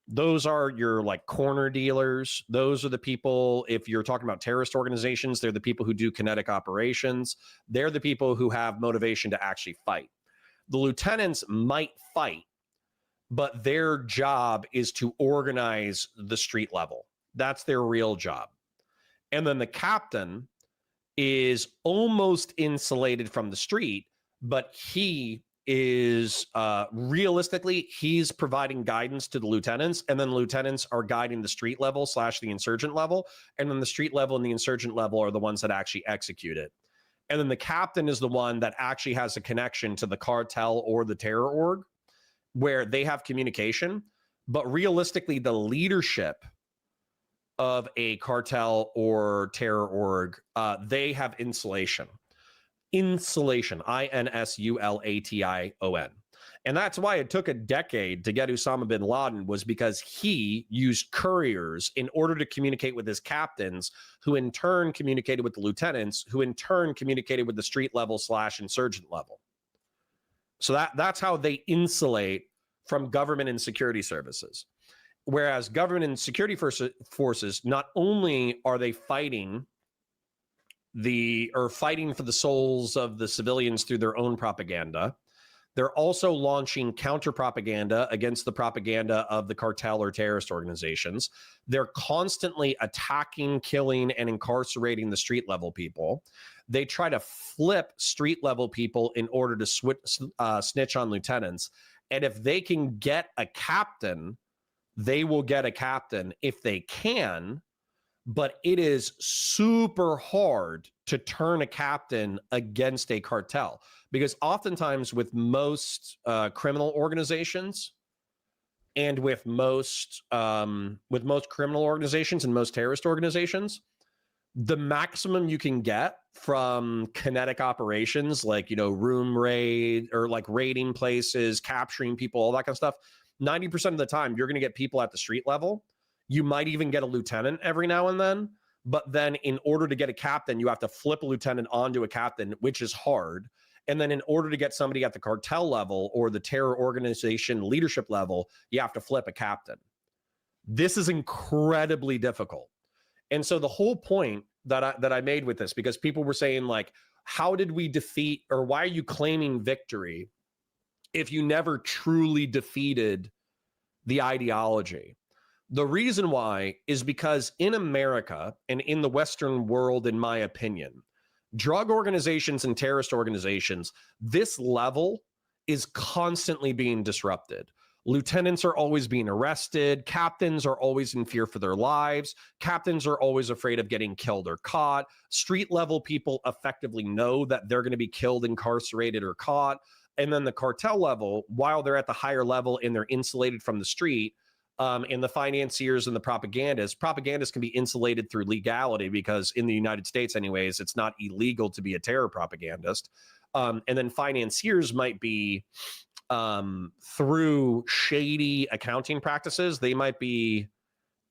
those are your like corner dealers. Those are the people, if you're talking about terrorist organizations, they're the people who do kinetic operations. They're the people who have motivation to actually fight. The lieutenants might fight, but their job is to organize the street level. That's their real job. And then the captain is almost insulated from the street, but he is realistically, he's providing guidance to the lieutenants, and then lieutenants are guiding the street level / the insurgent level, and then the street level and the insurgent level are the ones that actually execute it. And then the captain is the one that actually has a connection to the cartel or the terror org, where they have communication, but realistically, the leadership of a cartel or terror org, they have insulation. Insulation, INSULATION. And that's why it took a decade to get Osama bin Laden, was because he used couriers in order to communicate with his captains, who in turn communicated with the lieutenants, who in turn communicated with the street level / insurgent level. So that's how they insulate from government and security services. Whereas government and security forces, not only are they fighting for the souls of the civilians through their own propaganda, they're also launching counter propaganda against the propaganda of the cartel or terrorist organizations. They're constantly attacking, killing, and incarcerating the street level people. They try to flip street level people in order to snitch on lieutenants. And if they can get a captain, they will get a captain if they can. But it is super hard to turn a captain against a cartel, because oftentimes with most criminal organizations and with most criminal organizations and most terrorist organizations, the maximum you can get from kinetic operations, like, room raid or like raiding places, capturing people, all that kind of stuff, 90% of the time you're going to get people at the street level. You might even get a lieutenant every now and then, but then in order to get a captain, you have to flip a lieutenant onto a captain, which is hard. And then in order to get somebody at the cartel level or the terror organization leadership level, you have to flip a captain. This is incredibly difficult. And so the whole point that I made with this, because people were saying like, how did we defeat, or why are you claiming victory if you never truly defeated the ideology? The reason why is because in America and in the Western world, in my opinion, drug organizations and terrorist organizations, this level is constantly being disrupted. Lieutenants are always being arrested. Captains are always in fear for their lives. Captains are always afraid of getting killed or caught. Street level people effectively know that they're going to be killed, incarcerated, or caught. And then the cartel level, while they're at the higher level and they're insulated from the street, and the financiers and the propagandists can be insulated through legality because in the United States anyways, it's not illegal to be a terror propagandist. And then financiers might be through shady accounting practices, they might be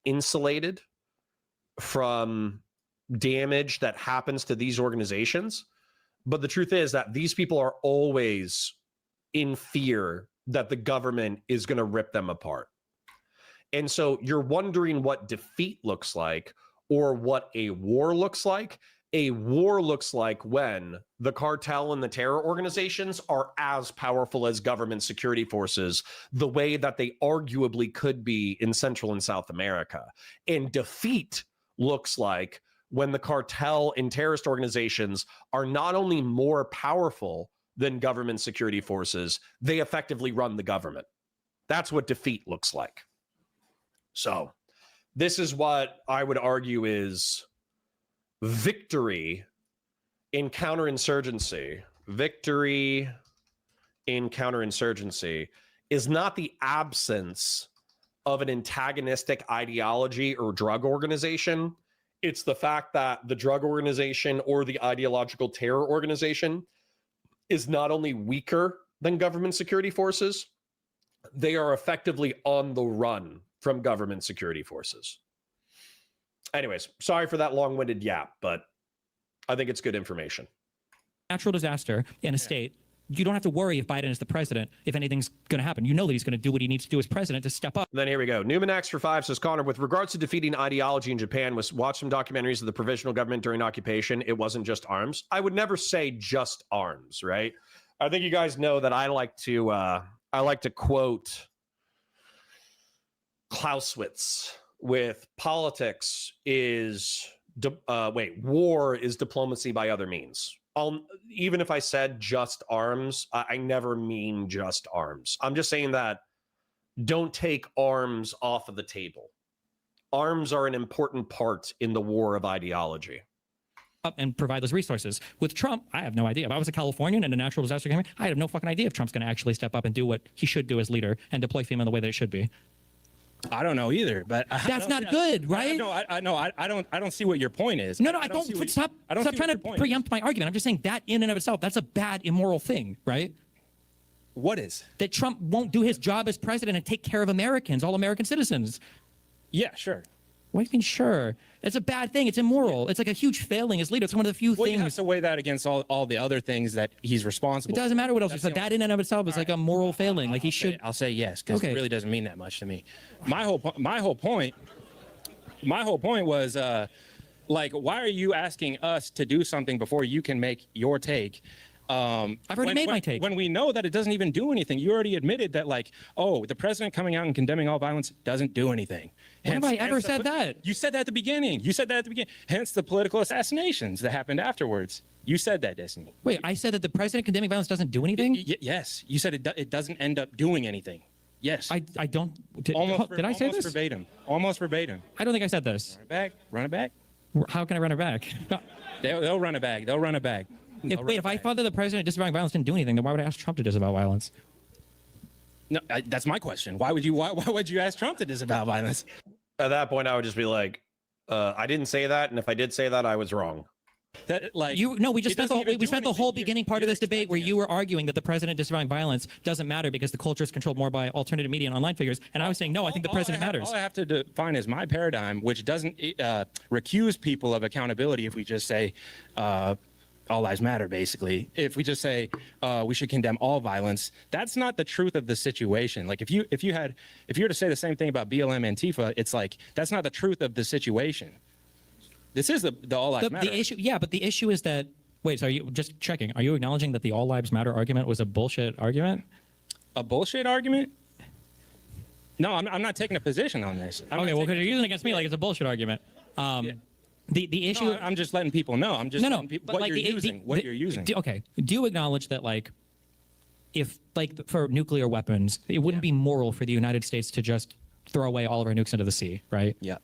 insulated from damage that happens to these organizations. But the truth is that these people are always in fear that the government is going to rip them apart. And so you're wondering what defeat looks like or what a war looks like. A war looks like when the cartel and the terror organizations are as powerful as government security forces, the way that they arguably could be in Central and South America. And defeat looks like when the cartel and terrorist organizations are not only more powerful than government security forces, they effectively run the government. That's what defeat looks like. So this is what I would argue is victory in counterinsurgency. Victory in counterinsurgency is not the absence of an antagonistic ideology or drug organization. It's the fact that the drug organization or the ideological terror organization is not only weaker than government security forces, they are effectively on the run from government security forces. Anyways, sorry for that long-winded yap, but I think it's good information. Natural disaster in a state, you don't have to worry if Biden is the president, if anything's going to happen. You know that he's going to do what he needs to do as president to step up. Then here we go. Newman for 5 says, Connor, with regards to defeating ideology in Japan, watch some documentaries of the provisional government during occupation. It wasn't just arms. I would never say just arms, right? I think you guys know that I like to quote Clausewitz with politics is war is diplomacy by other means. Even if I said just arms, I never mean just arms. I'm just saying that don't take arms off of the table. Arms are an important part in the war of ideology. Up and provide those resources. With Trump, I have no idea. If I was a Californian and a natural disaster came in, I have no fucking idea if Trump's going to actually step up and do what he should do as leader and deploy FEMA in the way that it should be. I don't know either, but that's not good, right? I don't see what your point is. No, I don't. Stop trying to preempt my argument. I'm just saying that in and of itself, that's a bad, immoral thing, right? What is? That Trump won't do his job as president and take care of Americans, all American citizens. Yeah, sure. What do you mean, sure? It's a bad thing. It's immoral. It's like a huge failing as leader. It's one of the few things. You have to weigh that against all the other things that he's responsible for. It doesn't matter what else you said. That in and of itself is like a moral failing. Like he should. I'll say yes, because it really doesn't mean that much to me. My whole point was, like, why are you asking us to do something before you can make your take? I've already made my take. When we know that it doesn't even do anything, you already admitted that, like, oh, the president coming out and condemning all violence doesn't do anything. When have I ever said that? You said that at the beginning. Hence the political assassinations that happened afterwards. You said that, Destiny. Wait, I said that the president condemning violence doesn't do anything? Yes. You said it doesn't end up doing anything. Yes. I don't. Did I say this? Almost verbatim. I don't think I said this. Run it back. How can I run it back? They'll run it back. If I thought that the president disavowing violence didn't do anything, then why would I ask Trump to disavow violence? No, that's my question. Why would you ask Trump to disavow violence? At that point, I would just be like, I didn't say that, and if I did say that, I was wrong. We spent the whole beginning part of this debate where you were arguing that the president disavowing violence doesn't matter because the culture is controlled more by alternative media and online figures, and I was saying no, I think the president matters. All I have to define is my paradigm, which doesn't recuse people of accountability if we just say all lives matter, basically. If we just say we should condemn all violence, that's not the truth of the situation. Like if you were to say the same thing about BLM Antifa, it's like that's not the truth of the situation. This is the all lives matter. The issue, yeah, but the issue is that wait, so are you just checking? Are you acknowledging that the all lives matter argument was a bullshit argument? A bullshit argument? No, I'm not taking a position on this. Okay, well, because you're using it against me like it's a bullshit argument. The issue. No, I'm just letting people know. I'm just letting people what you're using. Okay. Do you acknowledge that, like, if, like, for nuclear weapons, it wouldn't be moral for the United States to just throw away all of our nukes into the sea, right? Yeah.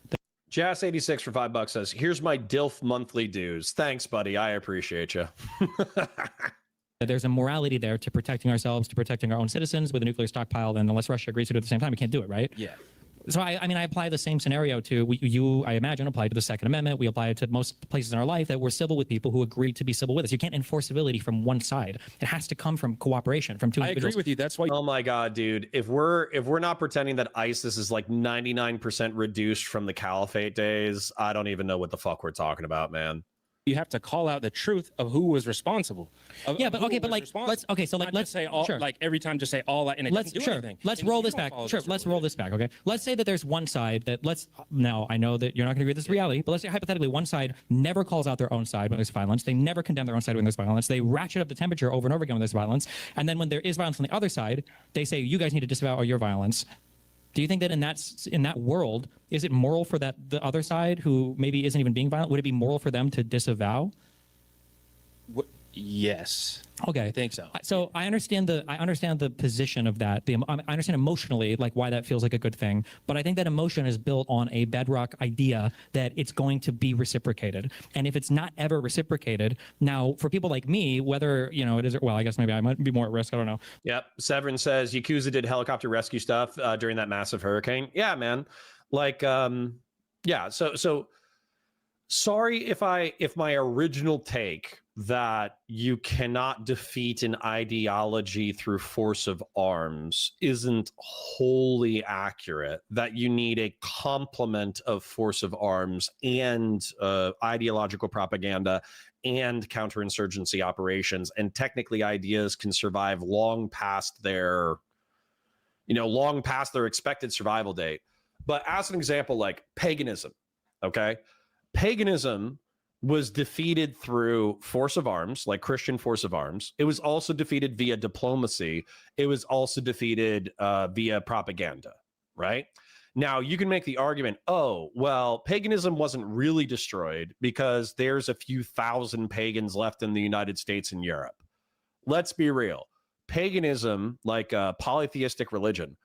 Jas86 for $5 says, "Here's my DILF monthly dues. Thanks, buddy. I appreciate you." There's a morality there to protecting ourselves, to protecting our own citizens with a nuclear stockpile, and unless Russia agrees to do it at the same time, we can't do it, right? Yeah. So I mean, I apply the same scenario to I imagine, apply to the Second Amendment. We apply it to most places in our life that we're civil with people who agree to be civil with us. You can't enforce civility from one side. It has to come from cooperation from two I individuals. agree with you. That's why. Oh my God, dude. If we're not pretending that ISIS is like 99% reduced from the caliphate days, I don't even know what the fuck we're talking about, man. You have to call out the truth of who was responsible. Yeah, but okay, but like, let's say all, sure. like every time just say all that and it doesn't do anything. Let's And roll you this don't back. follow Sure, this let's rule. roll this back. Okay, let's say that there's one side that now I know that you're not going to agree with this reality, but let's say hypothetically one side never calls out their own side when there's violence. They never condemn their own side when there's violence. They ratchet up the temperature over and over again when there's violence, and then when there is violence on the other side, they say you guys need to disavow your violence. Do you think that in that world, is it moral for the other side who maybe isn't even being violent? Would it be moral for them to disavow? Yes. Okay, I think so. So I understand the position of that. I understand emotionally like why that feels like a good thing, but I think that emotion is built on a bedrock idea that it's going to be reciprocated. And if it's not ever reciprocated, now for people like me, whether it is, well, I guess maybe I might be more at risk. I don't know. Yep. Severin says Yakuza did helicopter rescue stuff during that massive hurricane. Yeah, man. Like, yeah. So sorry if my original take that you cannot defeat an ideology through force of arms isn't wholly accurate, that you need a complement of force of arms and ideological propaganda and counterinsurgency operations, and technically ideas can survive long past their expected survival date. But as an example, like paganism, okay? Paganism was defeated through force of arms, like Christian force of arms. It was also defeated via diplomacy. It was also defeated via propaganda, right? Now, you can make the argument, oh, well, paganism wasn't really destroyed because there's a few thousand pagans left in the United States and Europe. Let's be real. Paganism, like polytheistic religion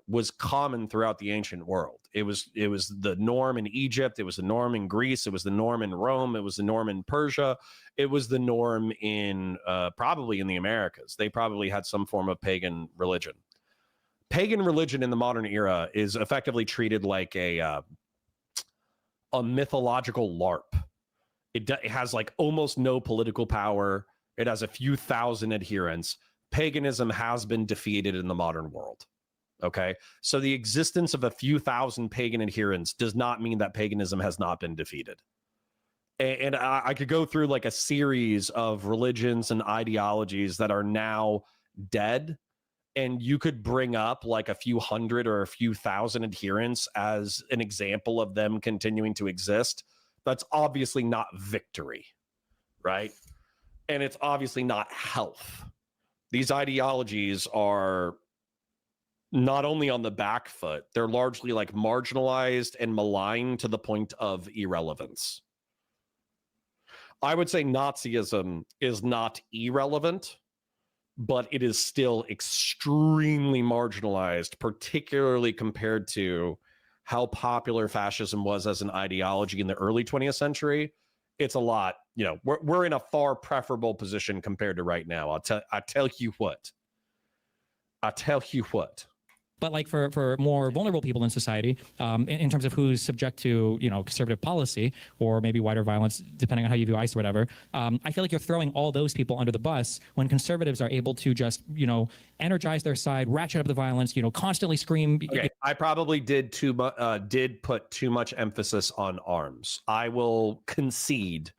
was common throughout the ancient world. It was the norm in Egypt. It was the norm in Greece. It was the norm in Rome. It was the norm in Persia. It was the norm in probably in the Americas. They probably had some form of pagan religion. Pagan religion in the modern era is effectively treated like a mythological LARP. It has like almost no political power. It has a few thousand adherents. Paganism has been defeated in the modern world. Okay. So the existence of a few thousand pagan adherents does not mean that paganism has not been defeated. And I could go through like a series of religions and ideologies that are now dead. And you could bring up like a few hundred or a few thousand adherents as an example of them continuing to exist. That's obviously not victory, right? And it's obviously not health. These ideologies are not only on the back foot, they're largely like marginalized and maligned to the point of irrelevance. I would say Nazism is not irrelevant, but it is still extremely marginalized, particularly compared to how popular fascism was as an ideology in the early 20th century. It's a lot, we're in a far preferable position compared to right now. I tell you what. But like for more vulnerable people in society, in terms of who's subject to conservative policy or maybe wider violence, depending on how you view ICE or whatever, I feel like you're throwing all those people under the bus when conservatives are able to just energize their side, ratchet up the violence, constantly scream. Okay, I probably did put too much emphasis on arms. I will concede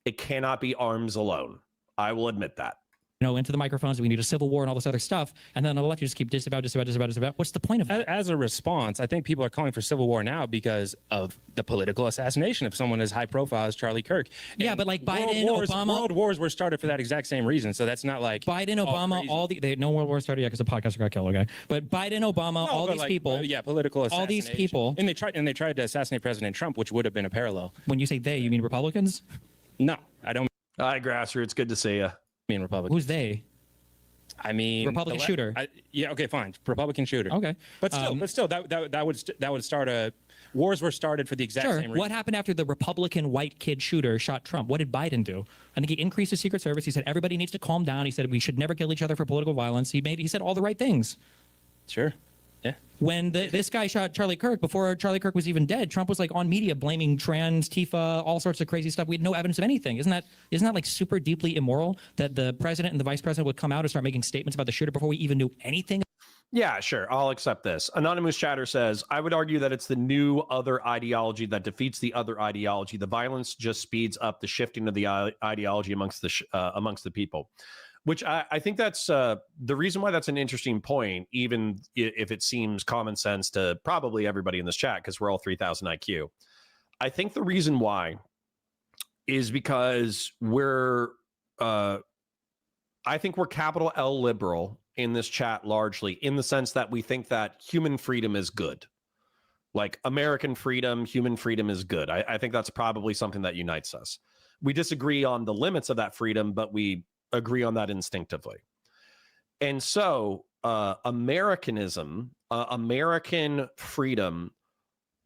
it cannot be arms alone. I will admit that. Into the microphones, we need a civil war and all this other stuff, and then I'll let you just keep disavow. What's the point of that? As a response, I think people are calling for civil war now because of the political assassination of someone as high profile as Charlie Kirk. Yeah, And but like Biden, Obama, world wars were started for that exact same reason. So that's not like Biden, Obama, no world war started yet because the podcaster got killed. Okay, but Biden, Obama, all these people, political assassination. all these people, and they tried to assassinate President Trump, which would have been a parallel. When you say they, you mean Republicans? No, I don't Hi, Grassroots. Good to see you. mean Republicans. Who's they? I mean, Republican shooter. Yeah. Okay. Fine. Republican shooter. Okay. But still, that would start wars were started for the exact same reason. What happened after the Republican white kid shooter shot Trump? What did Biden do? I think he increased the Secret Service. He said everybody needs to calm down. He said we should never kill each other for political violence. He said all the right things. Sure. When this guy shot Charlie Kirk, before Charlie Kirk was even dead, Trump was like on media blaming trans, Tifa, all sorts of crazy stuff. We had no evidence of anything. Isn't that like super deeply immoral that the president and the vice president would come out and start making statements about the shooter before we even knew anything? Yeah, sure. I'll accept this. Anonymous Chatter says, I would argue that it's the new other ideology that defeats the other ideology. The violence just speeds up the shifting of the ideology amongst the people, which I think that's the reason why that's an interesting point, even if it seems common sense to probably everybody in this chat, because we're all 3,000 IQ. I think the reason why is because I think we're capital L liberal in this chat largely, in the sense that we think that human freedom is good. Like American freedom, human freedom is good. I think that's probably something that unites us. We disagree on the limits of that freedom, but we agree on that instinctively. And so Americanism, American freedom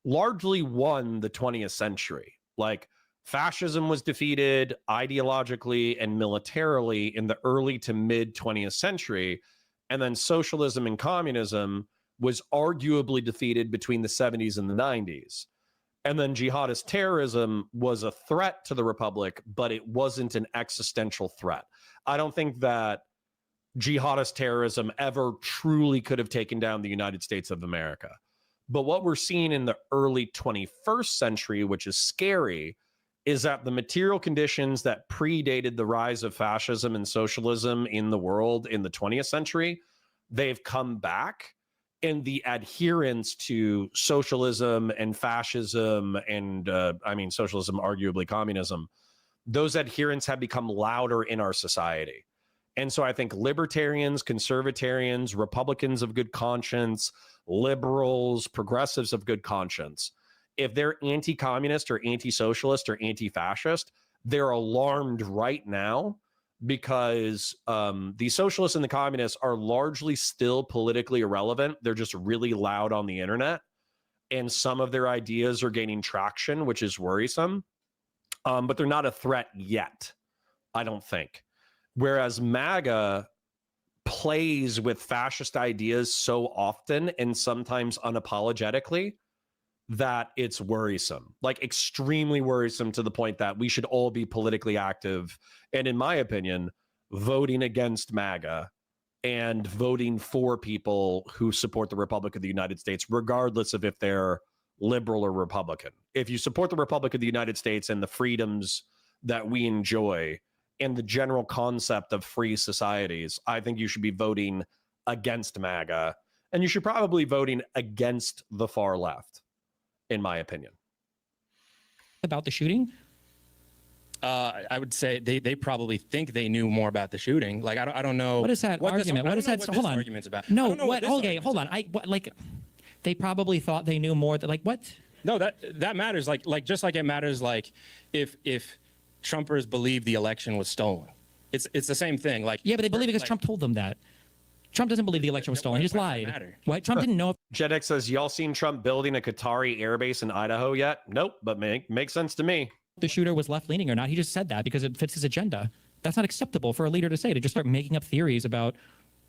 largely won the 20th century. Like fascism was defeated ideologically and militarily in the early to mid 20th century. And then socialism and communism was arguably defeated between the 70s and the 90s. And then jihadist terrorism was a threat to the republic, but it wasn't an existential threat. I don't think that jihadist terrorism ever truly could have taken down the United States of America. But what we're seeing in the early 21st century, which is scary, is that the material conditions that predated the rise of fascism and socialism in the world in the 20th century, they've come back. And the adherence to socialism and fascism and, socialism, arguably communism, those adherents have become louder in our society. And so I think libertarians, conservatarians, Republicans of good conscience, liberals, progressives of good conscience, if they're anti-communist or anti-socialist or anti-fascist, they're alarmed right now because the socialists and the communists are largely still politically irrelevant. They're just really loud on the internet, and some of their ideas are gaining traction, which is worrisome. But they're not a threat yet, I don't think. Whereas MAGA plays with fascist ideas so often and sometimes unapologetically that it's worrisome, like extremely worrisome, to the point that we should all be politically active. And in my opinion, voting against MAGA and voting for people who support the Republic of the United States, regardless of if they're liberal or Republican. If you support the Republic of the United States and the freedoms that we enjoy and the general concept of free societies, I think you should be voting against MAGA, and you should probably voting against the far left, in my opinion. About the shooting? I would say they probably think they knew more about the shooting. Like I don't know. What is that argument? What is that? Hold on. Argument's about. No. What? Okay, hold on. They probably thought they knew more. Like what? No, that matters. Like just like it matters. Like if Trumpers believe the election was stolen, it's the same thing. Like yeah, but they believe because Trump told them that. Trump doesn't believe the election was stolen. He just lied. What? Trump didn't know. Jedek says, y'all seen Trump building a Qatari airbase in Idaho yet? Nope, but makes sense to me. The shooter was left-leaning or not. He just said that because it fits his agenda. That's not acceptable for a leader to say, to just start making up theories about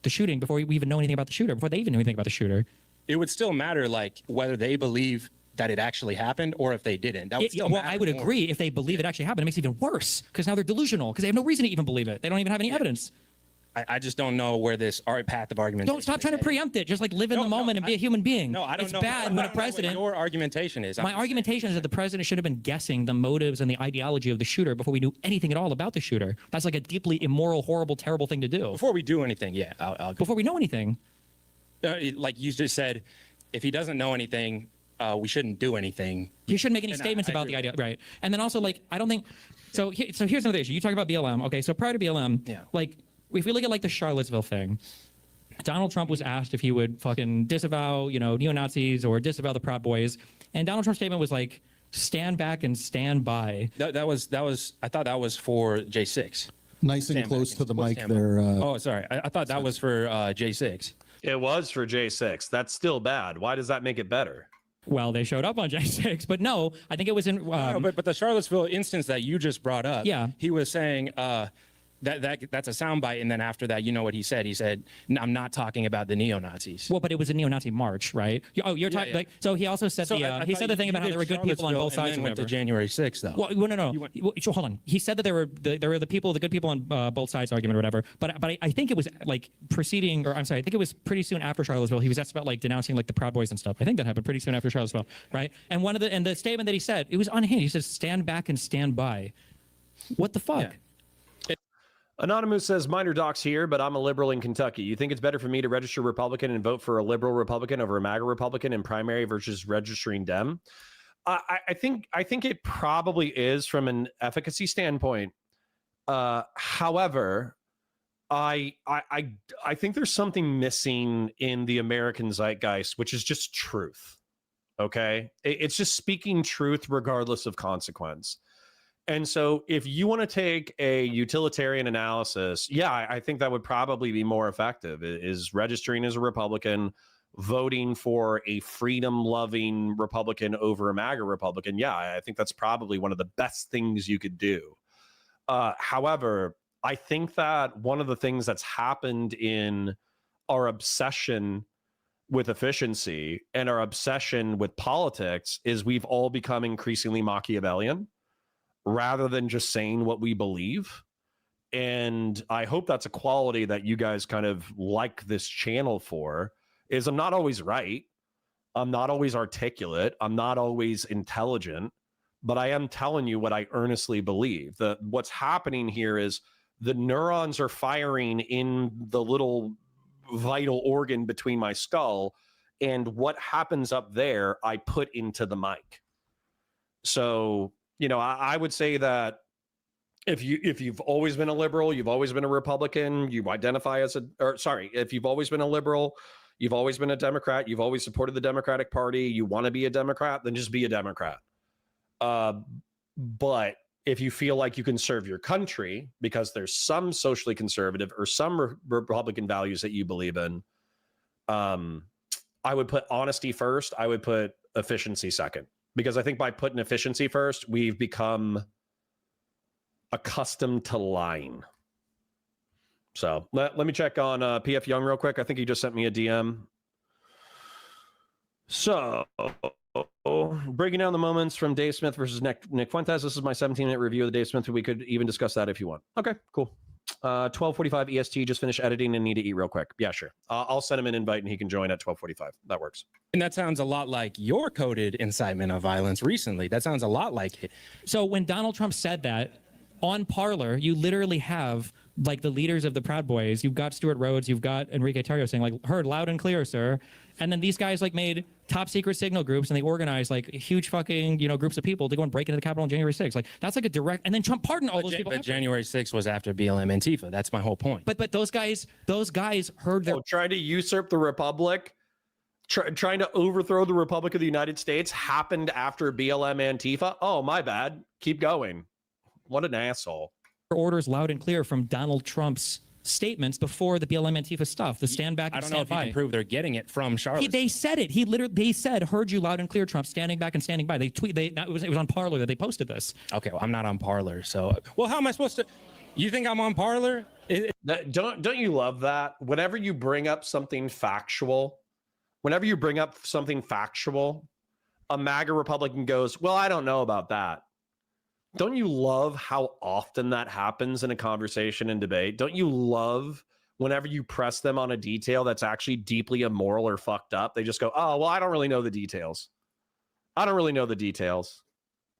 the shooting before we even know anything about the shooter, before they even knew anything about the shooter. It would still matter, like, whether they believe that it actually happened or if they didn't. That would still matter I would more. agree if they believe it actually happened. It makes it even worse because now they're delusional because they have no reason to even believe it. They don't even have any evidence. I just don't know where this path of argument. Don't stop trying to preempt it. Just like live in the moment and be a human being. No, I don't it's know. It's bad when a president. Your argumentation is. My argumentation is that the president should have been guessing the motives and the ideology of the shooter before we knew anything at all about the shooter. That's like a deeply immoral, horrible, terrible thing to do. Before we do anything, yeah. Before we know anything. Like you just said, if he doesn't know anything, we shouldn't do anything. You shouldn't make any statements about the idea, right? And then also, like, I don't think. So here's another issue. You talk about BLM. Okay, so prior to BLM, like. If we look at like the Charlottesville thing, Donald Trump was asked if he would fucking disavow, neo-Nazis or disavow the Proud Boys, and Donald Trump's statement was like, "Stand back and stand by." That was. I thought that was for J6. Nice and close to the mic there. Oh, sorry. I thought that was for J6. It was for J6. That's still bad. Why does that make it better? Well, they showed up on J6, but no, I think it was in. No, but the Charlottesville instance that you just brought up. Yeah. He was saying. that's a soundbite, and then after that, you know what he said? He said, "I'm not talking about the neo-Nazis." Well, but it was a neo-Nazi march, right? Oh, you're talking like so. He also said he said the thing about how there were good people on both sides. And then went to January 6th, though. Well, no. So hold on. He said that there were the good people on both sides argument or whatever. But I think it was like preceding, or I'm sorry, I think it was pretty soon after Charlottesville. He was asked about like denouncing like the Proud Boys and stuff. I think that happened pretty soon after Charlottesville, right? And the statement that he said, it was unhinged. He said, "Stand back and stand by." What the fuck? Yeah. Anonymous says, minor docs here, but I'm a liberal in Kentucky. You think it's better for me to register Republican and vote for a liberal Republican over a MAGA Republican in primary versus registering Dem? I think it probably is from an efficacy standpoint. However, I think there's something missing in the American zeitgeist, which is just truth. Okay? It's just speaking truth regardless of consequence. And so if you want to take a utilitarian analysis, yeah, I think that would probably be more effective, is registering as a Republican, voting for a freedom-loving Republican over a MAGA Republican. Yeah, I think that's probably one of the best things you could do. However, I think that one of the things that's happened in our obsession with efficiency and our obsession with politics is we've all become increasingly Machiavellian, rather than just saying what we believe. And I hope that's a quality that you guys kind of like this channel for, is I'm not always right. I'm not always articulate. I'm not always intelligent, but I am telling you what I earnestly believe. What's happening here is the neurons are firing in the little vital organ between my skull, and what happens up there, I put into the mic. So, you know, I would say that if you've always been a liberal, you've always been a Republican, you identify as if you've always been a liberal, you've always been a Democrat, you've always supported the Democratic Party, you want to be a Democrat, then just be a Democrat. But if you feel like you can serve your country because there's some socially conservative or some Republican values that you believe in, I would put honesty first. I would put efficiency second. Because I think by putting efficiency first, we've become accustomed to lying. So let me check on PF Young real quick. I think he just sent me a DM. So breaking down the moments from Dave Smith versus Nick Fuentes. This is my 17-minute review of the Dave Smith. We could even discuss that if you want. Okay, cool. 12:45 EST. Just finished editing and need to eat real quick. Yeah, sure. I'll send him an invite and he can join at 12:45. That works. And that sounds a lot like your coded incitement of violence recently. That sounds a lot like it. So when Donald Trump said that on Parler, you literally have like the leaders of the Proud Boys. You've got Stuart Rhodes, you've got Enrique Tarrio saying like, "Heard loud and clear, sir." And then these guys like made top secret signal groups and they organized like huge fucking, groups of people to go and break into the Capitol on January 6th. Like that's like a direct, and then Trump pardoned all those people. But January 6th was after BLM Antifa. That's my whole point. But those guys heard their trying to usurp the Republic, trying to overthrow the Republic of the United States happened after BLM Antifa. Oh, my bad. Keep going. What an asshole. Orders loud and clear from Donald Trump's statements before the BLM Antifa stuff, the stand back and stand by. I don't know if you can prove they're getting it from Charlotte. They said it. They said, "Heard you loud and clear, Trump, standing back and standing by." It was on Parler that they posted this. Okay, well, I'm not on Parler, so how am I supposed to? You think I'm on Parler? Don't you love that? Whenever you bring up something factual, a MAGA Republican goes, "Well, I don't know about that." Don't you love how often that happens in a conversation and debate? Don't you love whenever you press them on a detail that's actually deeply immoral or fucked up? They just go, "Oh, well, I don't really know the details.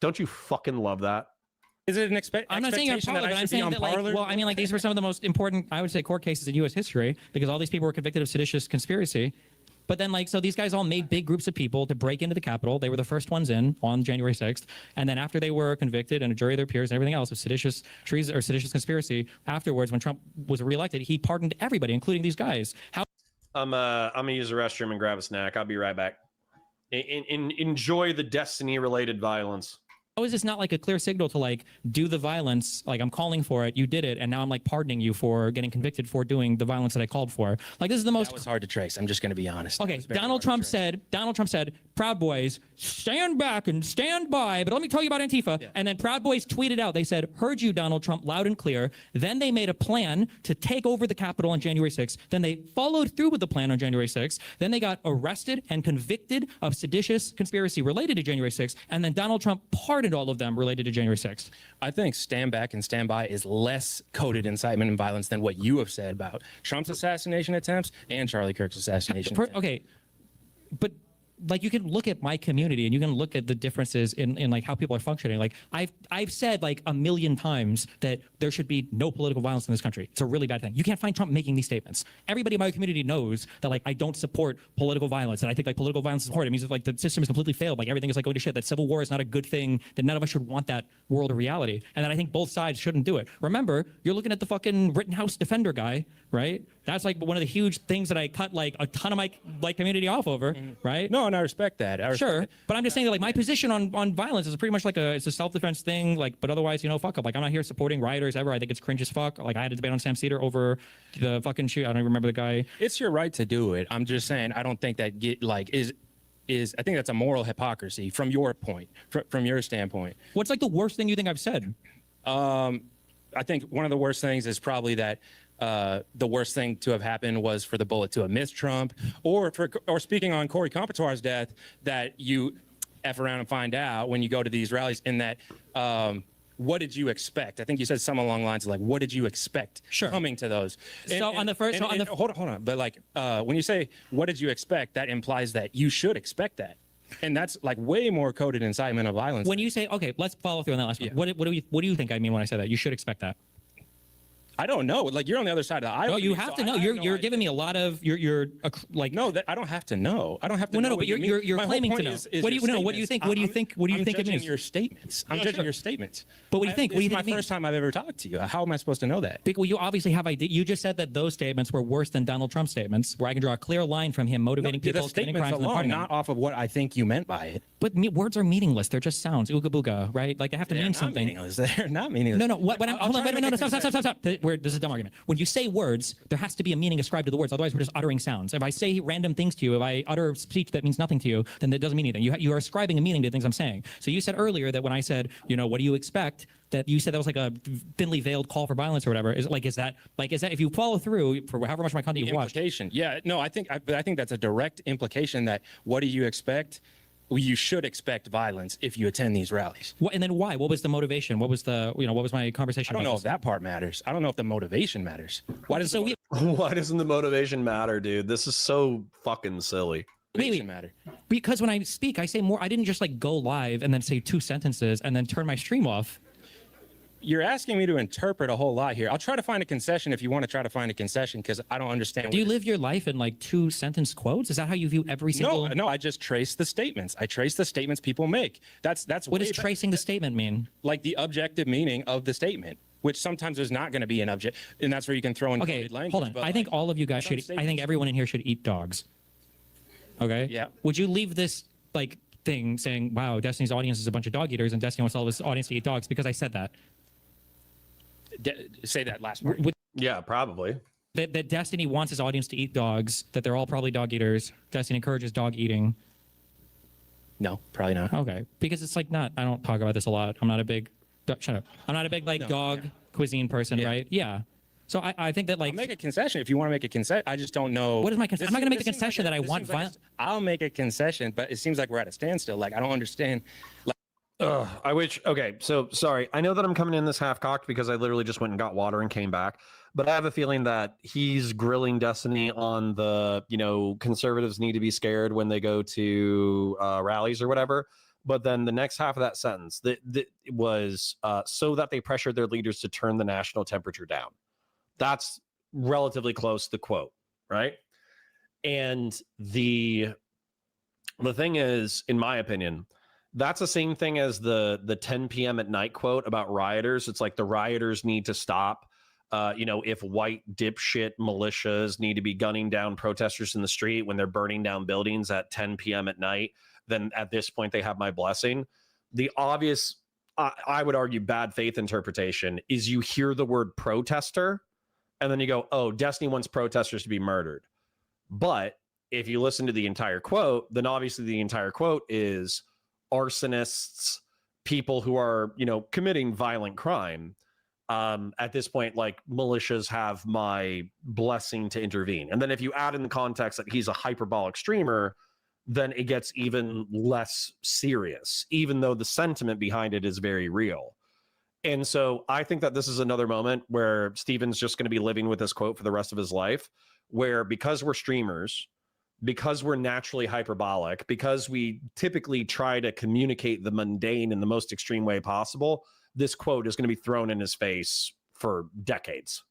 Don't you fucking love that? Is it an I'm not saying on Parler, but I'm saying that these were some of the most important, I would say, court cases in U.S. history because all these people were convicted of seditious conspiracy. But then, so these guys all made big groups of people to break into the Capitol. They were the first ones in on January 6th. And then after they were convicted and a jury of their peers and everything else of seditious treason or seditious conspiracy, afterwards, when Trump was reelected, he pardoned everybody, including these guys. I'm gonna use the restroom and grab a snack. I'll be right back. Enjoy the Destiny-related violence. How is this not like a clear signal to do the violence? Like, I'm calling for it, you did it, and now I'm pardoning you for getting convicted for doing the violence that I called for. This is the most. That was hard to trace. I'm just going to be honest. Okay, Donald Trump said, Proud Boys, stand back and stand by, but let me tell you about Antifa. And then Proud Boys tweeted out, they said, heard you, Donald Trump, loud and clear. Then they made a plan to take over the Capitol on January 6th. Then they followed through with the plan on January 6th. Then they got arrested and convicted of seditious conspiracy related to January 6th. And then Donald Trump pardoned all of them related to January 6th. I think stand back and stand by is less coded incitement and violence than what you have said about Trump's assassination attempts and Charlie Kirk's assassination attempts. Okay, but like you can look at my community and you can look at the differences in like how people are functioning. Like I've said like a million times that there should be no political violence in this country. It's a really bad thing. You can't find Trump making these statements. Everybody in my community knows that like I don't support political violence, and I think like political violence is important. It means that, like the system is completely failed. Like everything is like going to shit. That civil war is not a good thing. That none of us should want that world of reality. And then I think both sides shouldn't do it. Remember, you're looking at the fucking Rittenhouse defender guy, right? That's like one of the huge things that I cut like a ton of my like community off over, right? No, and I respect that. Sure, but I'm just saying that like my position on violence is pretty much like it's a self-defense thing. Like, but otherwise, fuck up. Like I'm not here supporting rioters ever. I think it's cringe as fuck. Like I had a debate on Sam Cedar over the fucking shoot. I don't even remember the guy. It's your right to do it. I'm just saying I don't think that is I think that's a moral hypocrisy from your point, from your standpoint. What's like the worst thing you think I've said? I think one of the worst things is probably that the worst thing to have happened was for the bullet to have missed Trump, or speaking on Corey Competor's death, that you F around and find out when you go to these rallies, in that what did you expect? I think you said something along the lines of like, what did you expect coming to those? So on the first, hold on. But like when you say, what did you expect? That implies that you should expect that. And that's like way more coded incitement of violence. When you say, okay, let's follow through on that last one. What do you think I mean when I say that? You should expect that. I don't know. Like you're on the other side of the aisle. No, you have to know. You're giving me a lot of you're like no. That I don't have to know. I don't have to. Well, know no, but you're claiming to know. What do you know? What do you think? What do you think? What do you think it means? Your statements. I'm judging your statements. But what do you think? What do you think? It's my first time I've ever talked to you. How am I supposed to know that? Well, you obviously have idea. You just said that those statements were worse than Donald Trump's statements, where I can draw a clear line from him motivating people, committing crimes in the parliament. Not off of what I think you meant by it. But words are meaningless. They're just sounds. Ooga booga, right? Like they have to mean something. Meaningless. They're not meaningless. No. Hold on. Wait. No. Stop. This is a dumb argument. When you say words, there has to be a meaning ascribed to the words. Otherwise, we're just uttering sounds. If I say random things to you, if I utter speech that means nothing to you, then that doesn't mean anything. You are ascribing a meaning to the things I'm saying. So you said earlier that when I said, what do you expect? That you said that was like a thinly veiled call for violence or whatever. Is that if you follow through for however much of my content you've watched? Yeah. No, I think that's a direct implication that what do you expect? Well, you should expect violence if you attend these rallies. And then why? What was the motivation? What was the, what was my conversation? I don't know if that part matters. I don't know if the motivation matters. Why doesn't the motivation matter, dude? This is so fucking silly. Wait. Matter? Because when I speak, I say more. I didn't just like go live and then say 2 sentences and then turn my stream off. You're asking me to interpret a whole lot here. I'll try to find a concession if you want to try to find a concession, because I don't understand. Do you live your life in like 2-sentence quotes? Is that how you view every single? No. I just trace the statements. I trace the statements people make. That's what does tracing the statement mean? Like the objective meaning of the statement, which sometimes there's not going to be an object, and that's where you can throw in coded language. Hold on. I think all of you guys should. I think everyone in here should eat dogs. Okay. Yeah. Would you leave this like thing saying, "Wow, Destiny's audience is a bunch of dog eaters, and Destiny wants all of his audience to eat dogs"? Because I said that. Say that last part. Yeah, probably. That Destiny wants his audience to eat dogs, that they're all probably dog eaters. Destiny encourages dog eating. No, probably not. Okay. Because it's like not, I don't talk about this a lot. I'm not a big, shut up. I'm not a big like dog cuisine person, right? Yeah. So I think that like. I'll make a concession if you want to make a concession. I just don't know. What is my concession? I'm not going to make the concession that I want violence. I'll make a concession, but it seems like we're at a standstill. Like, I don't understand. Like, I wish. Okay, so sorry. I know that I'm coming in this half-cocked because I literally just went and got water and came back. But I have a feeling that he's grilling Destiny on the, conservatives need to be scared when they go to rallies or whatever. But then the next half of that sentence that was so that they pressured their leaders to turn the national temperature down. That's relatively close to the quote, right? And the thing is, in my opinion, that's the same thing as the 10 p.m. at night quote about rioters. It's like the rioters need to stop. If white dipshit militias need to be gunning down protesters in the street when they're burning down buildings at 10 p.m. at night, then at this point they have my blessing. The obvious, I would argue, bad faith interpretation is you hear the word protester and then you go, oh, Destiny wants protesters to be murdered. But if you listen to the entire quote, then obviously the entire quote is arsonists, people who are, committing violent crime. At this point, like, militias have my blessing to intervene. And then if you add in the context that he's a hyperbolic streamer, then it gets even less serious, even though the sentiment behind it is very real. And so I think that this is another moment where Steven's just going to be living with this quote for the rest of his life, where because we're streamers, because we're naturally hyperbolic, because we typically try to communicate the mundane in the most extreme way possible, this quote is going to be thrown in his face for decades.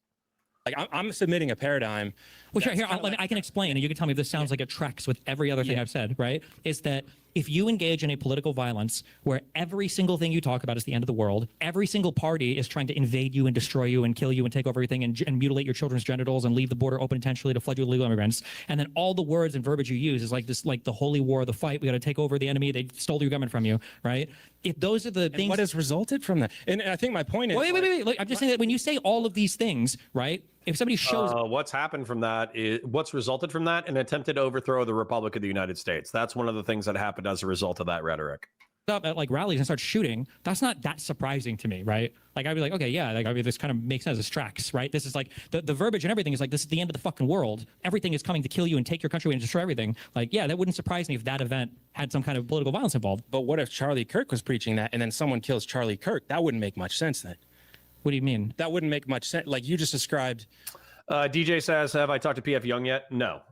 Like, I'm submitting a paradigm. Well, here, I can explain, and you can tell me if this sounds like it tracks with every other thing I've said, right? Is that if you engage in a political violence where every single thing you talk about is the end of the world, every single party is trying to invade you and destroy you and kill you and take over everything and mutilate your children's genitals and leave the border open intentionally to flood you with illegal immigrants, and then all the words and verbiage you use is like this, like the holy war, the fight, we got to take over the enemy, they stole your government from you, right? If those are the things... What has resulted from that? And I think my point is... Wait. Look, I'm just saying that when you say all of these things, right? If somebody shows... what's happened from that is... What's resulted from that? An attempted overthrow of the Republic of the United States. That's one of the things that happened as a result of that rhetoric. Up at like rallies and start shooting, that's not that surprising to me, right? Like, I'd be like, okay, yeah, like, I mean, this kind of makes sense. This tracks, right? This is like the verbiage and everything is like, this is the end of the fucking world. Everything is coming to kill you and take your country and destroy everything. Like, yeah, that wouldn't surprise me if that event had some kind of political violence involved. But what if Charlie Kirk was preaching that and then someone kills Charlie Kirk? That wouldn't make much sense then. What do you mean? That wouldn't make much sense. Like you just described. DJ says, have I talked to PF Young yet? No.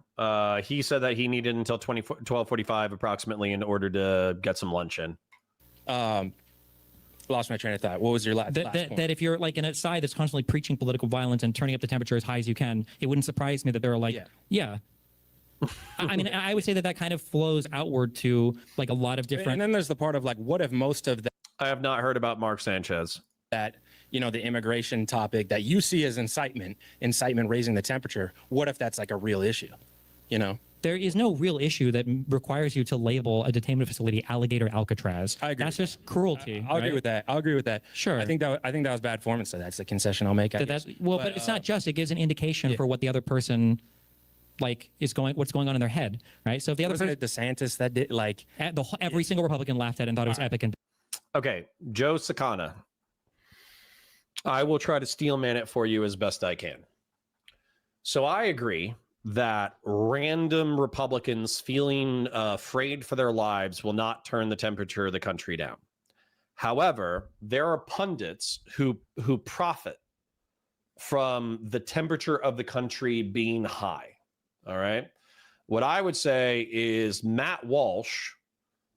He said that he needed until 12:45 approximately in order to get some lunch in. Lost my train of thought. What was your last point? That if you're like in a side that's constantly preaching political violence and turning up the temperature as high as you can, it wouldn't surprise me that they're like, yeah. I mean, I would say that kind of flows outward to like a lot of different... And then there's the part of like, what if most of that... I have not heard about Mark Sanchez. That, the immigration topic that you see as incitement raising the temperature, what if that's like a real issue, There is no real issue that requires you to label a detainment facility alligator Alcatraz. I agree. That's just cruelty. I'll agree with that. I'll agree with that. Sure. I think that was bad form, so that's the concession I'll make. But it's not just. It gives an indication for what the other person, like, what's going on in their head, right? So if the other person, DeSantis that did like every single Republican laughed at it and thought it was epic. And okay, Joe Sakana. I will try to steelman it for you as best I can. So I agree that random Republicans feeling afraid for their lives will not turn the temperature of the country down. However, there are pundits who profit from the temperature of the country being high. All right. What I would say is Matt Walsh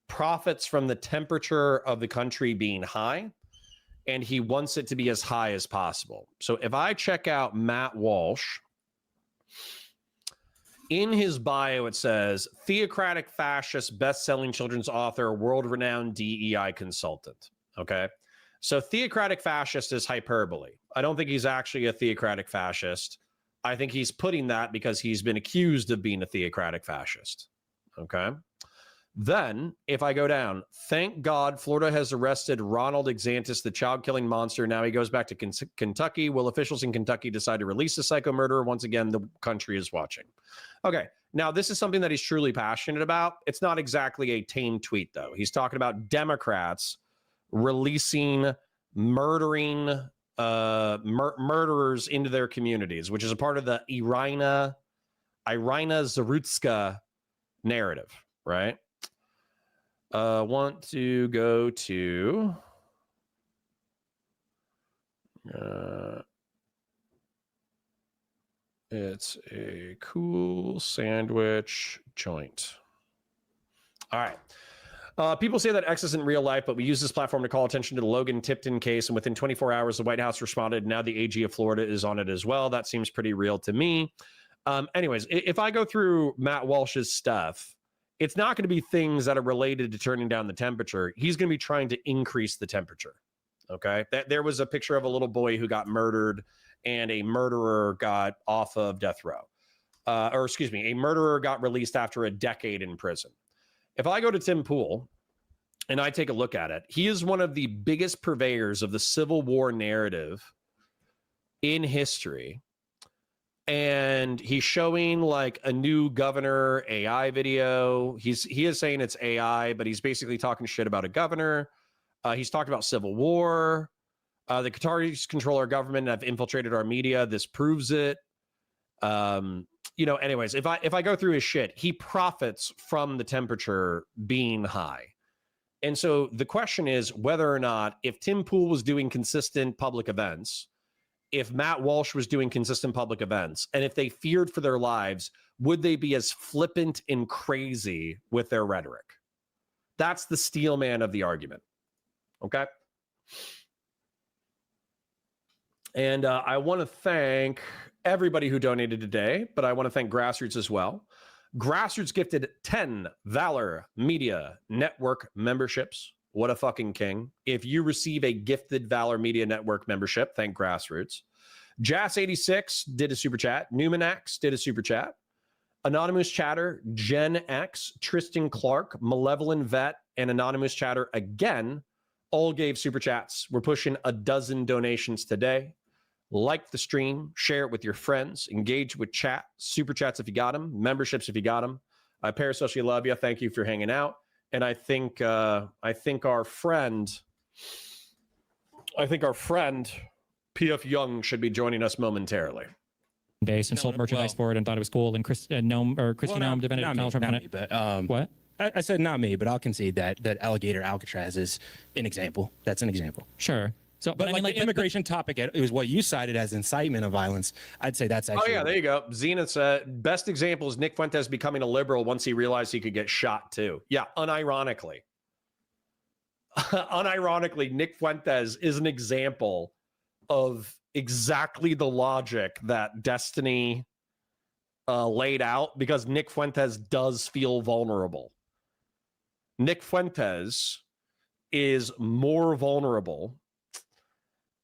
profits from the temperature of the country being high, and he wants it to be as high as possible. So if I check out Matt Walsh, in his bio, it says theocratic fascist, best-selling children's author, world-renowned DEI consultant. Okay. So theocratic fascist is hyperbole. I don't think he's actually a theocratic fascist. I think he's putting that because he's been accused of being a theocratic fascist. Okay. Then, if I go down, thank God Florida has arrested Ronald DeSantis, the child-killing monster. Now he goes back to Kentucky. Will officials in Kentucky decide to release the psycho murderer? Once again, the country is watching. Okay, now this is something that he's truly passionate about. It's not exactly a tame tweet, though. He's talking about Democrats releasing murdering murderers into their communities, which is a part of the Irina Zarutska narrative, right? Want to go to it's a cool sandwich joint. All right. People say that X isn't real life, but we use this platform to call attention to the Logan Tipton case, and within 24 hours, the White House responded. Now the AG of Florida is on it as well. That seems pretty real to me. Anyways, if I go through Matt Walsh's stuff, it's not going to be things that are related to turning down the temperature. He's going to be trying to increase the temperature. Okay. There was a picture of a little boy who got murdered and a murderer got off of death row. A murderer got released after a decade in prison. If I go to Tim Pool and I take a look at it, he is one of the biggest purveyors of the Civil War narrative in history. and he's showing like a new governor AI video. He is saying it's AI, but he's basically talking shit about a governor. He's talked about civil war. The Qataris control our government and have infiltrated our media. This proves it. Anyways, if I go through his shit, he profits from the temperature being high. And so the question is whether or not, if Tim Pool was doing consistent public events, if Matt Walsh was doing consistent public events, and if they feared for their lives, would they be as flippant and crazy with their rhetoric? That's the steel man of the argument. Okay. And I want to thank everybody who donated today, but I want to thank Grassroots as well. Grassroots gifted 10 Valor Media Network memberships. What a fucking king. If you receive a gifted Valor Media Network membership, thank Grassroots. Jas86 did a super chat. Newman did a super chat. Anonymous Chatter, Gen X, Tristan Clark, Malevolent Vet, and Anonymous Chatter again all gave super chats. We're pushing 12 donations today. Like the stream, share it with your friends, engage with chat, super chats if you got them, memberships if you got them. Parasocial, love you. Thank you for hanging out. And I think our friend PF Young should be joining us momentarily. Base and sold merchandise for it and thought it was cool. And Christy Gnome defended Donald Trump on it. But What? I said not me, but I'll concede that Alligator Alcatraz is an example. That's an example. Sure. So, But like the immigration topic, it was what you cited as incitement of violence. I'd say that's actually. Oh yeah, there you go. Zenith said best example is Nick Fuentes becoming a liberal once he realized he could get shot too. Yeah, unironically. Unironically, Nick Fuentes is an example of exactly the logic that Destiny laid out, because Nick Fuentes does feel vulnerable. Nick Fuentes is more vulnerable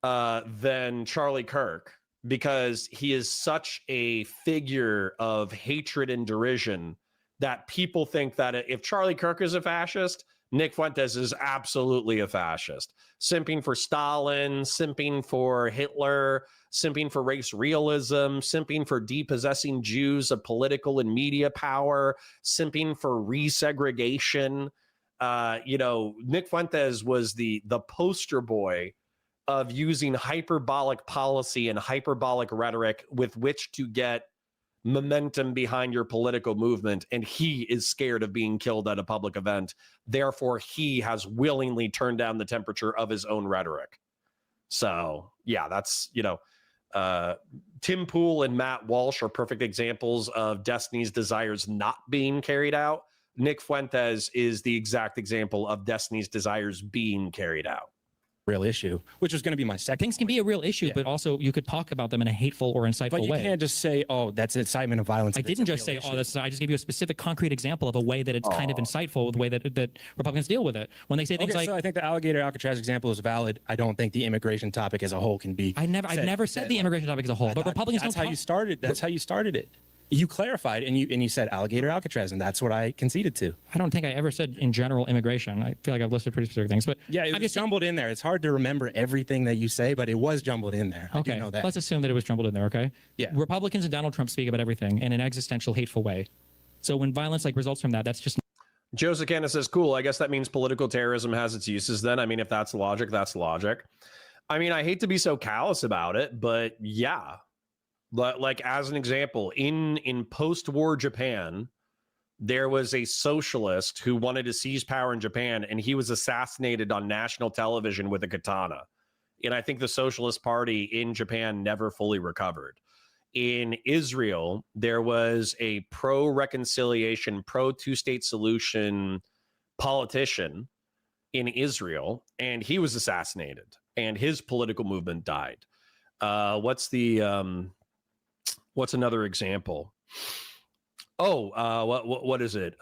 than Charlie Kirk, because he is such a figure of hatred and derision that people think that if Charlie Kirk is a fascist, Nick Fuentes is absolutely a fascist. Simping for Stalin, simping for Hitler, simping for race realism, simping for depossessing Jews of political and media power, simping for resegregation. Nick Fuentes was the poster boy of using hyperbolic policy and hyperbolic rhetoric with which to get momentum behind your political movement. And he is scared of being killed at a public event. Therefore, he has willingly turned down the temperature of his own rhetoric. So, yeah, that's, Tim Pool and Matt Walsh are perfect examples of Destiny's desires not being carried out. Nick Fuentes is the exact example of Destiny's desires being carried out. Real issue, which was going to be my second. Things can be a real issue, but also you could talk about them in a hateful or insightful But you way. can't just say, "Oh, that's incitement of violence." I didn't just say, "Oh, that's." I just gave you a specific, concrete example of a way that it's kind of insightful with the way that Republicans deal with it. When they say things like, so I think the Alligator Alcatraz example is valid. I don't think the immigration topic as a whole can be. I've never said the immigration topic as a whole, but Republicans That's don't. how you started. That's how you started it. You clarified and you said Alligator Alcatraz, and that's what I conceded to. I don't think I ever said in general immigration. I feel like I've listed pretty specific things, but Yeah, it was jumbled in there. It's hard to remember everything that you say, but it was jumbled in there. I do okay, know that. let's assume that it was jumbled in there. Okay. Yeah. Republicans and Donald Trump speak about everything in an existential, hateful way. So when violence results from that, that's just. Joseph Canna says, cool. I guess that means political terrorism has its uses then. I mean, if that's logic, that's logic. I mean, I hate to be so callous about it, but yeah. Like, as an example, in post-war Japan, there was a socialist who wanted to seize power in Japan, and he was assassinated on national television with a katana. And I think the Socialist Party in Japan never fully recovered. In Israel, there was a pro-reconciliation, pro-two-state solution politician in Israel, and he was assassinated, and his political movement died. What's another example? What is it?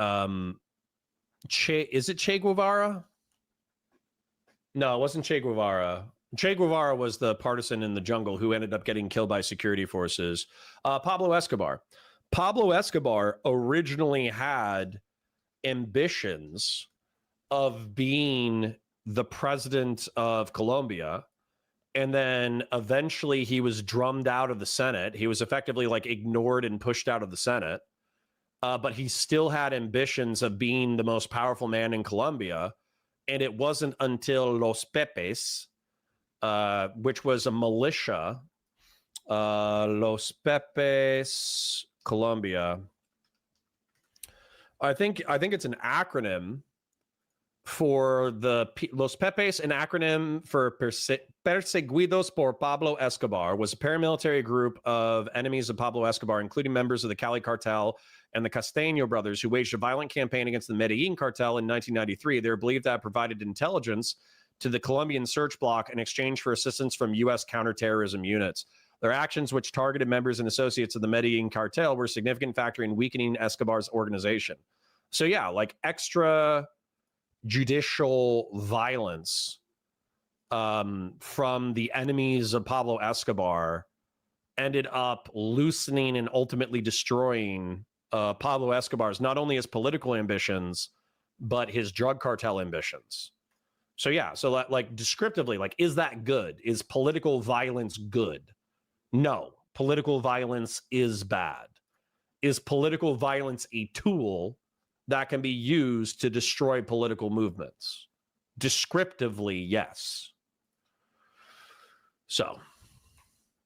Is it Che Guevara? No, it wasn't Che Guevara. Che Guevara was the partisan in the jungle who ended up getting killed by security forces. Pablo Escobar. Pablo Escobar originally had ambitions of being the president of Colombia, And then eventually he was drummed out of the Senate. He was effectively like ignored and pushed out of the Senate. But he still had ambitions of being the most powerful man in Colombia. And it wasn't until Los Pepes, which was a militia, Los Pepes, Colombia. I think it's an acronym for Los Pepes, an acronym for Perseguidos por Pablo Escobar, was a paramilitary group of enemies of Pablo Escobar, including members of the Cali cartel and the Castaño brothers, who waged a violent campaign against the Medellin cartel in 1993. They're believed to have provided intelligence to the Colombian search bloc in exchange for assistance from U.S. counterterrorism units. Their actions, which targeted members and associates of the Medellin cartel, were a significant factor in weakening Escobar's organization. So yeah, like extra judicial violence from the enemies of Pablo Escobar ended up loosening and ultimately destroying Pablo Escobar's not only his political ambitions, but his drug cartel ambitions. So yeah, so like descriptively, like, is that good? Is political violence good? No, political violence is bad. Is political violence a tool that can be used to destroy political movements? Descriptively, yes. So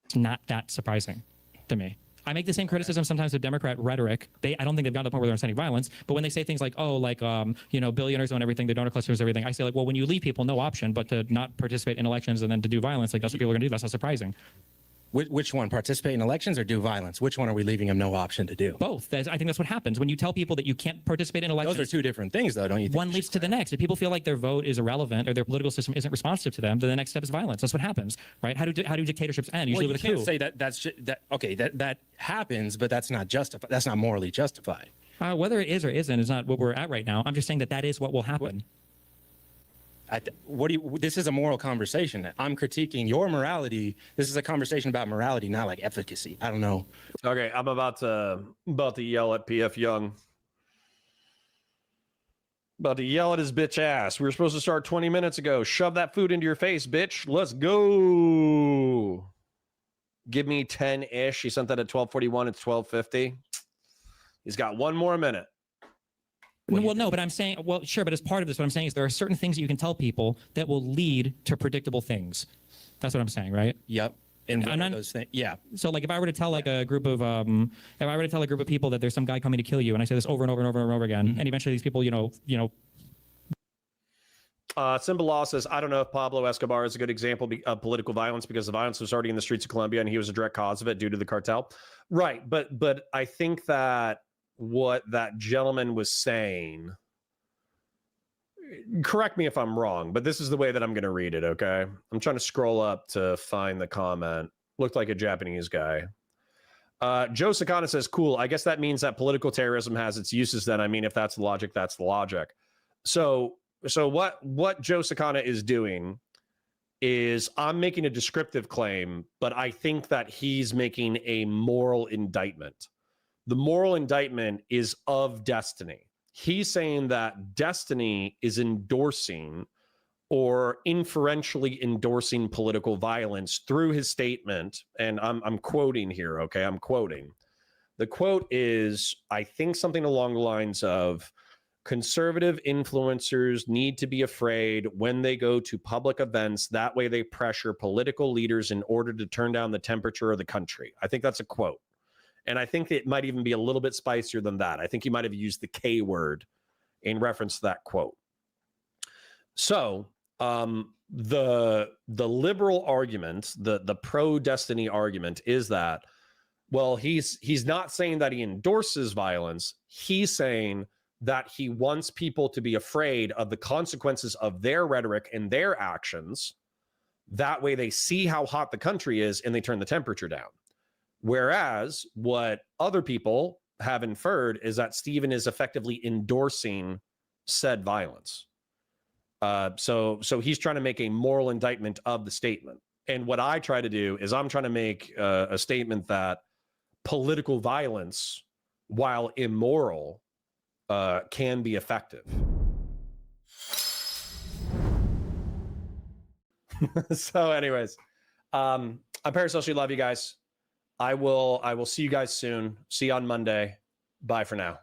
It's not that surprising to me. I make the same criticism sometimes of Democrat rhetoric. I don't think they've gotten to the point where they're inciting violence, but when they say things like, oh, like, billionaires own everything, the donor clusters, everything, I say, like, well, when you leave people no option but to not participate in elections and then to do violence, like, that's what people are going to do. That's not surprising. Which one? Participate in elections or do violence? Which one are we leaving them no option to do? Both. I think that's what happens when you tell people that you can't participate in elections. Those are two different things, though, don't you think? One leads to the next. If people feel like their vote is irrelevant or their political system isn't responsive to them, then the next step is violence. That's what happens, right? How do dictatorships end? Usually Well, with you a coup. can't say that happens, but that's not justified. That's not morally justified. Whether it is or isn't is not what we're at right now. I'm just saying that is what will happen. This is a moral conversation. I'm critiquing your morality. This is a conversation about morality, not like efficacy. I don't know. okay, I'm about to yell at PF Young. About to yell at his bitch ass. We were supposed to start 20 minutes ago. Shove that food into your face, bitch. Let's go. Give me 10-ish. He sent that at 12:41. It's 12:50. He's got one more minute. Well, no, but I'm saying, well, sure, but as part of this, what I'm saying is there are certain things that you can tell people that will lead to predictable things. That's what I'm saying, right? Yep. And one of those things, yeah. So, like, if I were to tell like a group of people that there's some guy coming to kill you, and I say this over and over and over and over again, and eventually these people, Simba Law says, I don't know if Pablo Escobar is a good example of political violence because the violence was already in the streets of Colombia and he was a direct cause of it due to the cartel. Right. But I think that what that gentleman was saying, correct me if I'm wrong, but this is the way that I'm going to read it. Okay. I'm trying to scroll up to find the comment. Looked like a Japanese guy. Joe Sakana says, cool. I guess that means that political terrorism has its uses then. I mean, if that's the logic, that's the logic. So what Joe Sakana is doing is I'm making a descriptive claim, but I think that he's making a moral indictment. The moral indictment is of Destiny. He's saying that Destiny is endorsing or inferentially endorsing political violence through his statement. And I'm quoting here, okay? I'm quoting. The quote is, I think something along the lines of, conservative influencers need to be afraid when they go to public events. That way they pressure political leaders in order to turn down the temperature of the country. I think that's a quote. And I think it might even be a little bit spicier than that. I think he might have used the K word in reference to that quote. So the liberal argument, the pro-Destiny argument is that, well, he's not saying that he endorses violence. He's saying that he wants people to be afraid of the consequences of their rhetoric and their actions. That way they see how hot the country is and they turn the temperature down. Whereas what other people have inferred is that Stephen is effectively endorsing said violence. So he's trying to make a moral indictment of the statement. And what I try to do is I'm trying to make a statement that political violence, while immoral, can be effective. So anyways, I'm Parasocial. Love you guys. I will see you guys soon. See you on Monday. Bye for now.